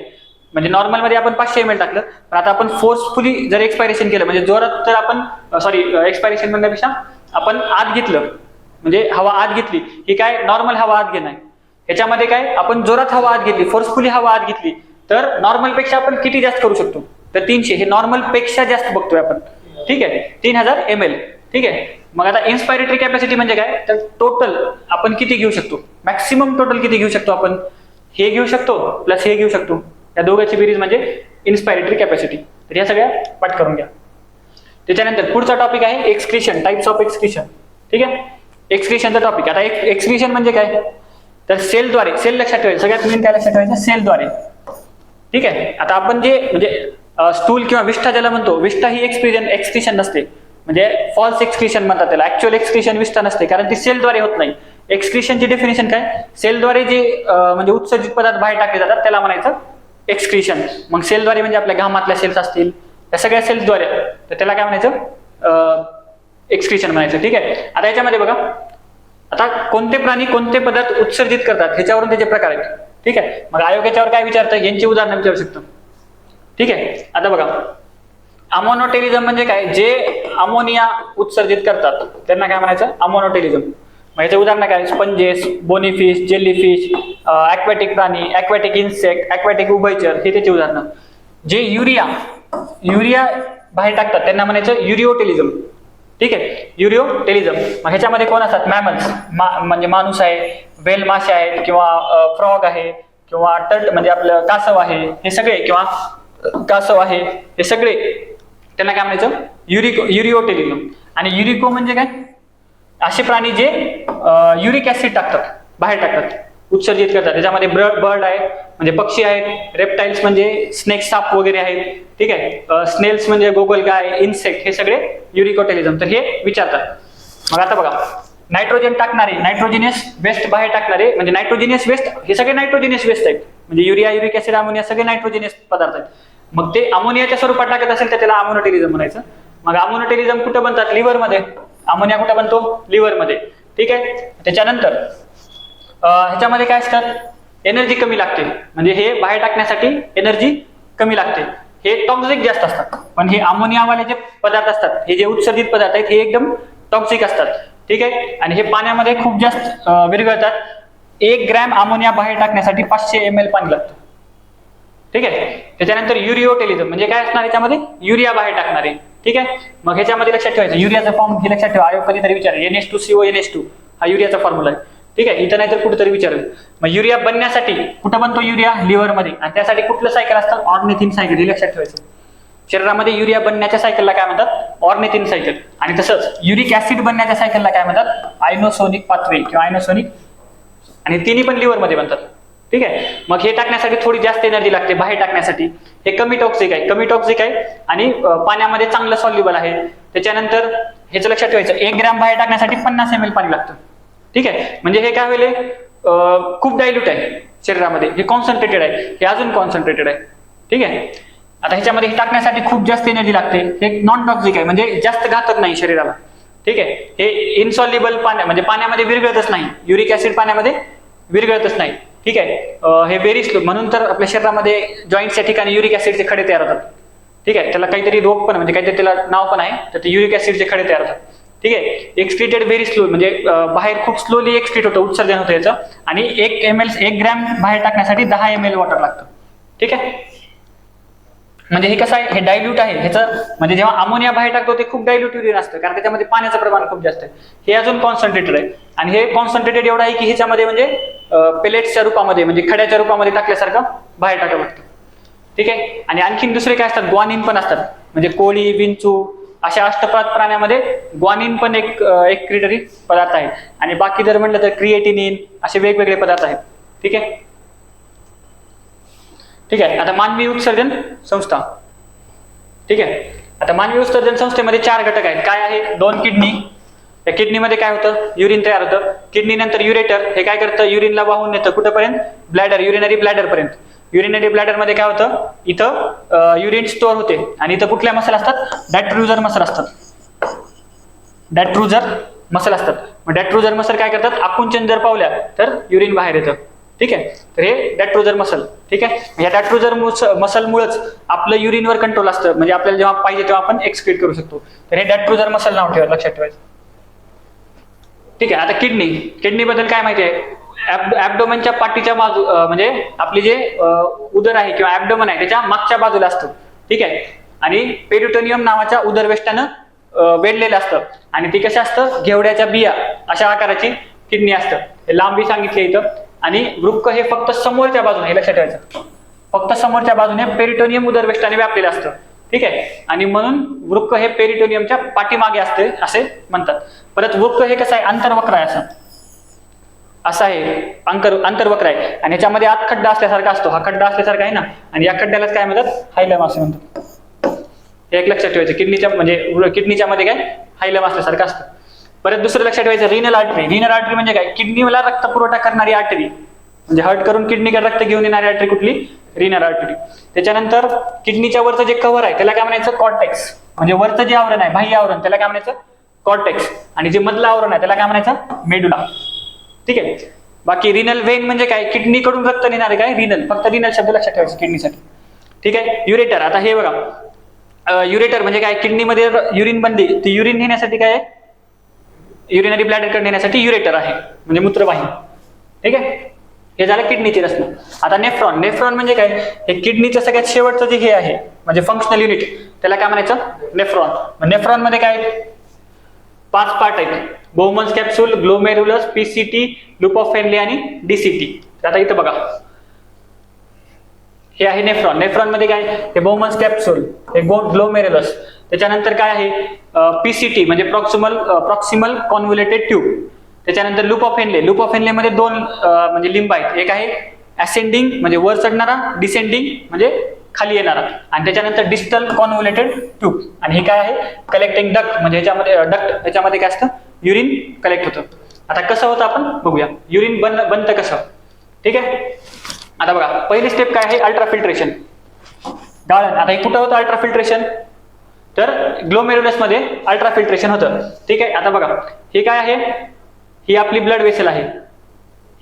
म्हणजे नॉर्मल मध्ये आपण 500 ml टाकलं, पण आता आपण फोर्सफुली जर एक्सपायरेशन केलं म्हणजे जोरात तर आपण एक्सपायरेशन म्हणण्यापेक्षा आपण आत घेतलं म्हणजे हवा आत घेतली, ही काय नॉर्मल हवा आत घेणं आहे. ह्याच्यामध्ये काय आपण जोरात हवा आत घेतली, फोर्सफुली हवा आत घेतली तर नॉर्मल पेक्षा आपण किती जास्त करू शकतो तर 300, हे नॉर्मल पेक्षा जास्त बघतोय आपण. ठीक आहे. 3000 ml. ठीक आहे. मग आता इन्स्पायरेटरी कॅपॅसिटी म्हणजे काय, तर टोटल आपण किती घेऊ शकतो, मॅक्सिमम टोटल किती घेऊ शकतो आपण, हे घेऊ शकतो प्लस हे घेऊ शकतो, या दोघांची बेरीज म्हणजे इन्स्पायरेटरी कॅपॅसिटी. तर या सगळ्या पाठ करून घ्या. त्याच्यानंतर पुढचा टॉपिक आहे एक्सक्रीशन, टाइप्स ऑफ एक्सक्रीशन. ठीक आहे. एक्सक्रीशनचा टॉपिक. आता एक्सक्रीशन म्हणजे काय, तर सेलद्वारे, सेल लक्षात ठेवायचं, सगळ्यात मेन काय लक्षात ठेवायचं सेलद्वारे. ठीक आहे. आता आपण जे म्हणजे स्टूल किंवा विष्ठा ज्याला म्हणतो, विष्ठा ही एक्सक्रीशन नसते, म्हणजे फॉल्स एक्सक्रिशन म्हणतात त्याला. ऍक्च्युअल एक्सक्रिशन विस्तार नसते, कारण ती सेलद्वारे होत नाही. एक्सक्रिशनची डेफिनेशन काय, सेलद्वारे जे म्हणजे उत्सर्जित पदार्थ बाहेर टाकले जातात त्याला म्हणायचं एक्सक्रिशन. मग सेलद्वारे म्हणजे आपल्या घामातल्या सेल्स असतील, त्या सगळ्या सेल्सद्वारे, तर त्याला काय म्हणायचं, एक्सक्रिशन म्हणायचं. ठीक आहे. आता याच्यामध्ये बघा, आता कोणते प्राणी कोणते पदार्थ उत्सर्जित करतात ह्याच्यावरून त्याचे प्रकार आहेत. ठीक आहे. मग आयोग याच्यावर काय विचारतं, यांची उदाहरणं विचारू शकतो. ठीक आहे. आता बघा, अमोनोटेलिझम म्हणजे काय, जे अमोनिया उत्सर्जित करतात त्यांना काय म्हणायचं, अमोनोटेलिझम. मग याचे उदाहरण काय, स्पंजेस, बोनीफिश, जेलीफिश, ॲक्वॅटिक प्राणी, ॲक्वॅटिक इन्सेक्ट, ॲक्वॅटिक उभयचर, हे त्याची उदाहरणं. जे युरिया बाहेर टाकतात त्यांना म्हणायचं युरिओटेलिझम. ठीक आहे, युरिओटेलिझम. मग ह्याच्यामध्ये कोण असतात, मॅमल्स, म्हणजे माणूस आहे, वेल मासे आहेत, किंवा फ्रॉग आहे, किंवा टर्ट म्हणजे आपलं कासव आहे, हे सगळे, किंवा कासव आहे, हे सगळे त्यांना काय म्हणायचं, युरिओटेलिझम. आणि युरिको म्हणजे काय, असे प्राणी जे युरिक ऍसिड टाकतात, बाहेर टाकतात, उत्सर्जित करतात. त्याच्यामध्ये बर्ड आहे म्हणजे पक्षी आहेत, रेप्टाइल्स म्हणजे स्नेक, साप वगैरे आहेत. ठीक आहे. स्नेल्स म्हणजे गोगलगाय, इन्सेक्ट, हे सगळे युरिकोटेलिझम. तर हे विचारतात. मग आता बघा, नायट्रोजन टाकणारे, नायट्रोजिनियस वेस्ट बाहेर टाकणारे, म्हणजे नायट्रोजिनियस वेस्ट, हे सगळे नायट्रोजिनियस वेस्ट आहेत. म्हणजे युरिया, युरिक ऍसिड, अमोनिया सगळे नायट्रोजिनियस पदार्थ आहेत. मग ते अमोनियाच्या स्वरूपात टाकत असेल तर त्याला अमोनोटेलिझम म्हणायचं. मग अमोनोटेलिझम कुठं बनतात, लिव्हरमध्ये. अमोनिया कुठं बनतो, लिव्हरमध्ये. ठीक आहे. त्याच्यानंतर ह्याच्यामध्ये काय असतात, एनर्जी कमी लागते, म्हणजे हे बाहेर टाकण्यासाठी एनर्जी कमी लागते. हे टॉक्सिक जास्त असतात. पण हे अमोनियावाले जे पदार्थ असतात, हे जे उत्सर्जित पदार्थ आहेत, हे एकदम टॉक्सिक असतात. ठीक आहे. आणि हे पाण्यामध्ये खूप जास्त विरघळतात. 1 ग्रॅम अमोनिया बाहेर टाकण्यासाठी 500 ml पाणी लागतं. ठीक आहे. त्याच्यानंतर युरिओटेलिझम म्हणजे काय असणार, याच्यामध्ये युरिया बाहेर टाकणारे. ठीक आहे. मग ह्याच्यामध्ये लक्षात ठेवायचं, युरियाचा फॉर्म हे लक्षात ठेवा, आयोग कधीतरी विचारेल. NH2CO हा युरियाचा फॉर्म्युला आहे. ठीक आहे. इथं नाही तर कुठेतरी विचारेल. मग युरिया बनण्यासाठी कुठं बनतो युरिया, लिव्हरमध्ये. आणि त्यासाठी कुठलं सायकल असतं, ऑर्निथिन सायकल, हे लक्षात ठेवायचं. शरीरामध्ये युरिया बनण्याच्या सायकलला काय म्हणतात, ऑर्निथिन सायकल. आणि तसंच युरिक ऍसिड बनण्याच्या सायकलला काय म्हणतात, आयनोसोनिक पाथवे किंवा आयनोसोनिक. आणि तिन्ही पण लिव्हरमध्ये बनतात. ठीक आहे. मग हे टाकण्यासाठी थोडी जास्त एनर्जी लागते बाहेर टाकण्यासाठी. हे कमी टॉक्सिक आहे आणि पाण्यामध्ये चांगलं सॉल्युबल आहे. त्याच्यानंतर ह्याचं लक्षात ठेवायचं, 1 ग्रॅम बाहेर टाकण्यासाठी 50 ml पाणी लागतं. ठीक आहे. म्हणजे हे काय होईल, खूप डायल्यूट आहे शरीरामध्ये, हे कॉन्सन्ट्रेटेड आहे, हे अजून कॉन्सन्ट्रेटेड आहे. ठीक आहे. आता ह्याच्यामध्ये हे टाकण्यासाठी खूप जास्त एनर्जी लागते. हे नॉन टॉक्सिक आहे, म्हणजे जास्त घातक नाही शरीराला. ठीक आहे. हे इनसॉल्युबल म्हणजे पाण्यामध्ये विरघळतच नाही, युरिक ऍसिड पाण्यामध्ये विरघळतच नाही. ठीक आहे. हे व्हेरी स्लो, म्हणून तर आपल्या शरीरामध्ये जॉईंटच्या ठिकाणी युरिक ऍसिडचे खडे तयार होतात. ठीक आहे. त्याला काहीतरी रोग पण, म्हणजे काहीतरी त्याला नाव पण आहे, तर ते युरिक ऍसिडचे खडे तयार होतात. ठीक आहे. एक्सक्रीटेड व्हेरी स्लो, म्हणजे बाहेर खूप स्लोली एक्सक्रीट होतं, उत्सर्जन होतं याचं. आणि 1 ग्रॅम बाहेर टाकण्यासाठी 10 ml वॉटर लागतं. ठीक आहे. म्हणजे हे कसं आहे, हे डायल्यूट आहे. ह्याचं म्हणजे जेव्हा अमोनिया बाहेर टाकतो ते खूप डायल्यूट युरिन असतं, कारण त्याच्यामध्ये पाण्याचं प्रमाण खूप जास्त आहे. हे अजून कॉन्सन्ट्रेटेड आहे. आणि हे कॉन्सन्ट्रेटेड एवढं आहे की ह्याच्यामध्ये म्हणजे पेलेट्सच्या रूपामध्ये, म्हणजे खड्याच्या रूपामध्ये टाकल्यासारखं बाहेर टाकावं लागतं. ठीक आहे. आणि आणखीन दुसरे काय असतात, ग्वानिन पण असतात. म्हणजे कोळी, विंचू अशा अष्टपाद प्राण्यामध्ये ग्वानिन पण एक क्रिटरी पदार्थ आहे. आणि बाकी जर म्हटलं तर क्रिएटिनिन, असे वेगवेगळे पदार्थ आहेत. ठीक आहे. ठीक आहे. आता मानवी उत्सर्जन संस्था. ठीक आहे. आता मानवी उत्सर्जन संस्थेमध्ये 4 घटक आहेत. काय आहे, 2 किडनी. त्या किडनीमध्ये काय होतं, युरिन तयार होतं. किडनी नंतर युरेटर, हे काय करतं, युरिनला वाहून नेतं कुठपर्यंत, ब्लॅडर, युरिनरी ब्लॅडर पर्यंत. युरिनरी ब्लॅडर मध्ये काय होतं, इथं युरिन स्टोअर होते. आणि इथं कुठल्या मसल असतात, डॅट्रुझर मसल असतात. डॅट्रुझर मसल असतात. मग डॅट्रुझर मसल काय करतात, आकुंचन जर पावल्या तर युरिन बाहेर येतं. ठीक आहे. तर हे डॅट्रुझर मसल. ठीक आहे. या डॅट्रुझर मसलमुळेच आपलं युरिनवर कंट्रोल असतं, म्हणजे आपल्याला जेव्हा पाहिजे तेव्हा आपण एक्सक्रीट करू शकतो. तर हे डॅट्रुझर मसल नाव ठेवा, लक्षात ठेवायचं. ठीक आहे. आता किडनी बद्दल काय माहिती आहे, ऍब्डोमेनच्या पाठीच्या बाजू, म्हणजे आपली जे उदर आहे किंवा ऍब्डोमन आहे त्याच्या मागच्या बाजूला असतं. ठीक आहे. आणि पेरिटोनियम नावाच्या उदरवेष्टानं वेढलेलं असतं. आणि ती कशा असतं, घेवड्याच्या बिया अशा आकाराची किडनी असतं. लांबी सांगितली इथं. आणि वृक्क हे फक्त समोरच्या बाजूने, हे लक्षात ठेवायचं, फक्त समोरच्या बाजूने पेरिटोनियम उदरवेष्टाने व्यापलेलं असतं. ठीक आहे. आणि म्हणून वृक्क हे पेरिटोनियमच्या पाठीमागे असते असे म्हणतात. परत वृक्क हे कसं आहे, अंतर्वक्र आहे, असं आहे, अंतर्वक्र आहे. आणि ह्याच्यामध्ये आत खड्डा असल्यासारखा असतो. हा खड्डा असल्यासारखा आहे ना, आणि या खड्ड्यालाच काय म्हणतात, हायलम असं म्हणतात. हे एक लक्षात ठेवायचं. किडनीच्या म्हणजे किडनीच्या मध्ये काय हायलम असल्यासारखं असतं. परत दुसरं लक्षात ठेवायचं रिनल आर्टरी. रिनल आर्टरी म्हणजे काय, किडनीला रक्त पुरवठा करणारी आर्टरी, म्हणजे हर्ट करून किडनीकडे रक्त घेऊन येणारी आर्टरी कुठली, रिनल आर्टरी. त्याच्यानंतर किडनीच्या वरचं जे कव्हर आहे त्याला काय म्हणायचं, कॉर्टेक्स. म्हणजे वरचं जे आवरण आहे बाह्य आवरण त्याला काय म्हणायचं, कॉर्टेक्स. आणि जे मधलं आवरण आहे त्याला काय म्हणायचं, मेडुला. ठीक आहे. बाकी रिनल वेन म्हणजे काय, किडनीकडून रक्त नेणारे काय, रिनल. फक्त रिनल शब्द लक्षात ठेवायचं किडनीसाठी. ठीक आहे. युरेटर. आता हे बघा, युरेटर म्हणजे काय, किडनीमध्ये युरिन बनली, ती युरिन नेण्यासाठी काय, युरिनरी ब्लॅडर नेण्यासाठी युरेटर आहे, म्हणजे मूत्रवाहिनी. ठीक आहे. हे झालं किडनीची रचना. आता नेफ्रॉन. नेफ्रॉन म्हणजे काय, हे किडनीचं सगळ्यात शेवटचं जे हे आहे म्हणजे फंक्शनल युनिट त्याला काय म्हणायचं, नेफ्रॉन. नेफ्रॉन मध्ये काय 5 पार्ट आहेत, Bowman's capsule, glomerulus, PCT, loop of Henle आणि डीसीटी. आता इथं बघा हे आहे नेफ्रॉन. नेफ्रॉन मध्ये काय, हे बोहमन्स कॅप्सूल, हे ग्लोमेरुलस, त्याच्यानंतर काय आहे पीसीटी म्हणजे प्रॉक्सिमल कॉन्व्होल्युटेड ट्यूब. त्याच्यानंतर loop of Henle. Loop of Henle मध्ये 2 म्हणजे लिंब आहेत, एक आहे असेंडिंग म्हणजे वर चढणारा, डिसेंडिंग म्हणजे खाली येणारा, आणि त्याच्यानंतर डिस्टल कॉन्व्होल्युटेड ट्यूब. आणि हे काय आहे कलेक्टिंग डक्ट, म्हणजे ह्याच्यामध्ये काय असतं, युरिन कलेक्ट होतं. आता कसं होतं आपण बघूया, युरिन बनतं कसं. ठीक आहे. आता बघा पहिली स्टेप काय आहे, अल्ट्राफिल्ट्रेशन, गाळण. आता हे कुठं होतं अल्ट्राफिल्ट्रेशन, तर ग्लोमेरुलस मध्ये अल्ट्राफिल्ट्रेशन होतं. ठीक आहे. आता बघा हे काय आहे, ही आपली ब्लड वेसल आहे,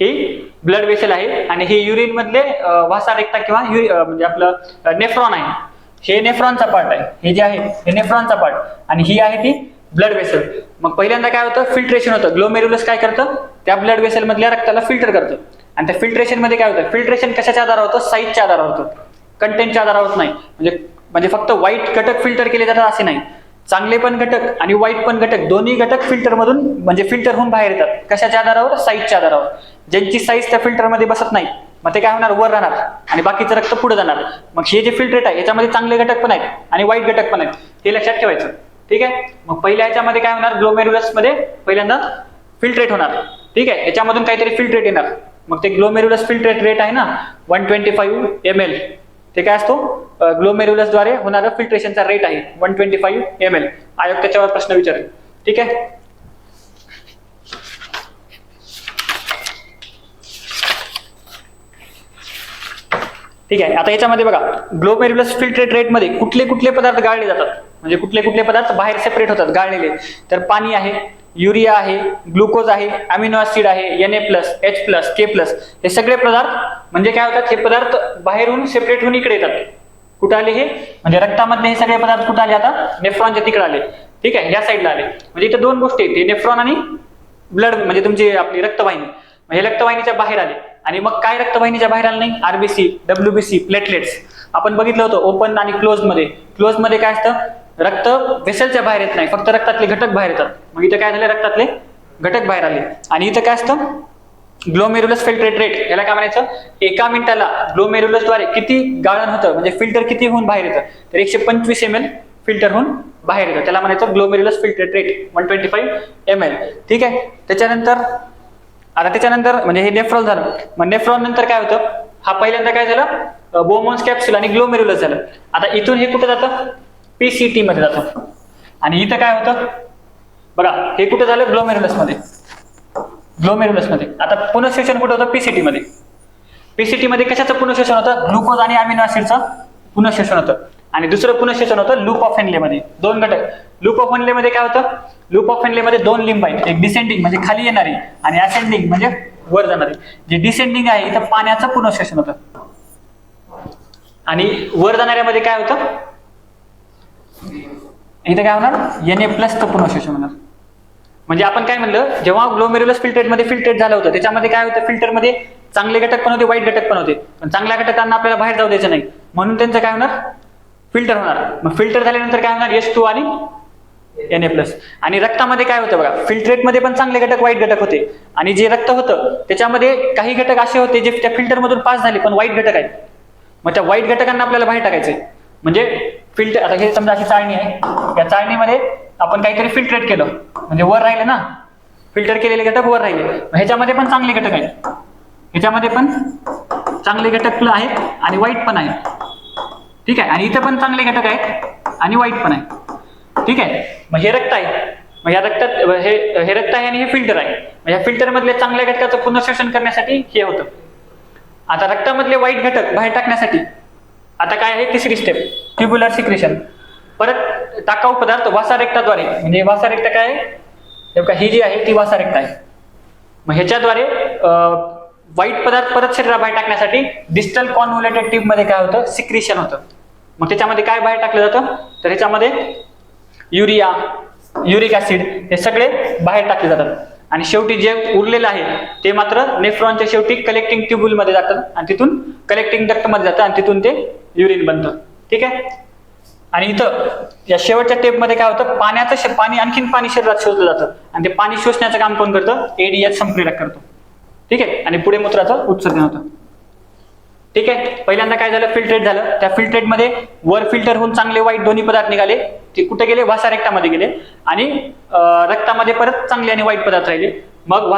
ही ब्लड वेसल आहे, आणि ही युरिन मधले वासा रेक्टा किंवा म्हणजे आपलं नेफ्रॉन आहे, हे नेफ्रॉनचा पार्ट आहे, हे जे आहे हे नेफ्रॉनचा पार्ट, आणि ही आहे ती ब्लड वेसल. मग पहिल्यांदा काय होतं, फिल्ट्रेशन होतं. ग्लोमेरुलस काय करतं, त्या ब्लड वेसल मधल्या रक्ताला फिल्टर करतं. आणि त्या फिल्ट्रेशन मध्ये काय होतं, फिल्ट्रेशन कशाच्या आधारावर होतं, साईजच्या आधारावर होतं, कंटेंटच्या आधारावर होत नाही. म्हणजे फक्त वाईट घटक फिल्टर केले जातात असे नाही, चांगले पण घटक आणि वाईट पण घटक दोन्ही घटक फिल्टर मधून म्हणजे फिल्टर होऊन बाहेर येतात. कशाच्या आधारावर, साईजच्या आधारावर. ज्यांची साईज त्या फिल्टर मध्ये बसत नाही मग ते काय होणार, वर राहणार आणि बाकीचं रक्त पुढे जाणार. मग हे जे फिल्ट्रेट आहे याच्यामध्ये चांगले घटक पण आहेत आणि वाईट घटक पण आहेत, हे लक्षात ठेवायचं. ठीक आहे. मग पहिल्या याच्यामध्ये काय होणार, ग्लोमेरुलस मध्ये पहिल्यांदा फिल्ट्रेट होणार. ठीक आहे. याच्यामधून काहीतरी फिल्ट्रेट येणार, मग ते ग्लोमेरुलस फिल्ट्रेट रेट आहे ना 125 ml, ते काय असतो, ग्लोमेरुलस द्वारे होणारा फिल्ट्रेशनचा रेट आहे 125 ml. आयोग त्याच्यावर प्रश्न विचारेल. ठीक आहे. ठीक आहे. आता याच्यामध्ये बघा ग्लोमेरुलस फिल्ट्रेट रेट मध्ये कुठले कुठले पदार्थ गाळले जातात, म्हणजे कुठले कुठले पदार्थ बाहेर सेपरेट होतात गाळलेले. तर पाणी आहे, युरिया आहे, ग्लुकोज आहे, अमिनो ऍसिड आहे, Na+, H+, K+, हे सगळे पदार्थ म्हणजे काय होतात, हे पदार्थ बाहेरून सेपरेट होऊन इकडे येतात. कुठे आले हे, म्हणजे रक्तामधले हे सगळे पदार्थ कुठे आले, आता नेफ्रॉनच्या तिकडे आले. ठीक आहे. या साईडला आले. म्हणजे इथे 2 गोष्टी आहेत, नेफ्रॉन आणि ब्लड म्हणजे तुमची आपली रक्तवाहिनी. हे रक्तवाहिनीच्या बाहेर आले. आणि मग काय रक्तवाहिनीच्या बाहेर आलं नाही, आरबीसी, डब्ल्यूबीसी, प्लेटलेट्स आपण बघितलं होतं ओपन आणि क्लोज मध्ये. क्लोज मध्ये काय असतं, रक्त वेसलच्या बाहेर येत नाही, फक्त रक्तातले घटक बाहेर येतात. मग इथं काय झालं, रक्तातले घटक बाहेर आले. आणि इथं काय असतं, ग्लोमेरुलस फिल्ट्रेट रेट, याला काय म्हणायचं, एका मिनिटाला ग्लोमेरुलस द्वारे किती गाळण होतं, म्हणजे फिल्टर किती होऊन बाहेर येतं, तर 125 ml फिल्टर होऊन बाहेर येतं, त्याला म्हणायचं ग्लोमेरुलस फिल्ट्रेट रेट 125 ml. ठीक आहे. त्याच्यानंतर म्हणजे हे नेफ्रॉन झालं. मग नेफ्रॉन नंतर काय होतं, हा पहिल्यांदा काय झालं, बोहमन्स कॅप्सूल आणि ग्लोमेरुलस झालं. आता इथून हे कुठं जातं, पीसीटी मध्ये जातं. आणि इथं काय होतं बघा, हे कुठं झालं, ग्लोमेरुलस मध्ये. आता पुनःश्वसन कुठं होतं, पीसीटी मध्ये. पीसीटी मध्ये कशाचं पुनःश्वसन होतं, ग्लुकोज आणि अमिनो ऍसिडचं पुनःश्वसन होतं. आणि दुसरं पुनःश्वसन होतं लूप ऑफ हेनले मध्ये. 2 घटक. लूप ऑफ हेनले मध्ये काय होतं, लूप ऑफ हेनले मध्ये 2 लिंब आहेत, एक डिसेंडिंग म्हणजे खाली येणारी आणि असेंडिंग म्हणजे वर जाणारी. जे डिसेंडिंग आहे इथं पाण्याचं पुनःश्वसन होतं, आणि वर जाणाऱ्यामध्ये काय होतं, इथं काय होणार, Na+ पुनःश्वसन होणार. म्हणजे आपण काय म्हणलं, जेव्हा ग्लोमेरुलस फिल्ट्रेट मध्ये फिल्ट्रेट झालं होतं त्याच्यामध्ये काय होतं, फिल्टर मध्ये चांगले घटक पण होते, वाईट घटक पण होते, पण चांगल्या घटकांना आपल्याला बाहेर जाऊ द्यायचं नाही, म्हणून त्यांचं काय होणार, फिल्टर होणार. मग फिल्टर झाल्यानंतर काय होणार, H2 आणि Na+. आणि रक्तामध्ये काय होतं बघा, फिल्ट्रेट मध्ये पण चांगले घटक वाईट घटक होते, आणि जे रक्त होतं त्याच्यामध्ये काही घटक असे होते जे त्या फिल्टर मधून पास झाले पण वाईट घटक आहेत. मग त्या वाईट घटकांना आपल्याला बाहेर टाकायचंय. म्हणजे फिल्टर, आता हे समजा अशी चाळणी आहे, या चाळणीमध्ये आपण काहीतरी फिल्ट्रेट केलं म्हणजे वर राहिले ना, फिल्टर केलेले घटक वर राहिले. ह्याच्यामध्ये पण चांगले घटक आहेत, ह्याच्यामध्ये पण चांगले घटक आहेत आणि वाईट पण आहेत. ठीक आहे. आणि इथं पण चांगले घटक आहेत आणि व्हाईट पण आहे. ठीक आहे, मग हे रक्त आहे, मग या रक्तात हे रक्त आहे आणि हे फिल्टर आहे. मग या फिल्टर मधले चांगल्या घटकाचं पुनर्शोषण करण्यासाठी हे होतं. आता रक्तामधले वाईट घटक बाहेर टाकण्यासाठी आता काय आहे, तिसरी स्टेप, ट्युब्युलर सिक्रेशन. परत टाकाऊ पदार्थ वासारेक्टाद्वारे, म्हणजे वासारेक्ट काय आहे, ही जी आहे ती वासारेक्ट आहे. मग ह्याच्याद्वारे वाईट पदार्थ परत शरीराबाहेर टाकण्यासाठी डिस्टल कॉन्व्होल्युटेड ट्यूब मध्ये काय होतं, सिक्रेशन होतं. मग त्याच्यामध्ये काय बाहेर टाकलं जातं, तर ह्याच्यामध्ये युरिया, युरिक ऍसिड हे सगळे बाहेर टाकले जातात. आणि शेवटी जे उरलेलं आहे ते मात्र नेफ्रॉनच्या शेवटी कलेक्टिंग ट्यूब्यूल मध्ये जातं आणि तिथून कलेक्टिंग डक्ट मध्ये जातं आणि तिथून ते युरिन बनतं. ठीक आहे, आणि इथं या शेवटच्या टेप मध्ये काय होतं, पाणी आणखीन पाणी शरीरात शोषलं जातं आणि ते पाणी शोषण्याचं काम कोण करतं, एडीएच संप्रेरक करतो. ठीक आहे, आणि पुढे मूत्राचं उत्सर्जन होतं. ठीक आहे, पहिल्यांदा काय झालं, फिल्ट्रेट झालं. त्या फिल्ट्रेट मध्ये वर फिल्टर होऊन चांगले वाईट दोन्ही पदार्थ निघाले, ते कुठे गेले, वासारेक्टामध्ये गेले आणि रक्तामध्ये परत चांगले आणि वाईट पदार्थ राहिले. मग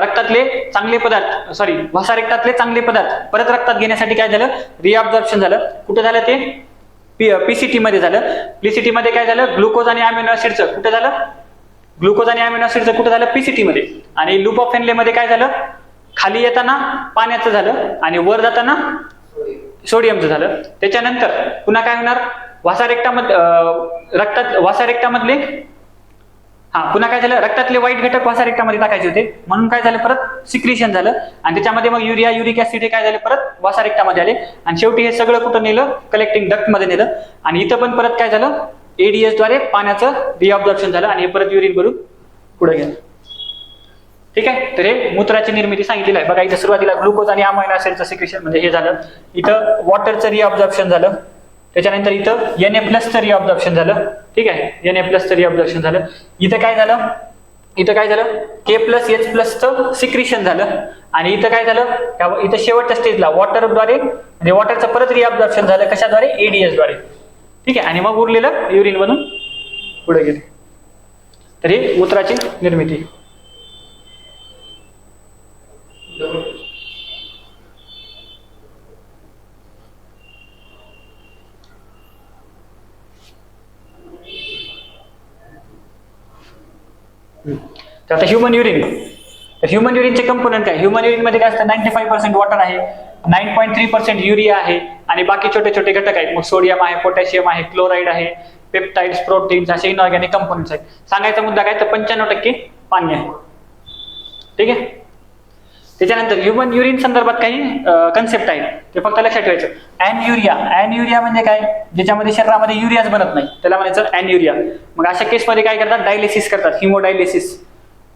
रक्तातले चांगले पदार्थ वासारेक्टातले चांगले पदार्थ परत रक्तात घेण्यासाठी काय झालं, रिअब्झॉर्प्शन झालं. कुठे झालं ते, पीसीटी मध्ये झालं. पीसीटी मध्ये काय झालं, ग्लुकोज आणि अमिनो ऍसिडचं कुठे झालं, ग्लुकोज आणि अमिनो ऍसिडचं कुठे झालं, पीसीटी मध्ये. आणि लूप ऑफ हेनले मध्ये काय झालं, खाली येताना पाण्याचं झालं आणि वर जाताना सोडियमचं झालं. त्याच्यानंतर पुन्हा काय होणार, वासारेक्टामधले पुन्हा काय झालं, रक्तातले वाईट घटक वासारेक्टामध्ये टाकायचे होते, म्हणून काय झालं, परत सिक्रेशन झालं आणि त्याच्यामध्ये मग युरिया, युरिक ऍसिड हे काय झाले, परत वासारेक्टामध्ये आले आणि शेवटी हे सगळं कुठं नेलं, कलेक्टिंग डक्ट मध्ये नेलं. आणि इथं पण परत काय झालं, एडीएस द्वारे पाण्याचं रिअब्झॉर्प्शन झालं आणि हे परत युरिन भरून पुढे गेलं. ठीक आहे, तर हे मूत्राची निर्मिती सांगितलेली आहे. बघा इथं सुरुवातीला ग्लुकोज आणि अमायनो ऍसिडचं सिक्रेशन म्हणजे हे झालं, इथं वॉटरचं रिअब्झॉर्प्शन झालं, त्याच्यानंतर इथं Na+चं रिअब्झॉर्प्शन झालं. ठीक आहे, Na+चं रिअब्झॉर्प्शन झालं. इथं काय झालं, K+H+चं सिक्रेशन झालं आणि इथं काय झालं, इथं शेवटच्या स्टेजला वॉटरद्वारे म्हणजे वॉटरचं परत रिअब्झॉर्प्शन झालं, कशाद्वारे, एडीएस द्वारे. ठीक आहे, आणि मग उरलेलं युरिन बनून पुढे गेले. तर ही मूत्राची निर्मिती. तर आता ह्युमन युरिन, तर ह्युमन युरिनचे कंपोनंट काय, ह्युमन युरिन मध्ये काय असतं, 95% वॉटर आहे, 9.3% युरिया आहे आणि बाकी छोटे छोटे घटक आहेत. मग सोडियम आहे, पोटॅशियम आहे, क्लोराईड आहे, पेप्टाइड्स, प्रोटीन्स असे इनऑर्गॅनिक कंपोनंट्स आहेत. सांगायचा मुद्दा काय, तर 95% पाणी आहे. ठीक आहे, त्याच्यानंतर ह्युमन युरिन संदर्भात काही कन्सेप्ट आहेत, ते फक्त लक्षात ठेवायचं. ॲनयुरिया म्हणजे काय, ज्याच्यामध्ये शरीरामध्ये युरियाच बनत नाही त्याला म्हणायचं ॲनयुरिया. मग अशा केसमध्ये काय करतात, डायलिसिस करतात, हिमोडायलिसिस.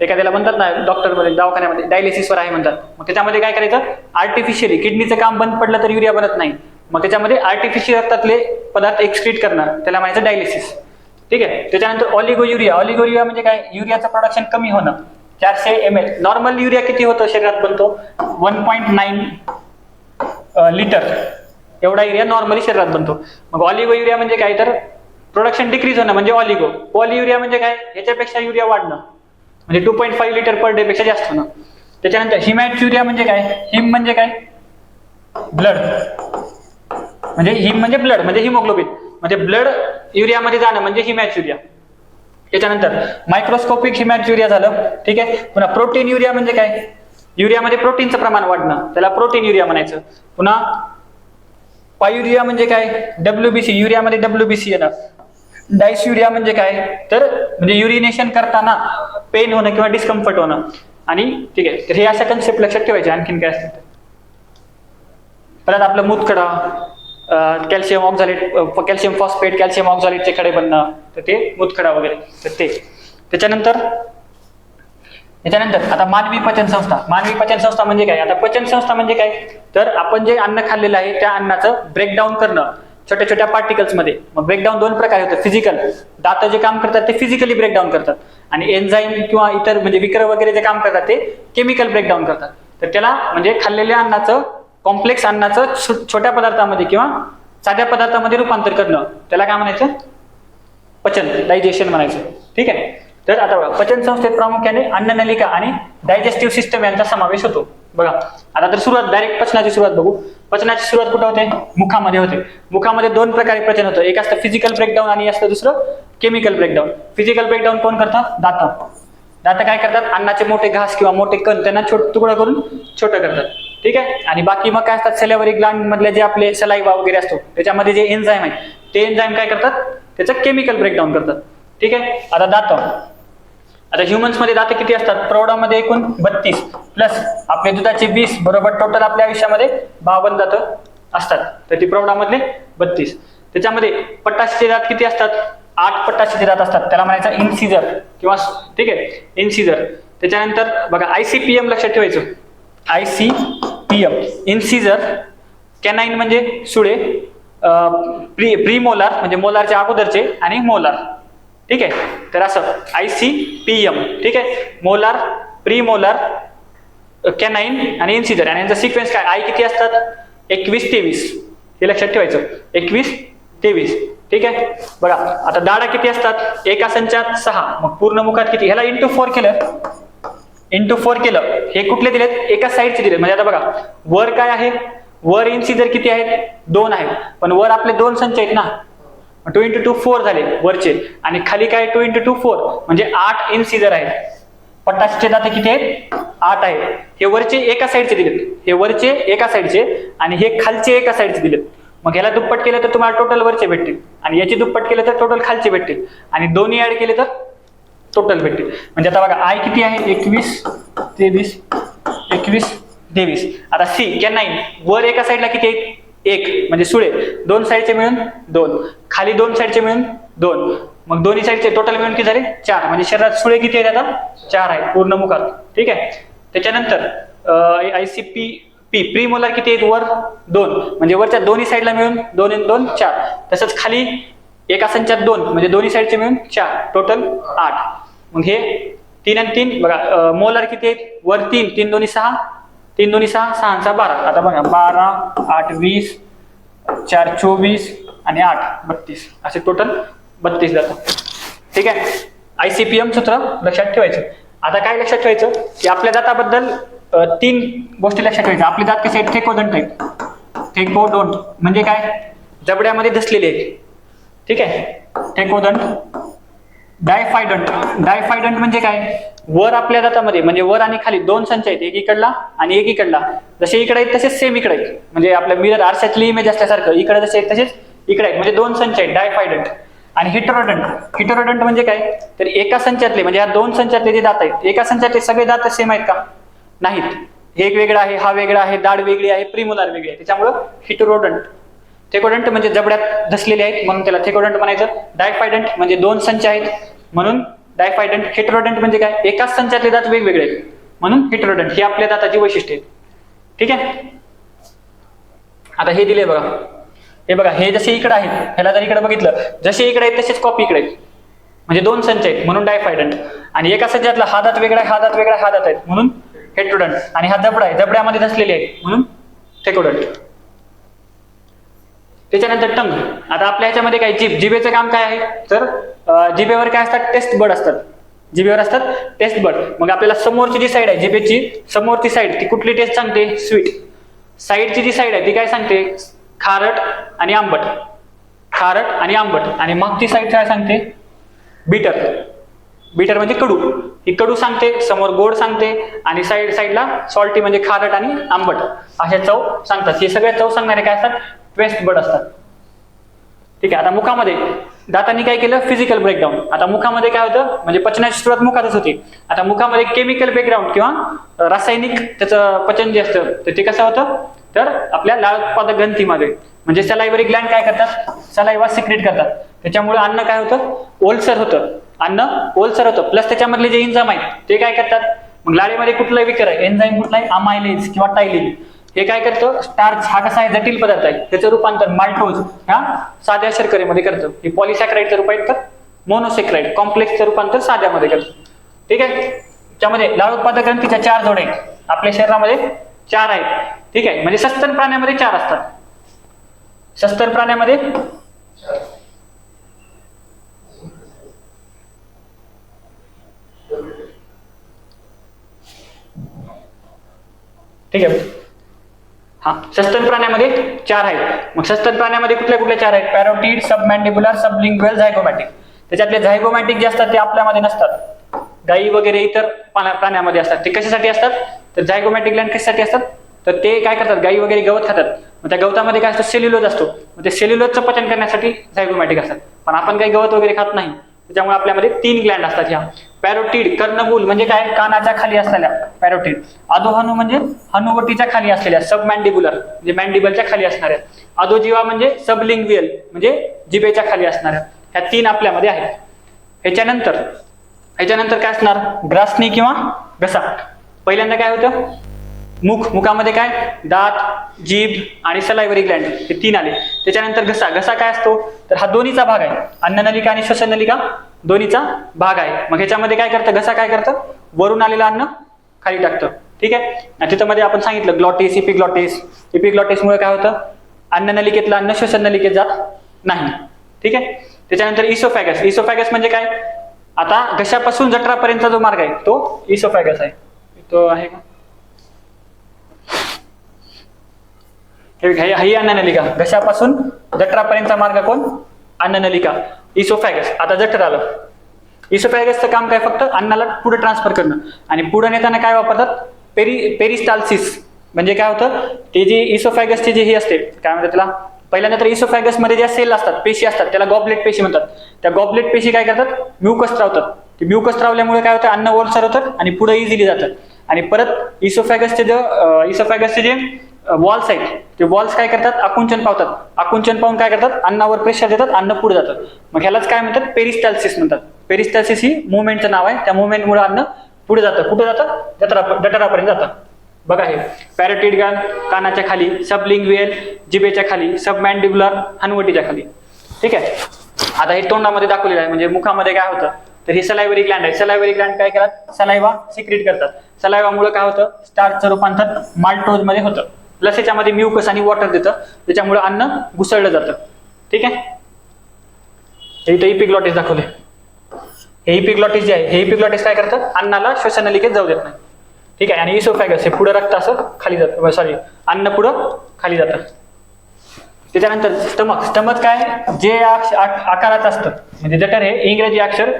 एखाद्याला म्हणतात ना डॉक्टरमध्ये, दवाखान्यामध्ये डायलिसिसवर आहे म्हणतात. मग त्याच्यामध्ये काय करायचं, आर्टिफिशियली किडनीचं काम बंद पडलं तर युरिया बनत नाही, मग त्याच्यामध्ये आर्टिफिशियल रक्तातले पदार्थ एक्सक्रीट करणं, त्याला म्हणायचं डायलिसिस. ठीक आहे, त्याच्यानंतर ऑलिगोयुरिया म्हणजे काय, युरियाचं प्रोडक्शन कमी होणं. 400 ml, नॉर्मल युरिया किती होतं शरीरात बनतो, 1.9 लिटर एवढा युरिया नॉर्मली शरीरात बनतो. मग ऑलिगो युरिया म्हणजे काय, तर प्रोडक्शन डिक्रीज होणं म्हणजे ऑलिगो. पॉलियुरिया म्हणजे काय, ह्याच्यापेक्षा युरिया वाढणं म्हणजे 2.5 लिटर पर डे पेक्षा जास्त होणं. त्याच्यानंतर हिमॅच्युरिया म्हणजे काय, हिम म्हणजे काय, ब्लड, म्हणजे हिम म्हणजे ब्लड म्हणजे हिमोग्लोबिन, म्हणजे ब्लड युरियामध्ये जाणं म्हणजे हिमॅच्युरिया. त्याच्यानंतर मायक्रोस्कोपिक हिमॅच्युरिया झालं. ठीक आहे, पुन्हा प्रोटीन युरिया म्हणजे काय, युरियामध्ये प्रोटीनचं प्रमाण वाढणं, त्याला प्रोटीन युरिया म्हणायचं. पुन्हा पायुरिया म्हणजे काय, WBC, युरियामध्ये WBC येणं. डायस्युरिया म्हणजे काय, तर म्हणजे युरिनेशन करताना पेन होणं किंवा डिस्कम्फर्ट होणं. आणि ठीक आहे, तर हे अशा कन्सेप्ट लक्षात ठेवायचे. आणखीन काय असतं, परत आपलं मूतखडा, कॅल्शियम ऑक्झालेट, कॅल्शियम फॉस्फेट, कॅल्शियम ऑक्झालेटचे खडे बनणं, तर ते मूतखडा वगैरे. तर ते त्याच्यानंतर आता मानवी पचन संस्था म्हणजे काय, आता पचन संस्था म्हणजे काय, तर आपण जे अन्न खाल्लेलं आहे त्या अन्नाचं ब्रेकडाऊन करणं छोट्या छोट्या पार्टिकल्स मध्ये. मग ब्रेकडाऊन दोन प्रकारे होतं, फिजिकल, दात जे काम करतात ते फिजिकली ब्रेकडाऊन करतात, आणि एन्झाईम किंवा इतर म्हणजे विकर वगैरे जे काम करतात ते केमिकल ब्रेकडाऊन करतात. तर त्याला म्हणजे खाल्लेल्या अन्नाचं, कॉम्प्लेक्स अन्नाचं छोट्या पदार्थामध्ये किंवा साध्या पदार्थामध्ये रूपांतर करणं, त्याला काय म्हणायचं, पचन, डायजेशन म्हणायचं. ठीक आहे, तर आता बघा, पचन संस्थेत प्रामुख्याने अन्ननलिका आणि डायजेस्टिव्ह सिस्टम यांचा समावेश होतो. बघा आता तर सुरुवात, डायरेक्ट पचनाची सुरुवात बघू. पचनाची सुरुवात कुठं होते? मुखामध्ये होते. मुखामध्ये दोन प्रकारे पचन होतं, एक असतं फिजिकल ब्रेकडाऊन आणि असतं दुसरं केमिकल ब्रेकडाऊन. फिजिकल ब्रेकडाऊन कोण करतं? दात. दात काय करतात? अन्नाचे मोठे घास किंवा मोठे कण त्यांना तुकडा करून छोटं करतात. ठीक आहे. आणि बाकी मग काय असतात? सॅलिव्हरी ग्लँड मधले जे आपले सलाइव्हा वगैरे असतो त्याच्यामध्ये जे एन्झाईम आहे ते एन्झाईम काय करतात? त्याचं केमिकल ब्रेकडाऊन करतात. ठीक आहे. आता दात. आता ह्युमन्स मध्ये दात किती असतात? प्रौढामध्ये एकूण 32 प्लस आपले दुधाचे 20 बरोबर टोटल आपल्या आयुष्यामध्ये 52 दात असतात. तर ती प्रौढामधले 32. त्याच्यामध्ये पट्टाशीचे दात किती असतात? 8 पट्टाशीचे दात असतात. त्याला म्हणायचं इन्सिजर किंवा ठीक आहे इन्सिजर. त्याच्यानंतर बघा ICPM लक्षात ठेवायचं. ICPM इन्सिजर, कॅनाइन म्हणजे सुळे, प्रीमोलार म्हणजे मोलारच्या अगोदरचे आणि मोलार. ठीक आहे. तर असं ICPM. ठीक आहे. मोलार, प्रीमोलार, कॅनाइन आणि इन्सिजर. आणि यांचा सिक्वेन्स काय? आय किती असतात? 21-23 हे लक्षात ठेवायचं. 21-23. ठीक आहे. बघा आता दाढा किती असतात? एका संचात 6. मग पूर्ण मुखात किती? ह्याला इंटू 4 केलं. हे कुठले दिलेत? एका साईडचे दिलेत. म्हणजे आता बघा वर काय आहे? वर इन्सिजर किती आहेत? 2 आहेत. पण वर आपले 2 संच आहेत ना, 2 × 2 4 झाले वरचे. आणि खाली काय? 2 × 2 4 म्हणजे 8 इन्सिजर आहेत. पट्टाशीचे दात किती आहेत? 8 आहेत. हे वरचे एका साईडचे दिलेत, हे वरचे एका साईडचे आणि हे खालचे एका साईडचे दिलेत. मग याला दुप्पट केलं तर तुम्हाला टोटल वरचे भेटतील आणि याची दुप्पट केलं तर टोटल खालचे भेटतील आणि दोन्ही ऍड केले तर टोटल भेटतील. म्हणजे आता बघा आय किती आहे? 21-23. आता सी कॅनाइन वर एका साईडला किती आहेत? 1 म्हणजे सुळे, 2 साईडचे मिळून 2, खाली 2 साईडचे मिळून 2. मग दोन्ही साईडचे टोटल मिळून किती झाले? 4. म्हणजे शरीरात सुळे किती आहेत आता? 4 आहेत पूर्ण मुखात. ठीक आहे. त्याच्यानंतर प्रीमोलार किती आहेत? वर 2 म्हणजे वरच्या दोन्ही साईडला मिळून 2 × 2 4. तसंच खाली एका संचात 2 म्हणजे दोन्ही साईडचे मिळून 4, टोटल 8. मग हे 3 आणि 3 बघा मोलार किती आहेत? वर 3, 3 2 6, 3 2 6, 6 6 12. आता बघा 12, 8 20, 4 24 आणि 8 32 असे टोटल 32 जातं. ठीक आहे. ICPM सूत्र लक्षात ठेवायचं. आता काय लक्षात ठेवायचं की आपल्या दाताबद्दल 3 गोष्टी लक्षात ठेवायच्या. आपले दात कसे आहेत? थेकोडंट आहेत. थेकोडोंट म्हणजे काय? जबड्यामध्ये धसलेले आहेत. ठीक आहे. थेकोडंट. डायफायडंट म्हणजे काय? वर आपल्या दातामध्ये म्हणजे वर आणि खाली 2 संच आहेत, एक इकडला आणि एक इकडला. जसे इकडे आहेत तसेच सेम इकडे आहेत. म्हणजे आपल्या मिरर आरशातली इमेज असल्यासारखं इकडे जसे आहेत तसेच इकडे आहेत. म्हणजे 2 संच आहेत डायफायडंट. आणि हिटेरोडंट म्हणजे काय? तर एका संचातले म्हणजे या 2 संचातले जे दात आहेत एका संचातले सगळे दात सेम आहेत का? नाहीत. हे एक वेगळा आहे, हा वेगळा आहे, दाढ वेगळी आहे, प्रीमोलार वेगळी आहे. त्याच्यामुळं हिटेरोडंट. थेकोडंट म्हणजे जबड्यात धसलेले आहेत म्हणून त्याला थेकोडंट म्हणायचं. डायफायडंट म्हणजे 2 संच आहेत म्हणून डायफायडंट. हेटेरोडंट म्हणजे काय? एकाच संचातले दात वेगवेगळे आहेत म्हणून हेटेरोडंट. ही आपल्या दाताची वैशिष्ट्य आहेत. ठीक आहे. आता हे दिले बघा, हे बघा हे जसे इकडे आहेत ह्याला जर इकडे बघितलं जसे इकडे आहेत तसेच कॉपी इकडे आहेत म्हणजे 2 संच आहेत म्हणून डायफायडंट. आणि एका संचातला हा दात वेगळा, हा दात वेगळा, हा दात आहेत म्हणून हेटेरोडंट. आणि हा जबडा आहे, जबड्यामध्ये धसलेले आहेत म्हणून थेकोडंट. त्याच्यानंतर टंग. आता आपल्या ह्याच्यामध्ये काय? जिभेचं काम काय आहे? तर जिभेवर काय असतात? टेस्ट बड असतात. जिभेवर असतात टेस्ट बड. मग आपल्याला समोरची जी साईड आहे जिभेची समोरची साईड ती कुठली टेस्ट सांगते? स्वीट. साईडची जी साईड आहे ती काय सांगते? खारट आणि आंबट. खारट आणि आंबट. आणि मागची साईड काय सांगते? बिटर. बिटर म्हणजे कडू. ही कडू सांगते, समोर गोड सांगते आणि साईडला सॉल्टी म्हणजे खारट आणि आंबट अशा चव सांगतात. हे सगळे चव सांगणारे काय असतात? ट्वेस्ट बड असतात. ठीक आहे. आता मुखामध्ये दातांनी काय केलं? Physical breakdown. आता मुखामध्ये काय होतं? म्हणजे पचनाची सुरुवात मुखातच होती. आता मुखामध्ये केमिकल ब्रेकडाऊन किंवा रासायनिक त्याचं पचन जे असतं तर ते कसं होतं? तर आपल्या लाळ उत्पादक ग्रंथीमध्ये म्हणजे सलाइव्हरी ग्लँड काय करतात? सलाइव्हा सिक्रेट करतात. त्याच्यामुळे अन्न काय होतं? ओलसर होतं. अन्न ओलसर होतं. प्लस त्याच्यामधले जे एन्झाईम आहेत ते काय करतात? मग लाळेमध्ये कुठलं विकर आहे? एन्झाईम कुठला आहे? अमायलेज किंवा टायलिन. हे काय करतं? स्टार्च हा कसा आहे? जटिल पदार्थ आहे. त्याचं रूपांतर माल्टोज ह्या साध्या शर्करेमध्ये करतं. हे पॉलिसॅक्राइडचं रूपांतर मोनोसॅक्राइड, कॉम्प्लेक्सचं रूपांतर साध्यामध्ये करतं. ठीक आहे. त्यामध्ये लाळ उत्पादक ग्रंथीच्या 4 जोड्या आहेत. आपल्या शरीरामध्ये 4 आहेत. ठीक आहे. म्हणजे सस्तन प्राण्यामध्ये 4 असतात. सस्तन प्राण्यामध्ये ठीक आहे. हा, सस्तन प्राण्यामध्ये 4 आहेत. मग सस्तन प्राण्यामध्ये कुठल्या कुठल्या 4 आहेत? Parotid, submandibular, सबलिंग्युअल, झायगोमॅटिक. त्याच्यातले झायगोमॅटिक जे असतात ते आपल्यामध्ये नसतात, गायी वगैरे इतर प्राण्यामध्ये असतात. ते कशासाठी असतात? तर झायगोमॅटिक ग्लॅंड कशासाठी असतात? तर ते काय करतात, गायी वगैरे गवत खातात, मग त्या गवतामध्ये काय असतं, सेल्युलोज असतो, मग ते सेल्युलोजचं पचन करण्यासाठी झायगोमॅटिक असतात. पण आपण काही गवत वगैरे खात नाही, त्याच्यामुळे आपल्यामध्ये 3 ग्लॅंड असतात ह्या. पॅरोटिड, कर्णबूल म्हणजे काय, कानाच्या खाली असलेल्या पॅरोटिड. अधोहनु म्हणजे हनुवटीच्या खाली असलेल्या, सबमॅन्डिब्युलर म्हणजे मॅन्डिबलच्या खाली असणाऱ्या. अधोजीवा म्हणजे सबलिंग्वियल म्हणजे जिभेच्या खाली असणाऱ्या. ह्या 3 आपल्यामध्ये आहेत. ह्याच्यानंतर काय असणार, ग्रासनी किंवा घसा. पहिल्यांदा काय होतं, मुखामध्ये काय, दात, जीभ आणि सलायव्हरी ग्लॅंड हे 3 आले. त्याच्यानंतर घसा काय असतो, तर हा दोन्हीचा भाग आहे. अन्ननलिका आणि श्वसननलिका दोन्हीचा भाग आहे. मग ह्याच्यामध्ये काय करतं, घसा काय करतं, वरून आलेलं अन्न खाली टाकतं. ठीक आहे. तिथं मध्ये आपण सांगितलं ग्लॉटिस, इपिग्लॉटिसमुळे काय होतं, अन्ननलिकेतलं अन्न श्वसननलिकेत जात नाही. ठीक आहे. त्याच्यानंतर इसोफॅगस म्हणजे काय, आता घशापासून जठरापर्यंतचा जो मार्ग आहे तो इसोफॅगस आहे. तो आहे का, ही अन्ननलिका. घशापासून जठरापर्यंतचा मार्ग कोण, अन्ननलिका, इसोफॅगस. आता जठर आलं. इसोफॅगसचं काम काय, फक्त अन्नाला पुढे ट्रान्सफर करणं. आणि पुढे नेताना काय वापरतात, पेरिस्टाल्सिस. म्हणजे काय होतं, ते जी इसोफॅगसची जी ही असते, काय म्हणतात त्याला, पहिल्यांदा तर इसोफॅगस मध्ये ज्या सेल असतात, पेशी असतात, त्याला गॉबलेट पेशी म्हणतात. त्या गॉबलेट पेशी काय करतात, म्युकस स्त्रावतात. ते म्युकस स्त्रावल्यामुळे काय होतं, अन्न ओलसर होतं आणि पुढे इझिली जातं. आणि परत इसोफॅगसचे जे वॉल्स आहेत, ते वॉल्स काय करतात, आकुंचन पावतात. आकुंचन पाहून काय करतात, अन्नावर प्रेशर देतात, अन्न पुढे जातं. मग ह्यालाच काय म्हणतात, पेरिस्टाल्सिस म्हणतात. पेरिस्टाल्सिस ही मुवमेंटचं नाव आहे. त्या मुवमेंटमुळे अन्न पुढे जातं. कुठे जातं, जठरापर्यंत जातं. बघा, हे पॅरोटिड ग्लॅंड कानाच्या खाली, सबलिंग्वियल जिभेच्या खाली, सबमॅन्डिब्युलर हनुवटीच्या खाली. ठीक आहे. आता हे तोंडामध्ये दाखवलेलं आहे. म्हणजे मुखामध्ये काय होतं, तर ही सलायव्हरी ग्लॅंड आहे. सलायव्हरी ग्लॅंड काय करतात, सलायवा सिक्रेट करतात. सलायवामुळे काय होतं, स्टार्चचं रूपांतर माल्टोज मध्ये होतं. प्लस याच्यामध्ये म्युकस आणि वॉटर देतं, त्याच्यामुळे अन्न घुसळलं जातं. ठीक आहे. हे इथं इपिग्लॉटिस दाखवले. हे इपिग्लॉटिस जे आहे, हे इपिग्लॉटिस काय करतं, अन्नाला श्वसननलिकेत जाऊ देत नाही. ठीक आहे. आणि इसोफॅगस हे पुढे रक्त असं खाली जातं, सॉरी अन्न पुढं खाली जातं. त्याच्यानंतर स्टमक काय, जे आकाराचं असतं, म्हणजे जठर हे इंग्रजी अक्षर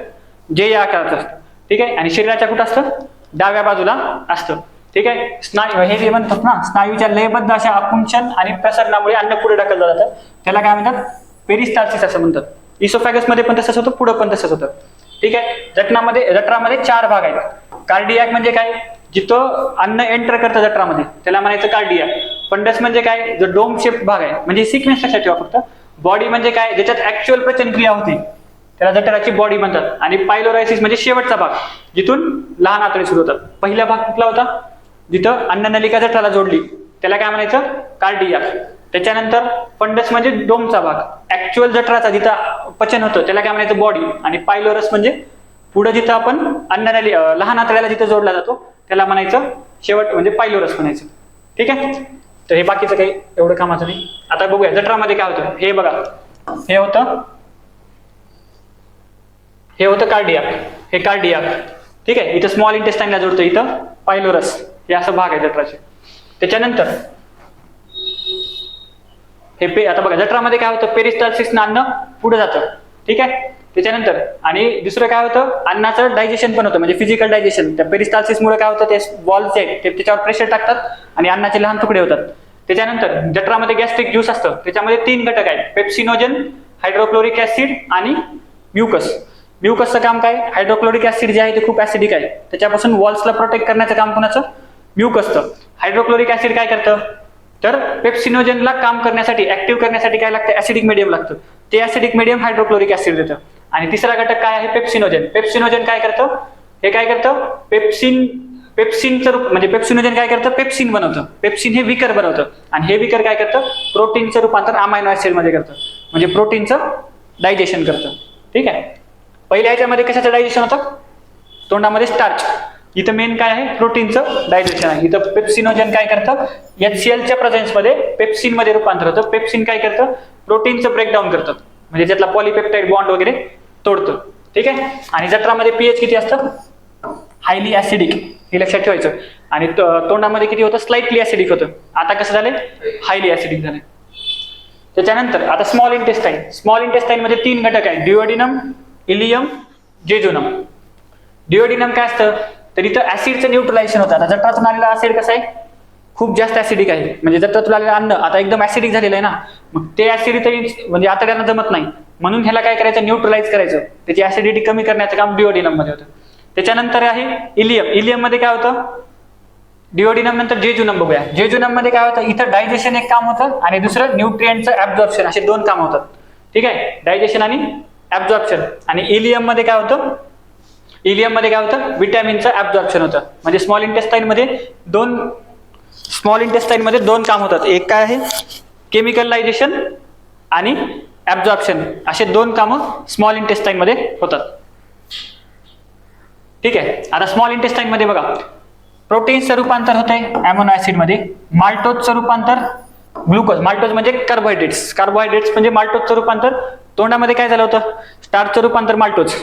जे या आकाराचं असतं. ठीक आहे. आणि शरीराच्या कुठं असतं, डाव्या बाजूला असतं. ठीक आहे. स्नायू हे जे म्हणतात ना, स्नायूच्या लयबद्ध अशा आकुंचन आणि प्रसरणामुळे अन्न पुढे ढकललं जातं. त्याला काय म्हणतात, पेरिस्टाल्सिस असं म्हणतात. इसोफॅगस मध्ये पण तसंच होतं, पुढं पण तसंच होतं. ठीक आहे. जठरामध्ये 4 भाग आहेत. कार्डियाक म्हणजे काय, जिथं अन्न एंटर करतं जठरामध्ये त्याला म्हणायचं कार्डियाक. फंडस म्हणजे काय, जो डोम शेप भाग आहे, म्हणजे सिक्वेन्स लक्षात ठेवा फक्त. बॉडी म्हणजे काय, ज्याच्यात ऍक्च्युअल पचनक्रिया होती त्याला जठराची बॉडी म्हणतात. आणि पायलोरायसिस म्हणजे शेवटचा भाग, जिथून लहान आतडे सुरू होतात. पहिला भाग कुठला होता, जिथं अन्ननलिका जठराला जोडली, त्याला काय म्हणायचं, कार्डियाक. त्याच्यानंतर फंडस म्हणजे डोमचा भाग, ऍक्च्युअल जठराचा जिथं पचन होतं त्याला काय म्हणायचं, बॉडी. आणि पायलोरस म्हणजे पुढे जिथं आपण लहान आतड्याला जिथं जोडला जातो त्याला म्हणायचं शेवट, म्हणजे पायलोरस म्हणायचं. ठीक आहे. तर हे बाकीचं काही एवढं कामाचं नाही. आता बघूया जठरामध्ये काय होतं. हे बघा, हे होतं कार्डियाक. हे कार्डियाक. ठीक आहे. इथं स्मॉल इंटेस्टाईनला जोडतं, इथं पायलोरस, हे असं भाग आहे जठराचे. त्याच्यानंतर हे आता बघा, जठरामध्ये काय होतं, पेरिस्टाल्सिसनं अन्न पुढे जातं. ठीक आहे. त्याच्यानंतर आणि दुसरं काय होतं, अन्नाचं डायजेशन पण होतं, म्हणजे फिजिकल डायजेशन. त्या पेरिस्टाल्सिसमुळे काय होतं, ते वॉल्स आहेत ते त्याच्यावर प्रेशर टाकतात आणि अन्नाचे लहान तुकडे होतात. त्याच्यानंतर जठरामध्ये गॅस्ट्रिक ज्यूस असतं, त्याच्यामध्ये 3 घटक आहेत, पेप्सिनोजन, हायड्रोक्लोरिक ऍसिड आणि म्युकस. म्युकसचं काम काय, हायड्रोक्लोरिक ऍसिड जे आहे ते खूप ऍसिडिक आहे, त्याच्यापासून वॉल्सला प्रोटेक्ट करण्याचं काम कोणाचं, म्युकसचं. हायड्रोक्लोरिक ऍसिड काय करतं, तर पेप्सिनोजनला काम करण्यासाठी, ऍक्टिव्ह करण्यासाठी काय लागतं, ऍसिडिक मीडियम लागतं. ते ऍसिडिक मीडियम हायड्रोक्लोरिक ऍसिड देतं. आणि तिसरा घटक काय आहे, पेप्सिनोजन. पेप्सिनोजन काय करतं, हे काय करतं, पेप्सिनचं रूप, म्हणजे पेप्सिनोजन काय करतं, पेप्सिन बनवतं. पेप्सिन हे विकर बनवतं. आणि हे विकर काय करतं, प्रोटीनचं रूपांतर अमायनो ऍसिड मध्ये करतं, म्हणजे प्रोटीनचं डायजेशन करतं. ठीक आहे. पहिल्या ह्याच्यामध्ये कशाचं डायजेशन होतं, तोंडामध्ये स्टार्च. इथं मेन काय आहे, प्रोटीनचं डायजेशन आहे. इथं पेप्सिनोजन काय करतं, HCl प्रेझेन्समध्ये पेप्सिन मध्ये रूपांतर होतं. पेप्सिन काय करतं, प्रोटीनचं ब्रेकडाऊन करतं, म्हणजे त्यातला पॉलिपेप्टाइड बॉन्ड वगैरे तोडतं. ठीक आहे. आणि जठरामध्ये पीएच किती असतं, हायली ऍसिडिक, हे लक्षात ठेवायचं. आणि तोंडामध्ये किती होतं, स्लाइटली ऍसिडिक होतं. आता कसं झालंय, हायली ऍसिडिक झालंय. त्याच्यानंतर आता स्मॉल इंटेस्टाईन मध्ये 3 घटक आहेत, ड्युओडिनम, इलियम, जेजुनम. ड्युओडिनम काय असतं, तर इथं ऍसिडचं न्यूट्रलायझेशन होतं. आता जठरातून आलेला ऍसिड कसं आहे, खूप जास्त ऍसिडिक आहे. म्हणजे जठरातून आलेलं अन्न आता एकदम ऍसिडिक झालेलं आहे ना, मग ते ऍसिड म्हणजे आतड्यांना जमत नाही, म्हणून ह्याला काय करायचं, न्यूट्रलाइज करायचं. त्याची ऍसिडिटी कमी करण्याचं काम ड्युओडिनम मध्ये होतं. त्याच्यानंतर आहे इलियम मध्ये काय होतं, ड्युओडिनम नंतर जेजुनम बघूया. जेजुनम मध्ये काय होतं, इथं डायजेशन एक काम होतं आणि दुसरं न्यूट्रिएंटचं ऍब्झॉर्प्शन, असे 2 काम होतात. ठीक आहे, डायजेशन आणि ऍब्झॉर्प्शन. आणि इलियम मध्ये काय होतं, विटॅमिनचं ऍब्झॉर्प्शन होतं. म्हणजे स्मॉल इंटेस्टाईन मध्ये 2 काम होतात. एक काय आहे, केमिकलायझेशन आणि ऍब्झॉर्प्शन, असे 2 कामं स्मॉल इंटेस्टाईन मध्ये होतात. ठीक आहे. आता स्मॉल इंटेस्टाईन मध्ये बघा, प्रोटीन्सचं रूपांतर होतंय अॅमिनो ऍसिड मध्ये, माल्टोजचं रूपांतर ग्लुकोज, माल्टोज म्हणजे कार्बोहायड्रेट्स म्हणजे माल्टोजचं रूपांतर. तोंडामध्ये काय झालं होतं, स्टार्चचं रूपांतर माल्टोज,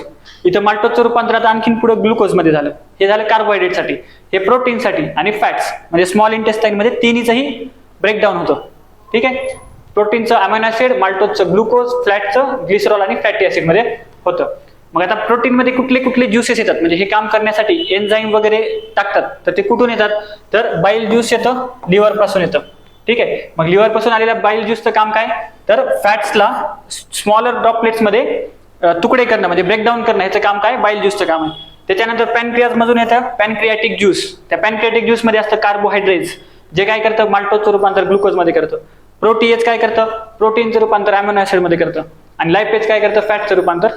इथं माल्टोजचं रूपांतर आता आणखीन पुढे ग्लुकोज मध्ये झालं. हे झालं कार्बोहायड्रेटसाठी, हे प्रोटीनसाठी. आणि फॅट्स म्हणजे स्मॉल इंटेस्टाईन मध्ये तिन्हीचंही ब्रेकडाऊन होतं. ठीक आहे, प्रोटीनचं अॅमिनो ऍसिड, माल्टोजचं ग्लुकोज, फॅटचं ग्लिसरॉल आणि फॅटी ऍसिड मध्ये होतं. मग आता प्रोटीन मध्ये कुठले ज्युसेस येतात, म्हणजे हे काम करण्यासाठी एन्झाईम वगैरे टाकतात, तर ते कुठून येतात, तर बाईल ज्यूस येतं, लिव्हर पासून येतं. ठीक आहे, मग लिव्हर पासून आलेल्या बाईल ज्यूसचं काम काय, तर फॅट्सला स्मॉलर ड्रॉपलेट्स मध्ये तुकडे करणं, म्हणजे ब्रेकडाऊन करणं, ह्याचं काम काय, बाईल ज्यूसचं काम आहे. त्याच्यानंतर पॅनक्रियाज मधून येतं पॅनक्रियाटिक ज्यूस. त्या पॅनक्रियाटिक ज्यूस मध्ये असतं कार्बोहायड्रेट्स, जे काय करतं, माल्टोजचं रूपांतर ग्लुकोज मध्ये करतं. प्रोटीएज काय करतं, प्रोटीनचं रूपांतर अॅमिनो ऍसिड मध्ये करतं. आणि लायपेज काय करतं, फॅटचं रूपांतर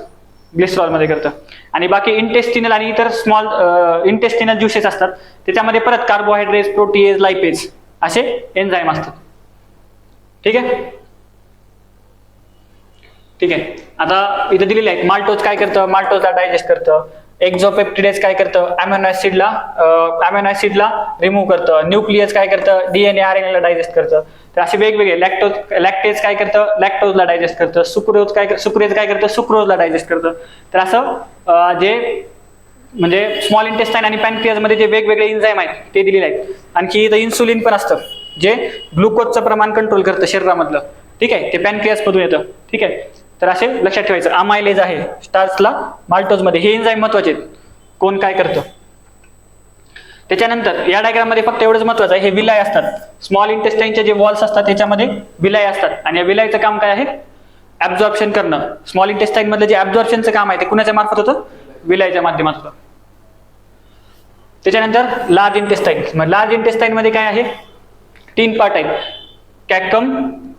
ग्लिसरॉल मध्ये करतं. आणि बाकी इंटेस्टिनल आणि इतर स्मॉल इंटेस्टिनल ज्युसेस असतात, त्याच्यामध्ये परत कार्बोहायड्रेट्स, प्रोटीएज, लायपेज असे एन्झाईम असतात. ठीक आहे. आता इथे दिलेले आहेत, माल्टोज काय करतं, माल्टोजला डायजेस्ट करतं. एक्झोपेप्टिडेज काय करतं, अॅमिनो ऍसिडला रिमूव्ह करतं. न्यूक्लियस काय करतं, डीएनए आरएनए ला डायजेस्ट करतं. तर असे वेगवेगळे. लॅक्टेज काय करतं, लॅक्टोजला डायजेस्ट करतं. सुक्रेज काय करतं, सुक्रोजला डायजेस्ट करतं. तर असं जे म्हणजे स्मॉल इंटेस्टाईन आणि पॅनक्रियाज मध्ये जे वेगवेगळे एन्झाईम आहेत ते दिलेले आहेत. आणखी इथं इन्सुलिन पण असतं, जे ग्लुकोजचं प्रमाण कंट्रोल करतं शरीरामधलं. ठीक आहे, ते पॅनक्रियाज मधून येतं. ठीक आहे, तर असे लक्षात ठेवायचं. अमायलेज आहे स्टार्चला माल्टोज मध्ये, हे एन्झाईम महत्वाचे आहेत, कोण काय करतं. त्याच्यानंतर या डायग्राम मध्ये फक्त एवढंच महत्वाचं आहे, हे विलाय असतात. स्मॉल इंटेस्टाईनचे जे वॉल्स असतात त्याच्यामध्ये विलाय असतात, आणि या विलायचं काम काय आहे, ऍब्झॉर्प्शन करणं. स्मॉल इंटेस्टाईन मधलं जे ऍब्झॉर्प्शनचं काम आहे ते कुणाच्या मार्फत होतं, विलायच्या माध्यमातून. त्याच्यानंतर लार्ज इंटेस्टाईन मध्ये काय आहे, 3 पार्ट आहेत, कॅक्कम,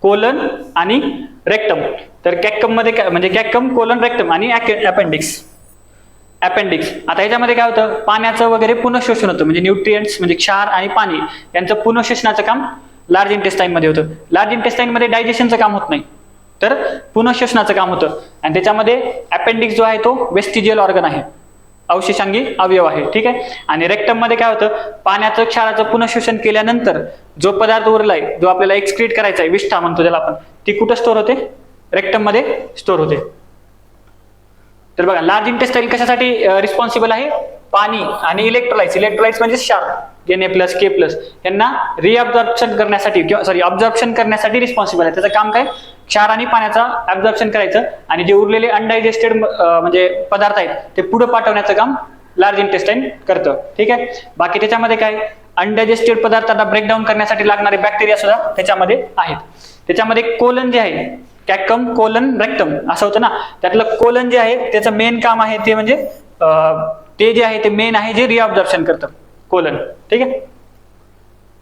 कोलन आणि रेक्टम. तर कॅक्कम मध्ये काय म्हणजे कॅक्कम, कोलन, रेक्टम आणि अपेंडिक्स. आता ह्याच्यामध्ये काय होतं, पाण्याचं वगैरे पुनःशोषण होतं, म्हणजे न्यूट्रिएंट्स म्हणजे क्षार आणि पाणी यांचं पुनःशोषणाचं काम लार्ज इंटेस्टाईन मध्ये होतं. लार्ज इंटेस्टाईन मध्ये डायजेशनचं काम होत नाही, तर पुनःशोषणाचं काम होतं. आणि त्याच्यामध्ये अपेंडिक्स जो आहे तो वेस्टिजियल ऑर्गन आहे, अवशेषांगी अवयव आहे. ठीक आहे. आणि रेक्टम मध्ये काय होतं, पाण्याचं क्षाराचं पुनःशोषण केल्यानंतर जो पदार्थ उरलाय, जो आपल्याला एक्सक्रीट करायचा आहे, विष्ठा म्हणतो ज्याला आपण, ती कुठं स्टोअर होते, रेक्टम मध्ये स्टोअर होते. तर बघा, लार्ज इंटेस्टाईन कशासाठी रिस्पॉन्सिबल आहे, पाणी आणि इलेक्ट्रोलाइट्स म्हणजे क्षार, Na+, K+, यांना रिअब्झॉर्प्शन करण्यासाठी ऑब्झॉर्प्शन करण्यासाठी रिस्पॉन्सिबल आहे. त्याचं काम काय, क्षार आणि पाण्याचा ऍब्झॉर्प्शन करायचं, आणि जे उरलेले अनडायजेस्टेड म्हणजे पदार्थ आहेत ते पुढे पाठवण्याचं काम लार्ज इंटेस्टाईन करतं. ठीक आहे. बाकी त्याच्यामध्ये काय, अनडायजेस्टेड पदार्थांना ब्रेकडाऊन करण्यासाठी लागणारे बॅक्टेरिया सुद्धा त्याच्यामध्ये आहेत. त्याच्यामध्ये कोलन जे आहे, कॅक्कम, कोलन, रेक्टम असं होतं ना, त्यातलं कोलन जे आहे त्याचं मेन काम आहे ते म्हणजे ते जे आहे ते मेन आहे जे रिअब्झॉर्प्शन करतं, कोलन. ठीक आहे.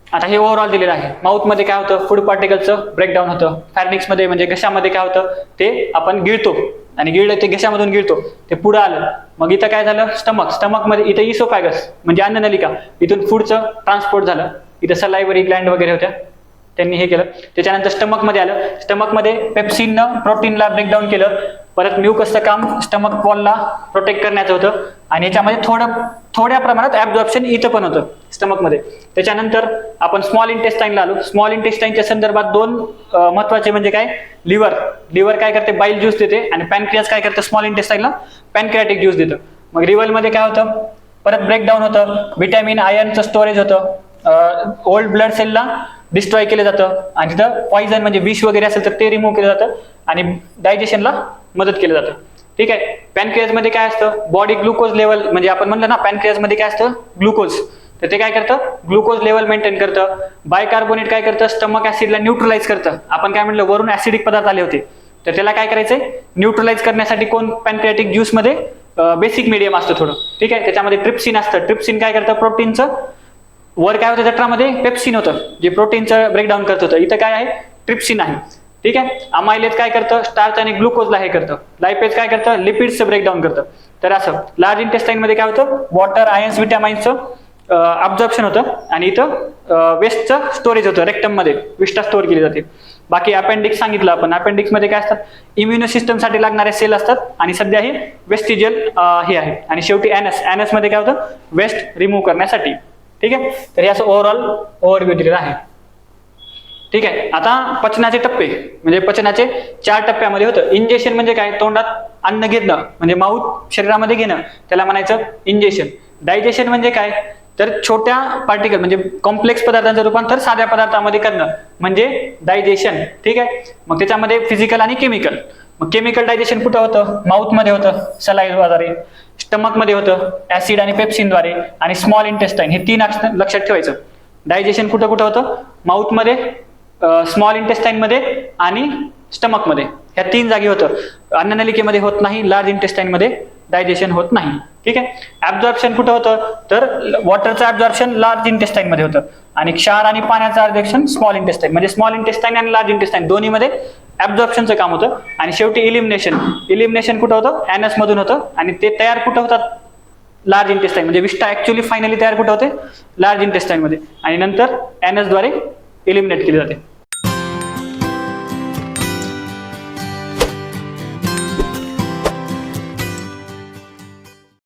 आता हे ओव्हरऑल दिलेलं आहे. माउथ मध्ये काय होतं, फूड पार्टिकलचं ब्रेकडाऊन होतं. फॅर्निक्स मध्ये म्हणजे घशामध्ये काय होतं, ते आपण गिळतो, आणि गिळलं ते घशामधून गिळतो, ते पुढं आलं. मग इथं काय झालं, स्टमक मध्ये इथं इसोफॅगस म्हणजे अन्ननलिका, इथून फूडचं ट्रान्सपोर्ट झालं. इथं सलायवरी ग्लँड वगैरे होत्या, त्यांनी हे केलं. त्याच्यानंतर स्टमक मध्ये आलं, स्टमक मध्ये पेप्सिननं प्रोटीनला ब्रेकडाऊन केलं. परत म्युकसचं काम स्टमक वॉलला प्रोटेक्ट करण्याचं होतं, आणि याच्यामध्ये थोड्या प्रमाणात ऍब्झॉर्प्शन इथं पण होतं स्टमक मध्ये. त्याच्यानंतर आपण स्मॉल इंटेस्टाईनला आलो. स्मॉल इंटेस्टाईनच्या संदर्भात 2 महत्वाचे म्हणजे काय, लिव्हर काय करते, बाईल ज्यूस देते, आणि पॅनक्रियाज काय करते, स्मॉल इंटेस्टाईनला पॅनक्रियाटिक ज्यूस देतं. मग लिव्हर मध्ये काय होतं, परत ब्रेकडाऊन होतं, व्हिटॅमिन आयर्नचं स्टोरेज होतं, ओल्ड ब्लड सेलला डिस्ट्रॉय केलं जातं आणि तिथं पॉइझन म्हणजे विष वगैरे असेल तर ते रिमूव्ह केलं जातं आणि डायजेशनला मदत केलं जातं. ठीक आहे. पॅनक्रियाजमध्ये काय असतं, बॉडी ग्लुकोज लेवल, म्हणजे आपण म्हणलं ना पॅनक्रियाजमध्ये काय असतं, ग्लुकोज, तर ते काय करतं, ग्लुकोज लेवल मेंटेन करतं. बायकार्बोनेट काय करतं, स्टमक ऍसिडला न्यूट्रलाइज करतं. आपण काय म्हणलं, वरून ऍसिडिक पदार्थ आले होते, तर त्याला काय करायचंय, न्यूट्रलाइज करण्यासाठी कोण, पॅनक्रियाटिक ज्यूस मध्ये बेसिक मीडियम असतं थोडं. ठीक आहे. त्याच्यामध्ये ट्रिप्सिन असतं. ट्रिप्सिन काय करतं, प्रोटीनचं, वर काय होतं जठरामध्ये पेप्सिन होतं जे प्रोटीनचं ब्रेकडाऊन करत होतं, इथं काय आहे, ट्रिप्सिन आहे. ठीक आहे. अमायलेज काय करतं, स्टार्च आणि ग्लुकोजला हे करतं. लायपेज काय करतं, लिपिड्सचं ब्रेकडाऊन करतं. तर असं लार्ज इंटेस्टाईन मध्ये काय होतं, वॉटर, आयन्स, विटॅमाइन्सचं अब्झॉर्प्शन होतं आणि इथं वेस्टचं स्टोरेज होतं, रेक्टम मध्ये विष्ठा स्टोअर केली जाते. बाकी अपेंडिक्स सांगितलं आपण, अपेंडिक्स मध्ये काय असतात, इम्युनो सिस्टमसाठी लागणारे सेल असतात आणि सध्या हे वेस्टिजियल हे आहे. आणि शेवटी एनस, एनस मध्ये काय होतं, वेस्ट रिमूव्ह करण्यासाठी. ठीक आहे. तर हे असं ओव्हरऑल ओव्हरव्ह्यू दिलेलं आहे. ठीक आहे. आता पचनाचे टप्पे, म्हणजे पचनाचे 4 टप्प्यामध्ये होतं. इंजेक्शन म्हणजे काय, तोंडात अन्न घेणं, म्हणजे माउथ शरीरामध्ये घेणं, त्याला म्हणायचं इंजेक्शन. डायजेशन म्हणजे काय, तर छोट्या पार्टिकल म्हणजे कॉम्प्लेक्स पदार्थांचं रूपांतर साध्या पदार्थामध्ये करणं म्हणजे डायजेशन. ठीक आहे. मग त्याच्यामध्ये फिजिकल आणि केमिकल. मग केमिकल डायजेशन कुठं होतं, माउथ मध्ये होतं सलाईव्हाद्वारे, स्टमक मध्ये होतं ऍसिड आणि पेप्सिनद्वारे, आणि स्मॉल इंटेस्टाईन, हे 3 लक्षात ठेवायचं. डायजेशन कुठं कुठं होतं, माउथ मध्ये, स्मॉल इंटेस्टाईन मध्ये आणि स्टमक मध्ये, ह्या 3 जागी होतं. अन्ननलिकेमध्ये होत नाही, लार्ज इंटेस्टाईन मध्ये डायजेशन होत नाही. ठीक आहे. ऍब्झॉर्प्शन कुठं होतं, तर वॉटरचं ऍब्झॉर्प्शन लार्ज इंटेस्टाईन मध्ये होतं आणि क्षार आणि पाण्याचं ऍब्झॉर्प्शन स्मॉल इंटेस्टाईन, म्हणजे स्मॉल इंटेस्टाईन आणि लार्ज इंटेस्टाईन दोन्हीमध्ये ऍब्झॉर्प्शनचं काम होतं. आणि शेवटी इलिमिनेशन, इलिमिनेशन कुठं होतं, एनस मधून होतं आणि ते तयार कुठं होतात, लार्ज इंटेस्टाईन, म्हणजे विष्ठा ऍक्च्युअली फायनली तयार कुठं होते, लार्ज इंटेस्टाईन मध्ये, आणि नंतर एनस द्वारे इलिमिनेट केली जाते.